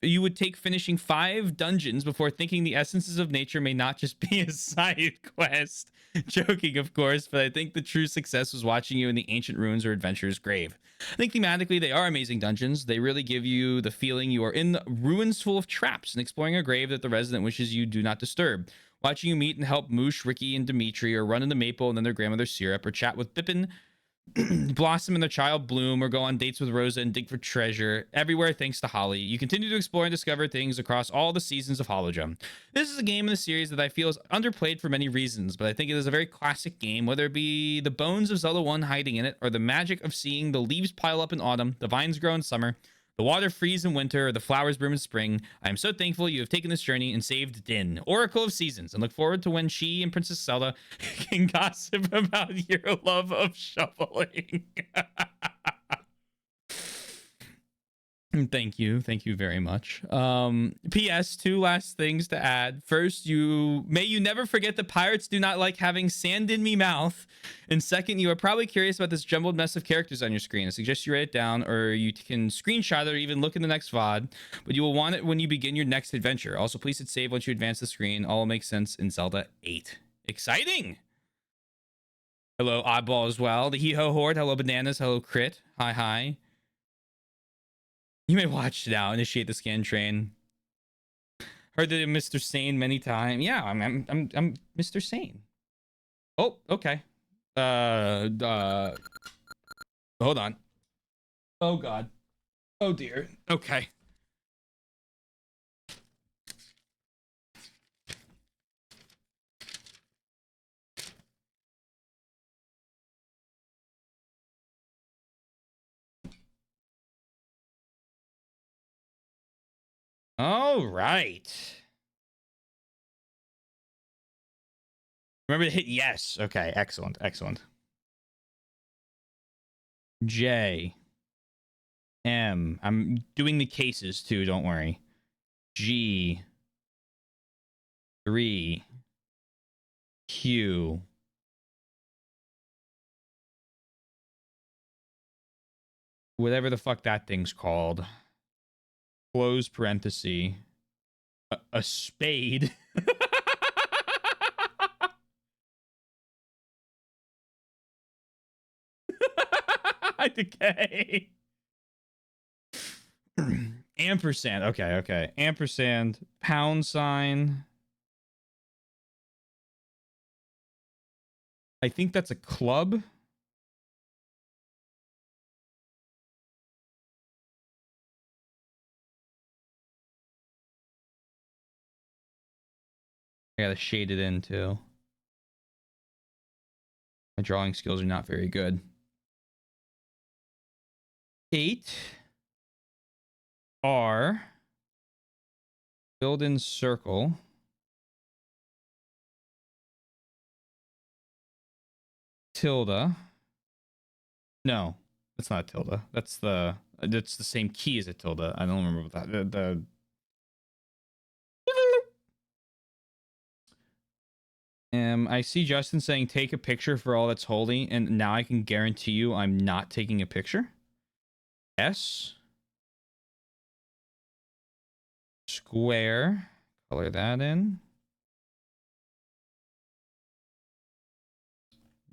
you would take finishing 5 dungeons before thinking the essences of nature may not just be a side quest. Joking, of course, but I think the true success was watching you in the ancient ruins or adventurer's grave. I think thematically they are amazing dungeons. They really give you the feeling you are in the ruins full of traps and exploring a grave that the resident wishes you do not disturb. Watching you meet and help Moosh, Ricky, and Dimitri, or run into Maple and then their grandmother Syrup, or chat with Bippin, Blossom and their child Bloom, or go on dates with Rosa and dig for treasure everywhere thanks to Holly. You continue to explore and discover things across all the seasons of Hologem. This is a game in the series that I feel is underplayed for many reasons, but I think it is a very classic game, whether it be the bones of Zelda 1 hiding in it, or the magic of seeing the leaves pile up in autumn, the vines grow in summer, the water freeze in winter, or the flowers bloom in spring. I am so thankful you have taken this journey and saved Din, Oracle of Seasons, and look forward to when she and Princess Zelda can gossip about your love of shoveling. Thank you very much. PS, 2 last things to add. First, you never forget that pirates do not like having sand in me mouth. And second, you are probably curious about this jumbled mess of characters on your screen. I suggest you write it down, or you can screenshot it, or even look in the next VOD, but you will want it when you begin your next adventure. Also, please hit save once you advance the screen. All will make sense in Zelda 8. Exciting. Hello Oddball as well, the Hee-Ho Horde. Hello Bananas. Hello Crit. Hi. You may watch now. Initiate the scan train. Heard that Mr. Sane many times. Yeah, I'm Mr. Sane. Oh, okay. Hold on. Oh God. Oh dear. Okay. All right. Remember to hit yes. Okay, excellent. J. M. I'm doing the cases too, don't worry. G. 3. Q. Whatever the fuck that thing's called. Close parenthesis. A spade. I decay. Ampersand. Okay. Ampersand. Pound sign. I think that's a club. I gotta shade it in too. My drawing skills are not very good. 8. R. Filled in circle. Tilde. No, that's not tilde. That's the same key as a tilde. I don't remember what that. I see Justin saying take a picture for all that's holy, and now I can guarantee you I'm not taking a picture. S. Square. Color that in.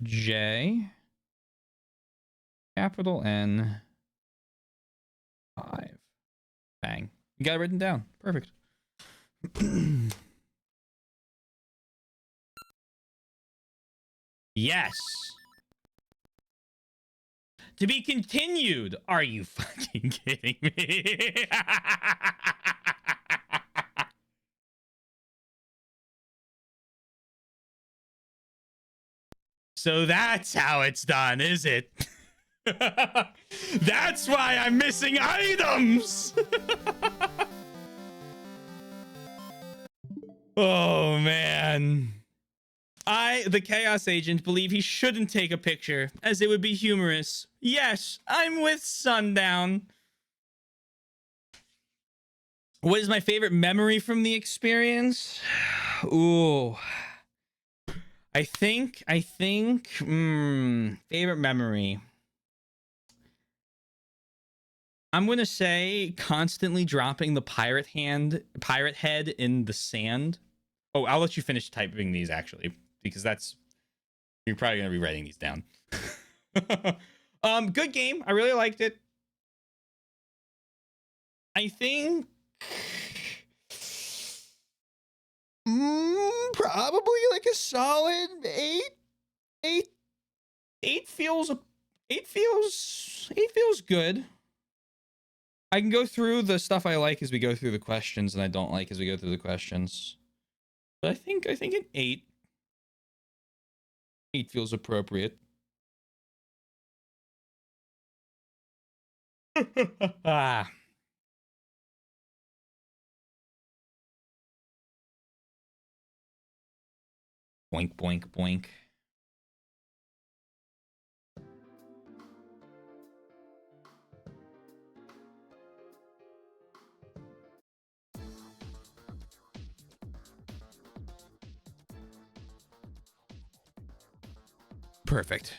J. Capital N. 5. Bang. You got it written down. Perfect. Yes. To be continued. Are you fucking kidding me? So that's how it's done, is it? That's why I'm missing items. Oh, man. I, the Chaos Agent, believe he shouldn't take a picture, as it would be humorous. Yes, I'm with Sundown. What is my favorite memory from the experience? Ooh. I think, favorite memory. I'm gonna say constantly dropping the pirate head in the sand. Oh, I'll let you finish typing these actually, because that's you're probably gonna be writing these down. Good game. I really liked it. I think probably like a solid eight. Eight feels good. I can go through the stuff I like as we go through the questions, and I don't like as we go through the questions. But I think an eight. Eight feels appropriate. Ah. Boink, boink, boink. Perfect.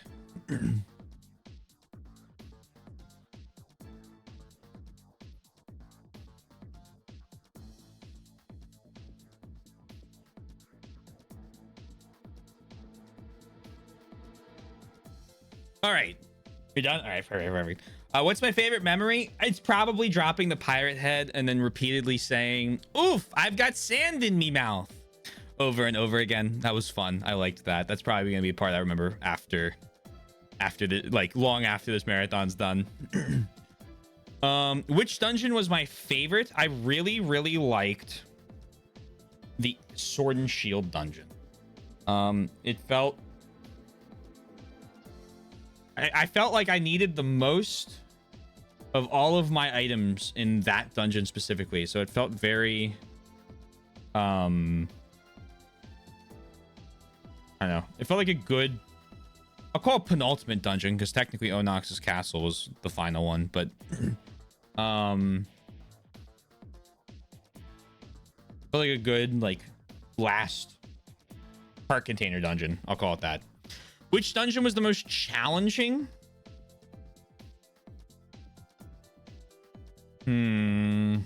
All right. You're done? All right, perfect. What's my favorite memory? It's probably dropping the pirate head and then repeatedly saying, oof, I've got sand in me mouth, over and over again. That was fun. I liked that. That's probably going to be a part I remember after the, like, long after this marathon's done. Which dungeon was my favorite? I really, really liked the Sword and Shield dungeon. It felt... I felt like I needed the most of all of my items in that dungeon specifically. So it felt very... I don't know. It felt like a good... I'll call it penultimate dungeon, because technically Onox's castle was the final one, but... felt like a good, like, last park container dungeon. I'll call it that. Which dungeon was the most challenging? I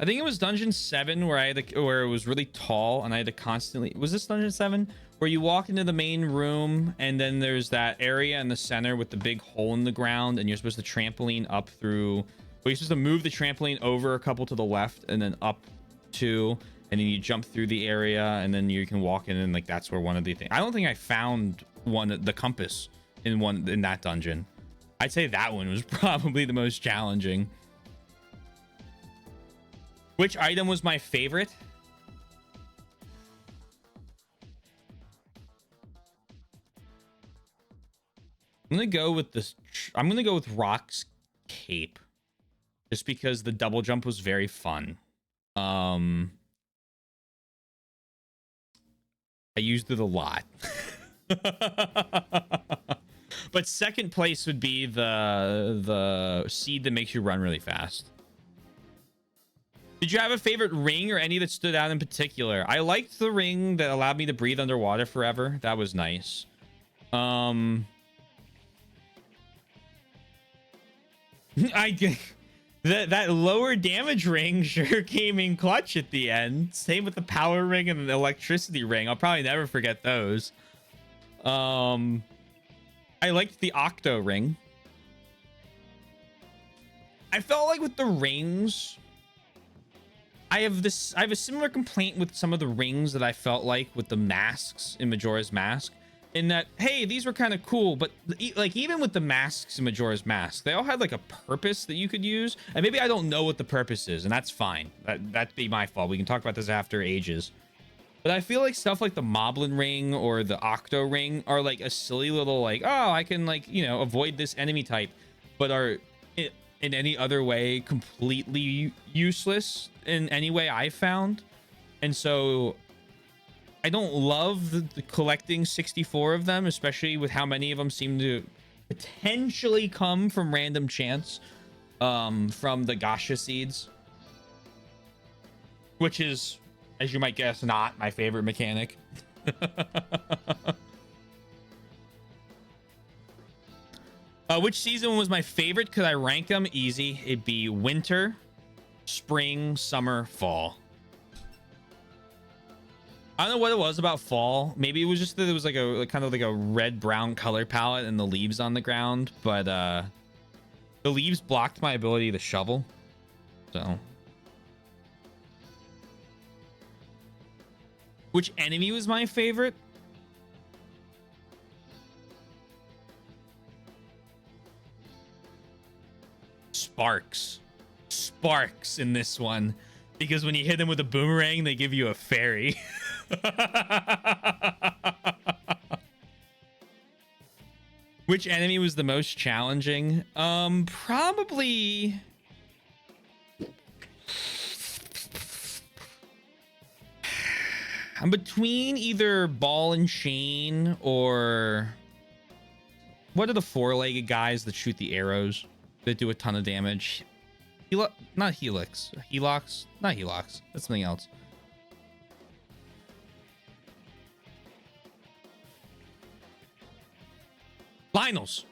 think it was dungeon 7 where where it was really tall and I had to constantly... Was this dungeon 7? Where you walk into the main room and then there's that area in the center with the big hole in the ground and you're supposed to trampoline up through... Well, you're supposed to move the trampoline over a couple to the left and then up 2, and then you jump through the area and then you can walk in, and like that's where one of the things... I don't think I found the compass in that dungeon. I'd say that one was probably the most challenging. Which item was my favorite? I'm gonna go with this. I'm gonna go with Rock's cape, just because the double jump was very fun. I used it a lot. But second place would be the seed that makes you run really fast. Did you have a favorite ring or any that stood out in particular? I liked the ring that allowed me to breathe underwater forever. That was nice. That lower damage ring sure came in clutch at the end. Same with the power ring and the electricity ring. I'll probably never forget those. I liked the octo ring. I felt like with the rings, I have a similar complaint with some of the rings that I felt like with the masks in Majora's Mask, in that, hey, these were kind of cool, but like even with the masks in Majora's Mask, they all had like a purpose that you could use, and maybe I don't know what the purpose is, and that's fine. That'd be my fault. We can talk about this after ages. But I feel like stuff like the Moblin ring or the Octo ring are like a silly little like, oh, I can like, you know, avoid this enemy type, but are in any other way completely useless in any way I found. And so I don't love the collecting 64 of them, especially with how many of them seem to potentially come from random chance, from the Gasha seeds, which is, as you might guess, not my favorite mechanic. Which season was my favorite? Could I rank them? Easy. It'd be winter, spring, summer, fall. I don't know what it was about fall. Maybe it was just that it was like a kind of like a red brown color palette and the leaves on the ground, but the leaves blocked my ability to shovel. So, which enemy was my favorite? Sparks in this one, because when you hit them with a boomerang, they give you a fairy. Which enemy was the most challenging? Probably I'm between either Ball and Chain or what are the four-legged guys that shoot the arrows that do a ton of damage? Not Helix. Helox? Not Helox. That's something else. Lynels.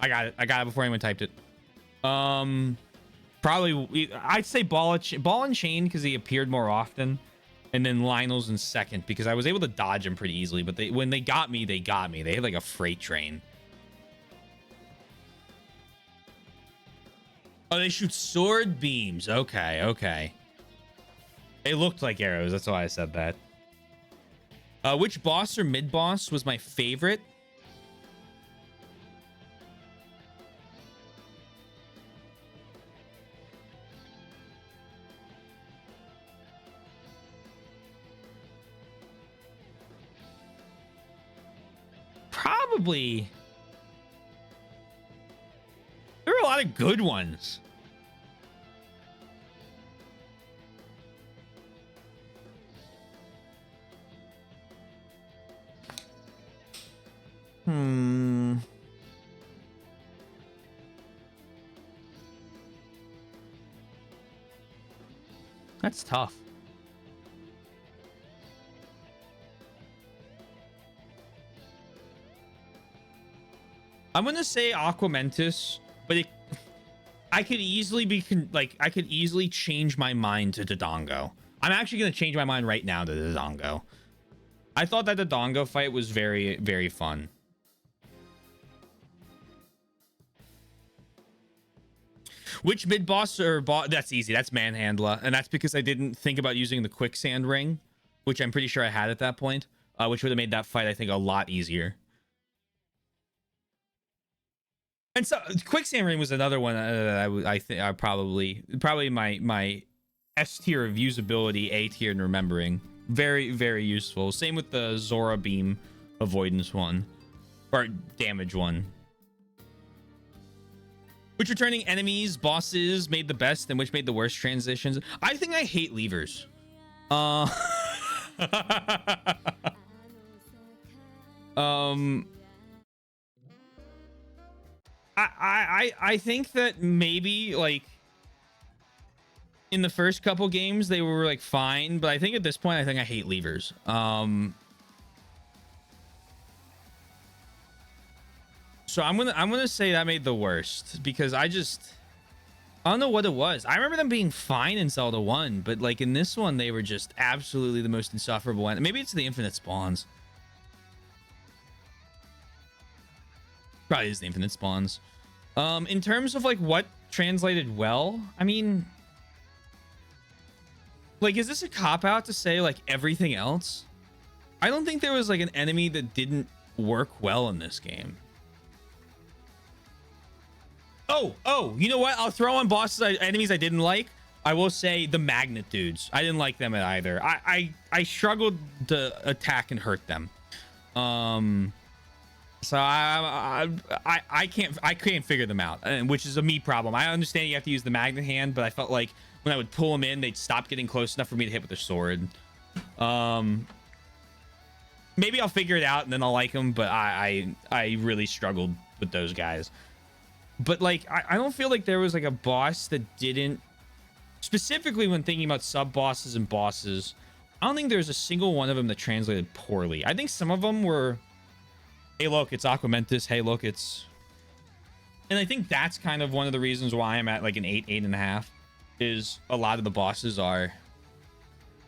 I got it before anyone typed it. Probably I'd say Ball and Chain because he appeared more often, and then Lynels in second because I was able to dodge him pretty easily. But when they got me. They had like a freight train. Oh, they shoot sword beams. Okay. They looked like arrows. That's why I said that. Which boss or mid boss was my favorite? Probably. There were a lot of good ones. That's tough. I'm gonna say Aquamentus, but I could easily I could easily change my mind to Dodongo. I'm actually gonna change my mind right now to Dodongo. I thought that the Dodongo fight was very, very fun. Which mid boss or boss? That's easy. That's Manhandla, and that's because I didn't think about using the quicksand ring, which I'm pretty sure I had at that point, which would have made that fight I think a lot easier. And so quicksand ring was another one I think I probably my S tier of usability, A tier in remembering. Very, very useful. Same with the Zora beam avoidance one or damage one. Which returning enemies, bosses made the best and which made the worst transitions? I think I hate levers. I think that maybe like in the first couple games they were like fine, but I think at this point I think I hate levers. So I'm gonna say that made the worst because I don't know what it was. I remember them being fine in Zelda 1, but like in this one they were just absolutely the most insufferable one. Maybe it's the infinite spawns. Probably is the infinite spawns. In terms of like what translated well, I mean, like, is this a cop-out to say like everything else? I don't think there was like an enemy that didn't work well in this game. Oh, you know what? I'll throw on enemies I didn't like. I will say the magnet dudes. I didn't like them either. I struggled to attack and hurt them. So I can't figure them out, which is a me problem. I understand you have to use the magnet hand, but I felt like when I would pull them in, they'd stop getting close enough for me to hit with their sword. Maybe I'll figure it out and then I'll like them, but I really struggled with those guys. But like I don't feel like there was like a boss that didn't, specifically when thinking about sub bosses and bosses, I don't think there's a single one of them that translated poorly. I think some of them were, hey look, it's Aquamentus, hey look, it's And I think that's kind of one of the reasons why I'm at like an 8.5, is a lot of the bosses are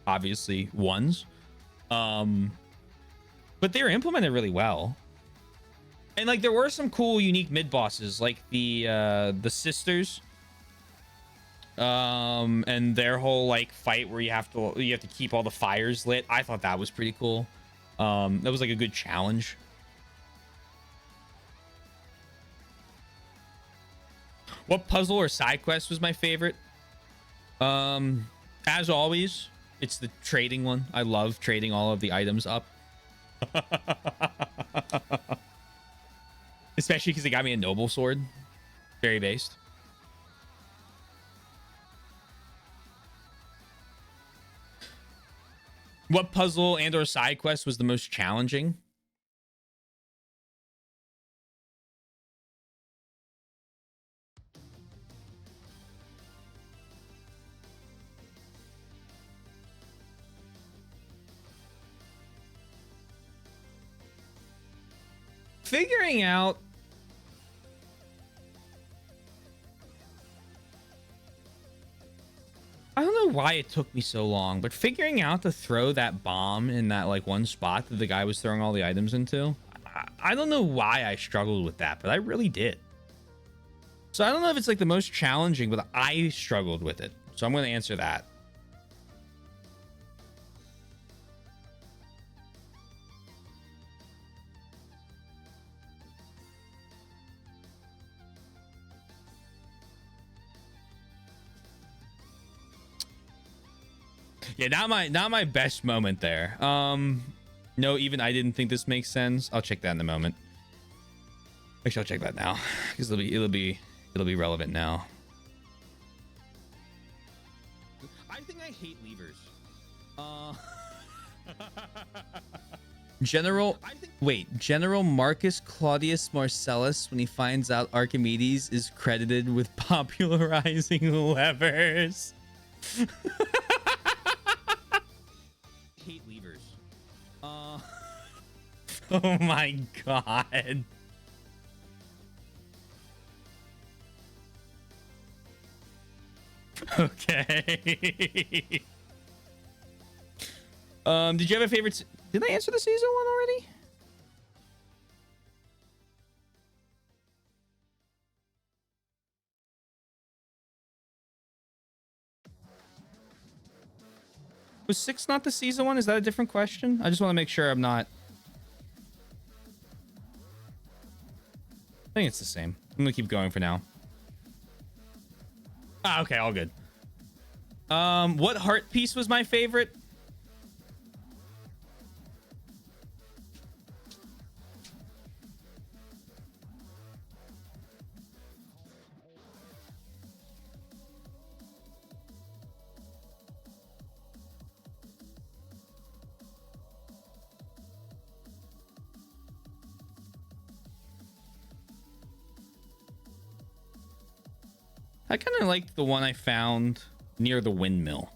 obviously ones. But they were implemented really well. And like there were some cool unique mid bosses, like the sisters. And their whole like fight where you have to keep all the fires lit. I thought that was pretty cool. That was like a good challenge. What puzzle or side quest was my favorite? As always, it's the trading one. I love trading all of the items up. Especially because it got me a noble sword. Very based. What puzzle and or side quest was the most challenging? Figuring out I don't know why it took me so long, but figuring out to throw that bomb in that like one spot that the guy was throwing all the items into, I don't know why I struggled with that, but I really did. So I don't know if it's like the most challenging, but I struggled with it. So I'm going to answer that. Yeah, not my best moment there. No, even I didn't think this makes sense. I'll check that in a moment. Actually, I'll check that now because it'll be relevant now. I think I hate levers. General Marcus Claudius Marcellus, when he finds out Archimedes is credited with popularizing levers. Hate levers. Oh my god. Okay. Did you have a favorite? Did I answer the season one already? Was 6 not the season one? Is that a different question? I just want to make sure I'm not. I think it's the same. I'm gonna keep going for now. Ah, okay, all good. What heart piece was my favorite? I kind of liked the one I found near the windmill.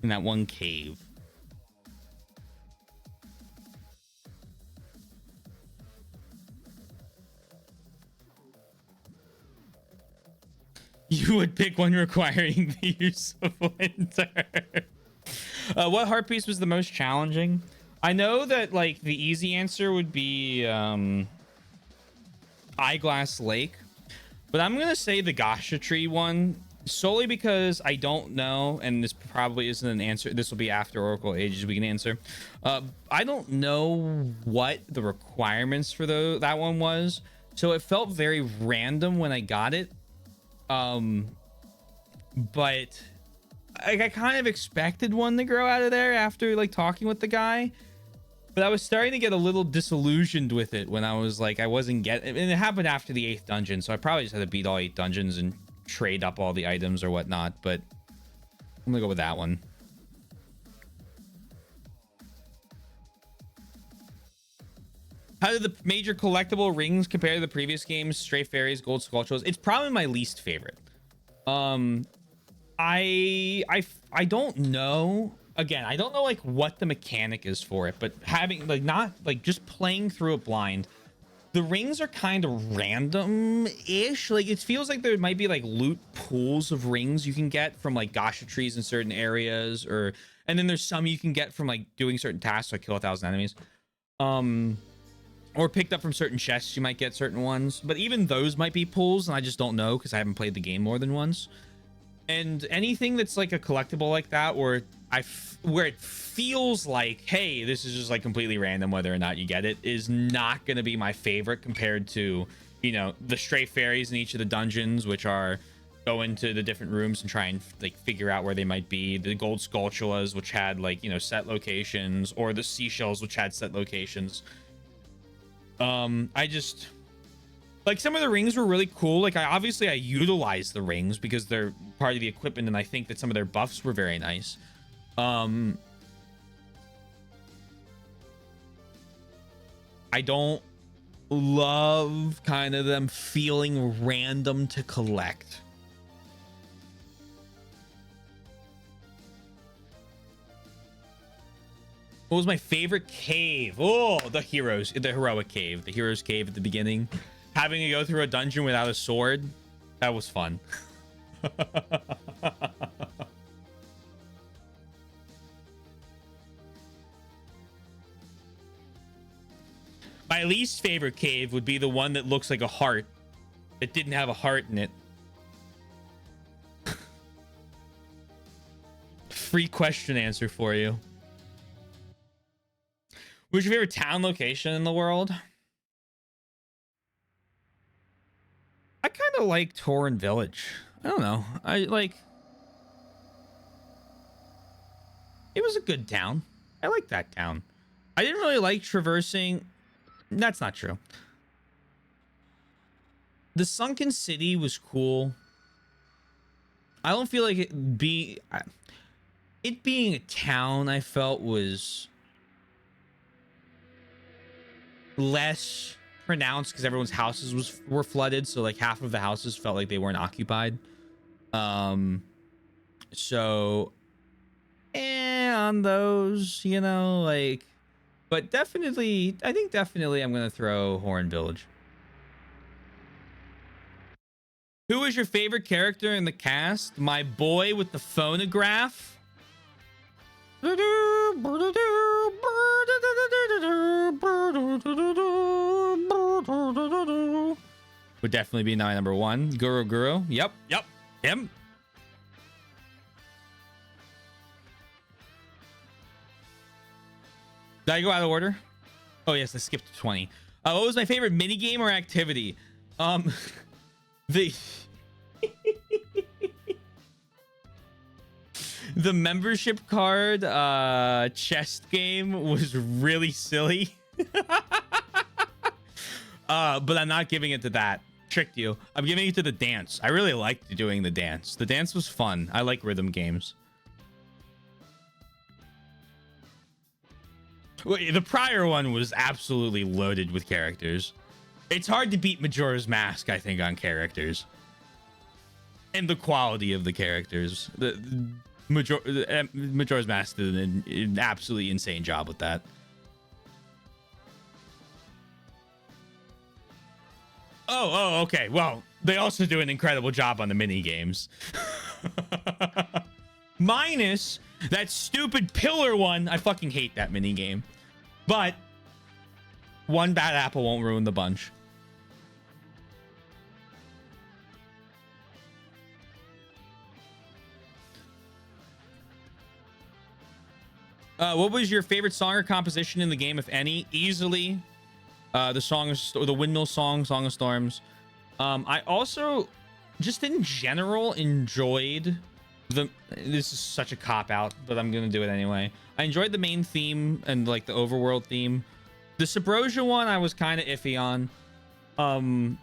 In that one cave. You would pick one requiring the use of winter. What heart piece was the most challenging? I know that like the easy answer would be Eyeglass Lake, but I'm gonna say the Gasha Tree one solely because I don't know, and this probably isn't an answer. This will be after Oracle Ages we can answer. I don't know what the requirements for that one was, so it felt very random when I got it. But I kind of expected one to grow out of there after like talking with the guy. But I was starting to get a little disillusioned with it when I was like, I wasn't getting, and it happened after the 8th dungeon, so I probably just had to beat all 8 dungeons and trade up all the items or whatnot, but I'm gonna go with that one. How did the major collectible rings compare to the previous games? Stray Fairies, Gold Skulltulas? It's probably my least favorite. I don't know, again, I don't know like what the mechanic is for it, but having like not like just playing through it blind, the rings are kind of random-ish. Like it feels like there might be like loot pools of rings you can get from like gacha trees in certain areas, or and then there's some you can get from like doing certain tasks, like kill 1,000 enemies. Or picked up from certain chests, you might get certain ones, but even those might be pools, and I just don't know because I haven't played the game more than once. And anything that's like a collectible like that, where where it feels like, hey, this is just like completely random whether or not you get it, is not going to be my favorite compared to, you know, the stray fairies in each of the dungeons, which are go into the different rooms and try and like figure out where they might be. The gold skulltulas, which had like, you know, set locations, or the seashells, which had set locations. I just like some of the rings were really cool. Like I utilized the rings because they're part of the equipment, and I think that some of their buffs were very nice. I don't love kind of them feeling random to collect. What was my favorite cave? Oh, the heroic cave, the hero's cave at the beginning. Having to go through a dungeon without a sword, that was fun. My least favorite cave would be the one that looks like a heart. It didn't have a heart in it. Free question answer for you. What's your favorite town location in the world? I kind of like Torrent Village. I don't know. I like... It was a good town. I like that town. I didn't really like traversing... That's not true. The Sunken City was cool. I don't feel like it being a town, I felt was less pronounced because everyone's houses were flooded, so like half of the houses felt like they weren't occupied. So on those, you know, like, but definitely, I think definitely I'm gonna throw Horn Village. Who is your favorite character in the cast? My boy with the phonograph. Would definitely be my number one. Guru. Yep. Him. Did I go out of order? Oh yes, I skipped 20. What was my favorite mini game or activity? The the membership card chest game was really silly. But I'm not giving it to that. Tricked you. I'm giving it to the dance. I really liked doing the dance. The dance was fun. I like rhythm games. Wait, the prior one was absolutely loaded with characters. It's hard to beat Majora's Mask, I think, on characters. And the quality of the characters. Majora's Mask did an absolutely insane job with that. Oh, okay. Well, they also do an incredible job on the mini games. Minus that stupid pillar one. I fucking hate that mini game. But one bad apple won't ruin the bunch. What was your favorite song or composition in the game, if any? Easily, the Windmill Song of Storms. I also, just in general, enjoyed this is such a cop-out, but I'm gonna do it anyway. I enjoyed the main theme and like the overworld theme. The Subrosia one I was kind of iffy on. And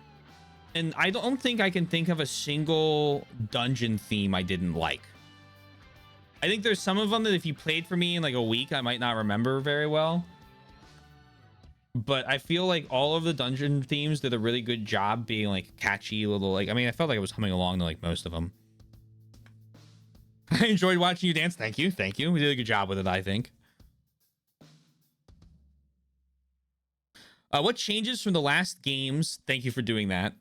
I don't think I can think of a single dungeon theme I didn't like. I think there's some of them that if you played for me in like a week, I might not remember very well. But I feel like all of the dungeon themes did a really good job being like catchy little, like, I mean, I felt like I was humming along to like most of them. I enjoyed watching you dance. Thank you. Thank you. We did a good job with it, I think. What changes from the last games? Thank you for doing that.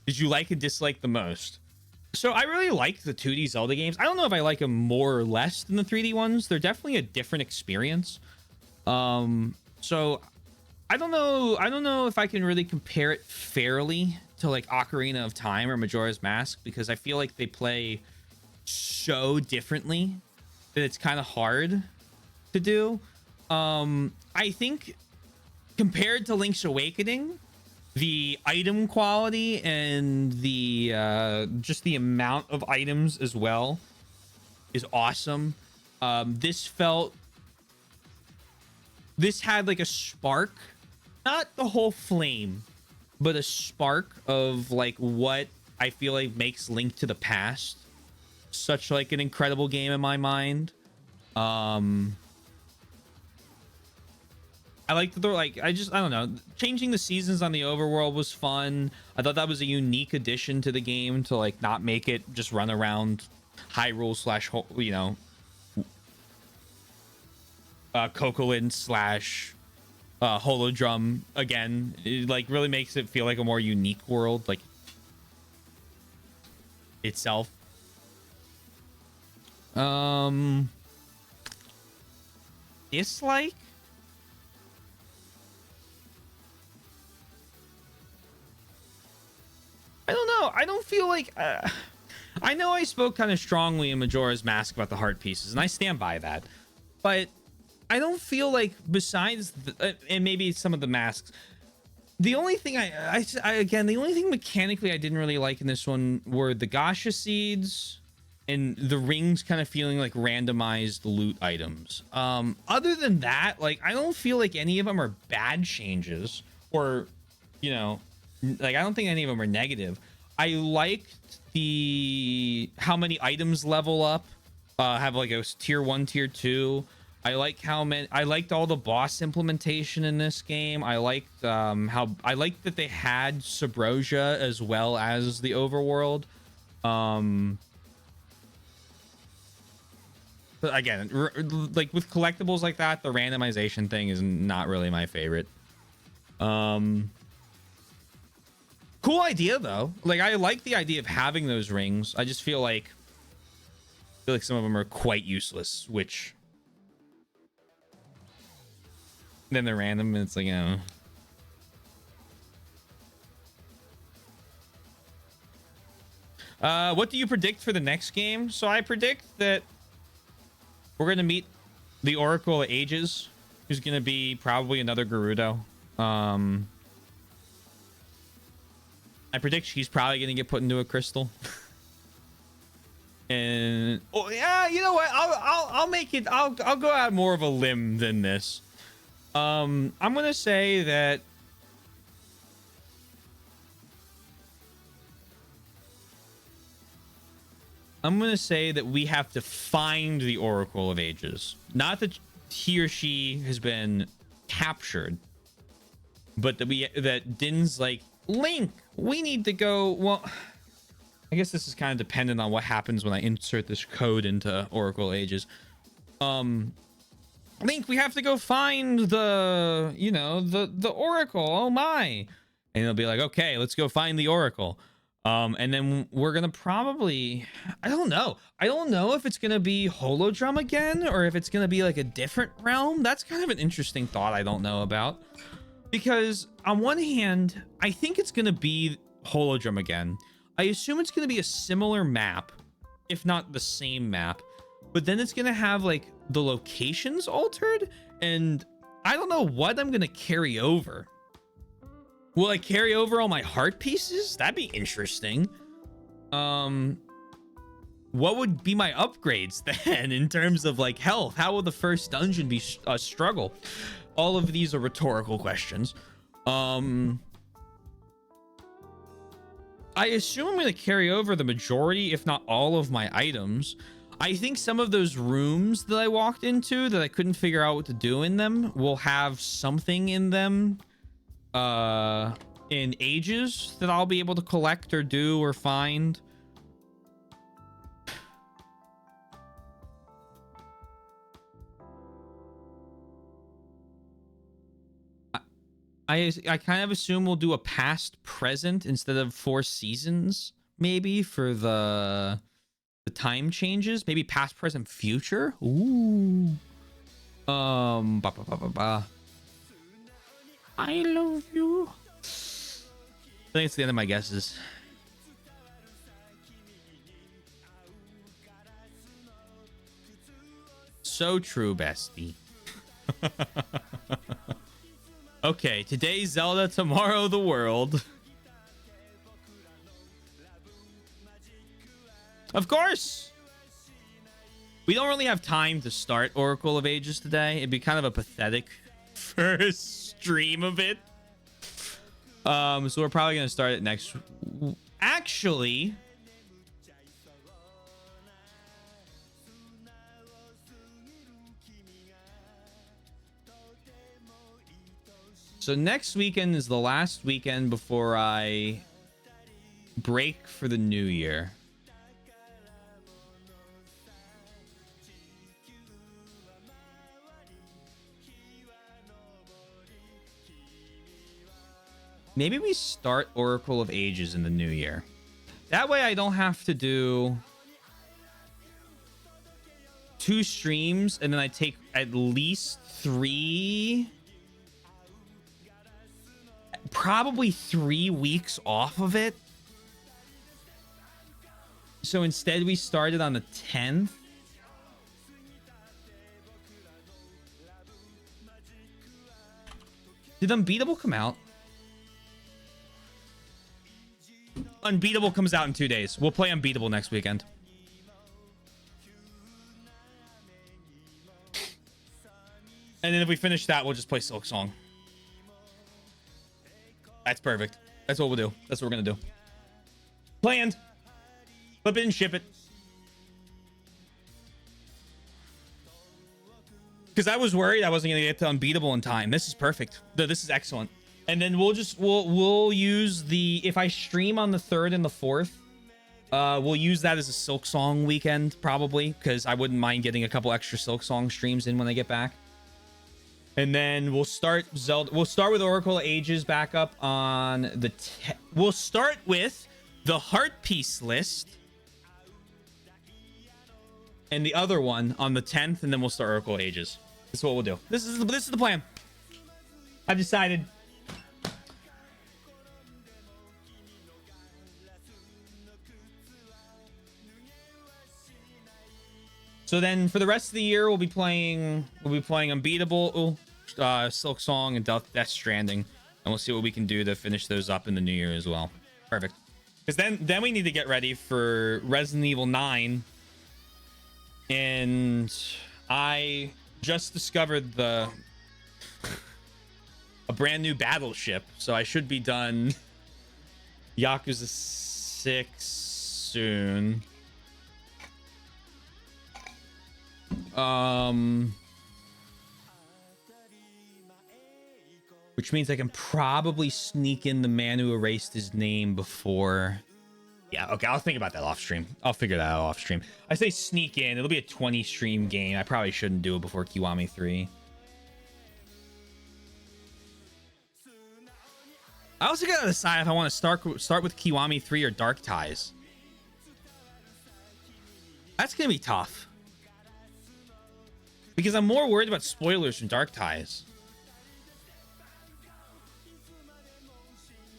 Did you like and dislike the most? So I really like the 2D Zelda games. I don't know if I like them more or less than the 3D ones. They're definitely a different experience. So I don't know. I don't know if I can really compare it fairly to like Ocarina of Time or Majora's Mask, because I feel like they play so differently that it's kind of hard to do. I think compared to Link's Awakening, the item quality and the just the amount of items as well is awesome. This had like a spark, not the whole flame, but a spark of like what I feel like makes Link to the Past such like an incredible game in my mind. I like that they're like, I don't know, changing the seasons on the overworld was fun. I thought that was a unique addition to the game to like not make it just run around Hyrule slash, you know, Cocoland slash Holodrum again. It like really makes it feel like a more unique world, like itself. Dislike? I don't know. I don't feel like I know I spoke kind of strongly in Majora's Mask about the heart pieces, and I stand by that. But I don't feel like, besides and maybe some of the masks, the only thing again, the only thing mechanically I didn't really like in this one were the gacha seeds and the rings kind of feeling like randomized loot items. Other than that, like I don't feel like any of them are bad changes, or you know, like I don't think any of them are negative. I liked how many items level up, have like a tier 1, tier 2. I liked all the boss implementation in this game. I liked I liked that they had Subrosia as well as the overworld. But again, like with collectibles like that, the randomization thing is not really my favorite. Cool idea though. Like I like the idea of having those rings. I just feel like some of them are quite useless, which then they're random and it's like, you know. What do you predict for the next game? So I predict that we're gonna meet the Oracle of Ages, who's gonna be probably another Gerudo. I predict she's probably gonna get put into a crystal. And oh yeah, you know what? I'll make it. I'll go out more of a limb than this. I'm gonna say that we have to find the Oracle of Ages. Not that he or she has been captured, but that Din's like, Link, we need to go. Well, I guess this is kind of dependent on what happens when I insert this code into Oracle Ages. Link, we have to go find the, you know, the Oracle. Oh my. And they'll be like, okay, let's go find the Oracle. And then we're gonna probably, I don't know if it's gonna be Holodrum again or if it's gonna be like a different realm. That's kind of an interesting thought I don't know about. Because on one hand, I think it's going to be Holodrum again. I assume it's going to be a similar map, if not the same map. But then it's going to have like the locations altered. And I don't know what I'm going to carry over. Will I carry over all my heart pieces? That'd be interesting. What would be my upgrades then in terms of like health? How will the first dungeon be a struggle? All of these are rhetorical questions. I assume I'm going to carry over the majority, if not all, of my items. I think some of those rooms that I walked into that I couldn't figure out what to do in them will have something in them in Ages that I'll be able to collect or do or find. I kind of assume we'll do a past present instead of 4 seasons, maybe, for the time changes. Maybe past, present, future. Ooh. Ba, ba, ba, ba, ba. I love you. I think it's the end of my guesses. So true, bestie. Okay, today Zelda, tomorrow the world. Of course. We don't really have time to start Oracle of Ages today. It'd be kind of a pathetic first stream of it. So we're probably going to start it next. Actually, so next weekend is the last weekend before I break for the new year. Maybe we start Oracle of Ages in the new year. That way I don't have to do 2 streams and then I take at least 3, probably 3 weeks off of it. So instead we started on the 10th. Did Unbeatable come out? Unbeatable comes out in 2 days. We'll play Unbeatable next weekend. And then if we finish that, we'll just play Silk Song. That's perfect. That's what we'll do. That's what we're gonna do. Planned. Flip it and ship it. Because I was worried I wasn't gonna get to Unbeatable in time. This is perfect. This is excellent. And then we'll use the, if I stream on the 3rd and the 4th, we'll use that as a Silk Song weekend probably, because I wouldn't mind getting a couple extra Silk Song streams in when I get back. And then we'll start Zelda. We'll start with Oracle Ages back up on the. We'll start with the Heart Piece list, and the other one on the 10th, and then we'll start Oracle Ages. This is what we'll do. This is the plan. I've decided. So then for the rest of the year, we'll be playing Unbeatable, Silk Song, and Death Stranding. And we'll see what we can do to finish those up in the new year as well. Perfect. Because then we need to get ready for Resident Evil 9. And I just discovered a brand new battleship. So I should be done Yakuza 6 soon. Which means I can probably sneak in the man who erased his name before. Yeah, okay, I'll think about that off stream. I'll figure that out off stream. I say sneak in. It'll be a 20 stream game. I probably shouldn't do it before Kiwami 3. I also gotta decide if I want to start with Kiwami 3 or Dark Ties. That's gonna be tough. Because I'm more worried about spoilers from Dark Ties.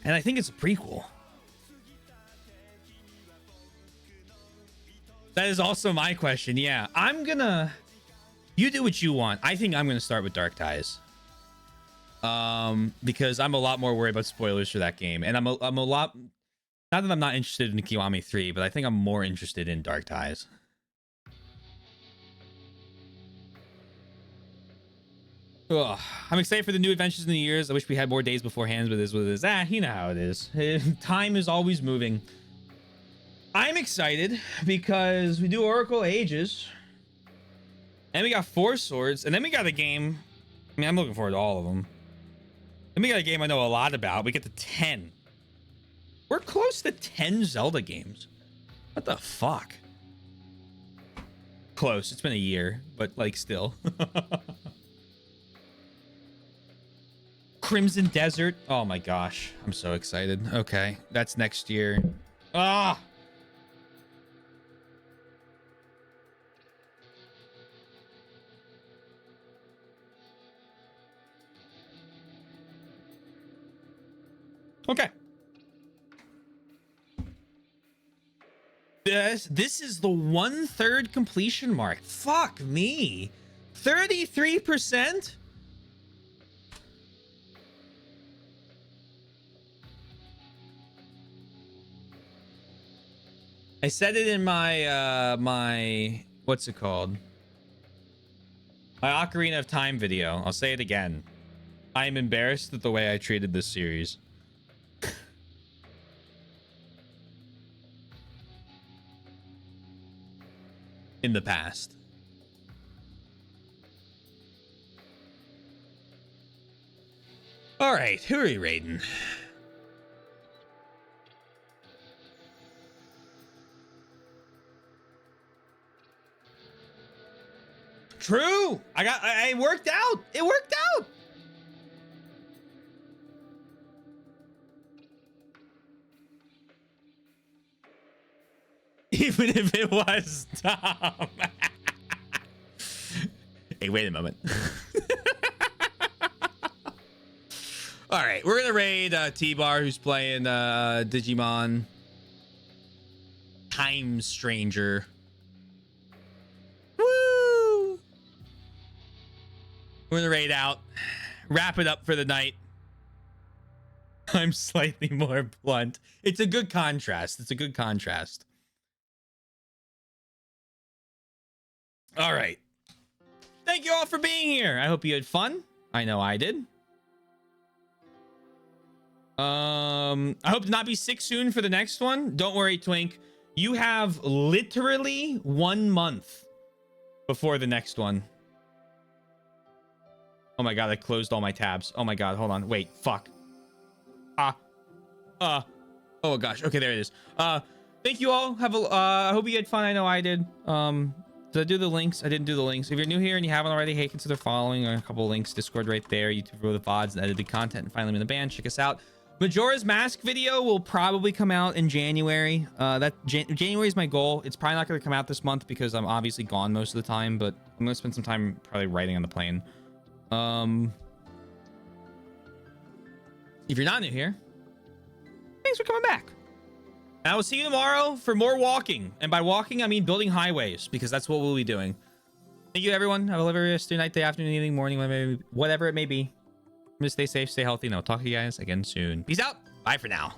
And I think it's a prequel. That is also my question. Yeah, I'm gonna... You do what you want. I think I'm gonna start with Dark Ties. Because I'm a lot more worried about spoilers for that game. And I'm a lot... Not that I'm not interested in Kiwami 3, but I think I'm more interested in Dark Ties. Ugh. I'm excited for the new adventures in the years. I wish we had more days beforehand, but it is what it is. You know how it is. Time is always moving. I'm excited because we do Oracle Ages. And we got 4 swords. And then we got a game. I mean, I'm looking forward to all of them. Then we got a game I know a lot about. We get to 10. We're close to 10 Zelda games. What the fuck? Close. It's been a year, but like still. Crimson Desert. Oh my gosh. I'm so excited. Okay. That's next year. Ah. Okay. This is the 1/3 completion mark. Fuck me. 33%? I said it in my my what's it called? My Ocarina of Time video. I'll say it again. I am embarrassed at the way I treated this series. In the past. All right, who are you raiding? True. I worked out. It worked out. Even if it was Tom. Hey, wait a moment. All right, we're gonna raid T-Bar, who's playing Digimon Time Stranger. Woo! We're gonna raid out, wrap it up for the night. I'm slightly more blunt. It's a good contrast. It's a good contrast. All right. Thank you all for being here. I hope you had fun. I know I did. I hope to not be sick soon for the next one. Don't worry, Twink. You have literally 1 month before the next one. Oh my god, I closed all my tabs. Oh my god, hold on. Wait, fuck. Oh gosh. Okay, there it is. Thank you all. I hope you had fun. I know I did. Did I do the links? I didn't do the links. If you're new here and you haven't already, hey, consider following. A couple links. Discord right there. YouTube for the VODs and edited content. And finally, I'm in the band. Check us out. Majora's Mask video will probably come out in January. January is my goal. It's probably not going to come out this month because I'm obviously gone most of the time, but I'm going to spend some time probably writing on the plane. If you're not new here, thanks for coming back. And I will see you tomorrow for more walking. And by walking, I mean building highways, because that's what we'll be doing. Thank you, everyone. Have a lovely rest of your night, day, afternoon, evening, morning, whatever it may be. I'm gonna stay safe, stay healthy, and I'll talk to you guys again soon. Peace out. Bye for now.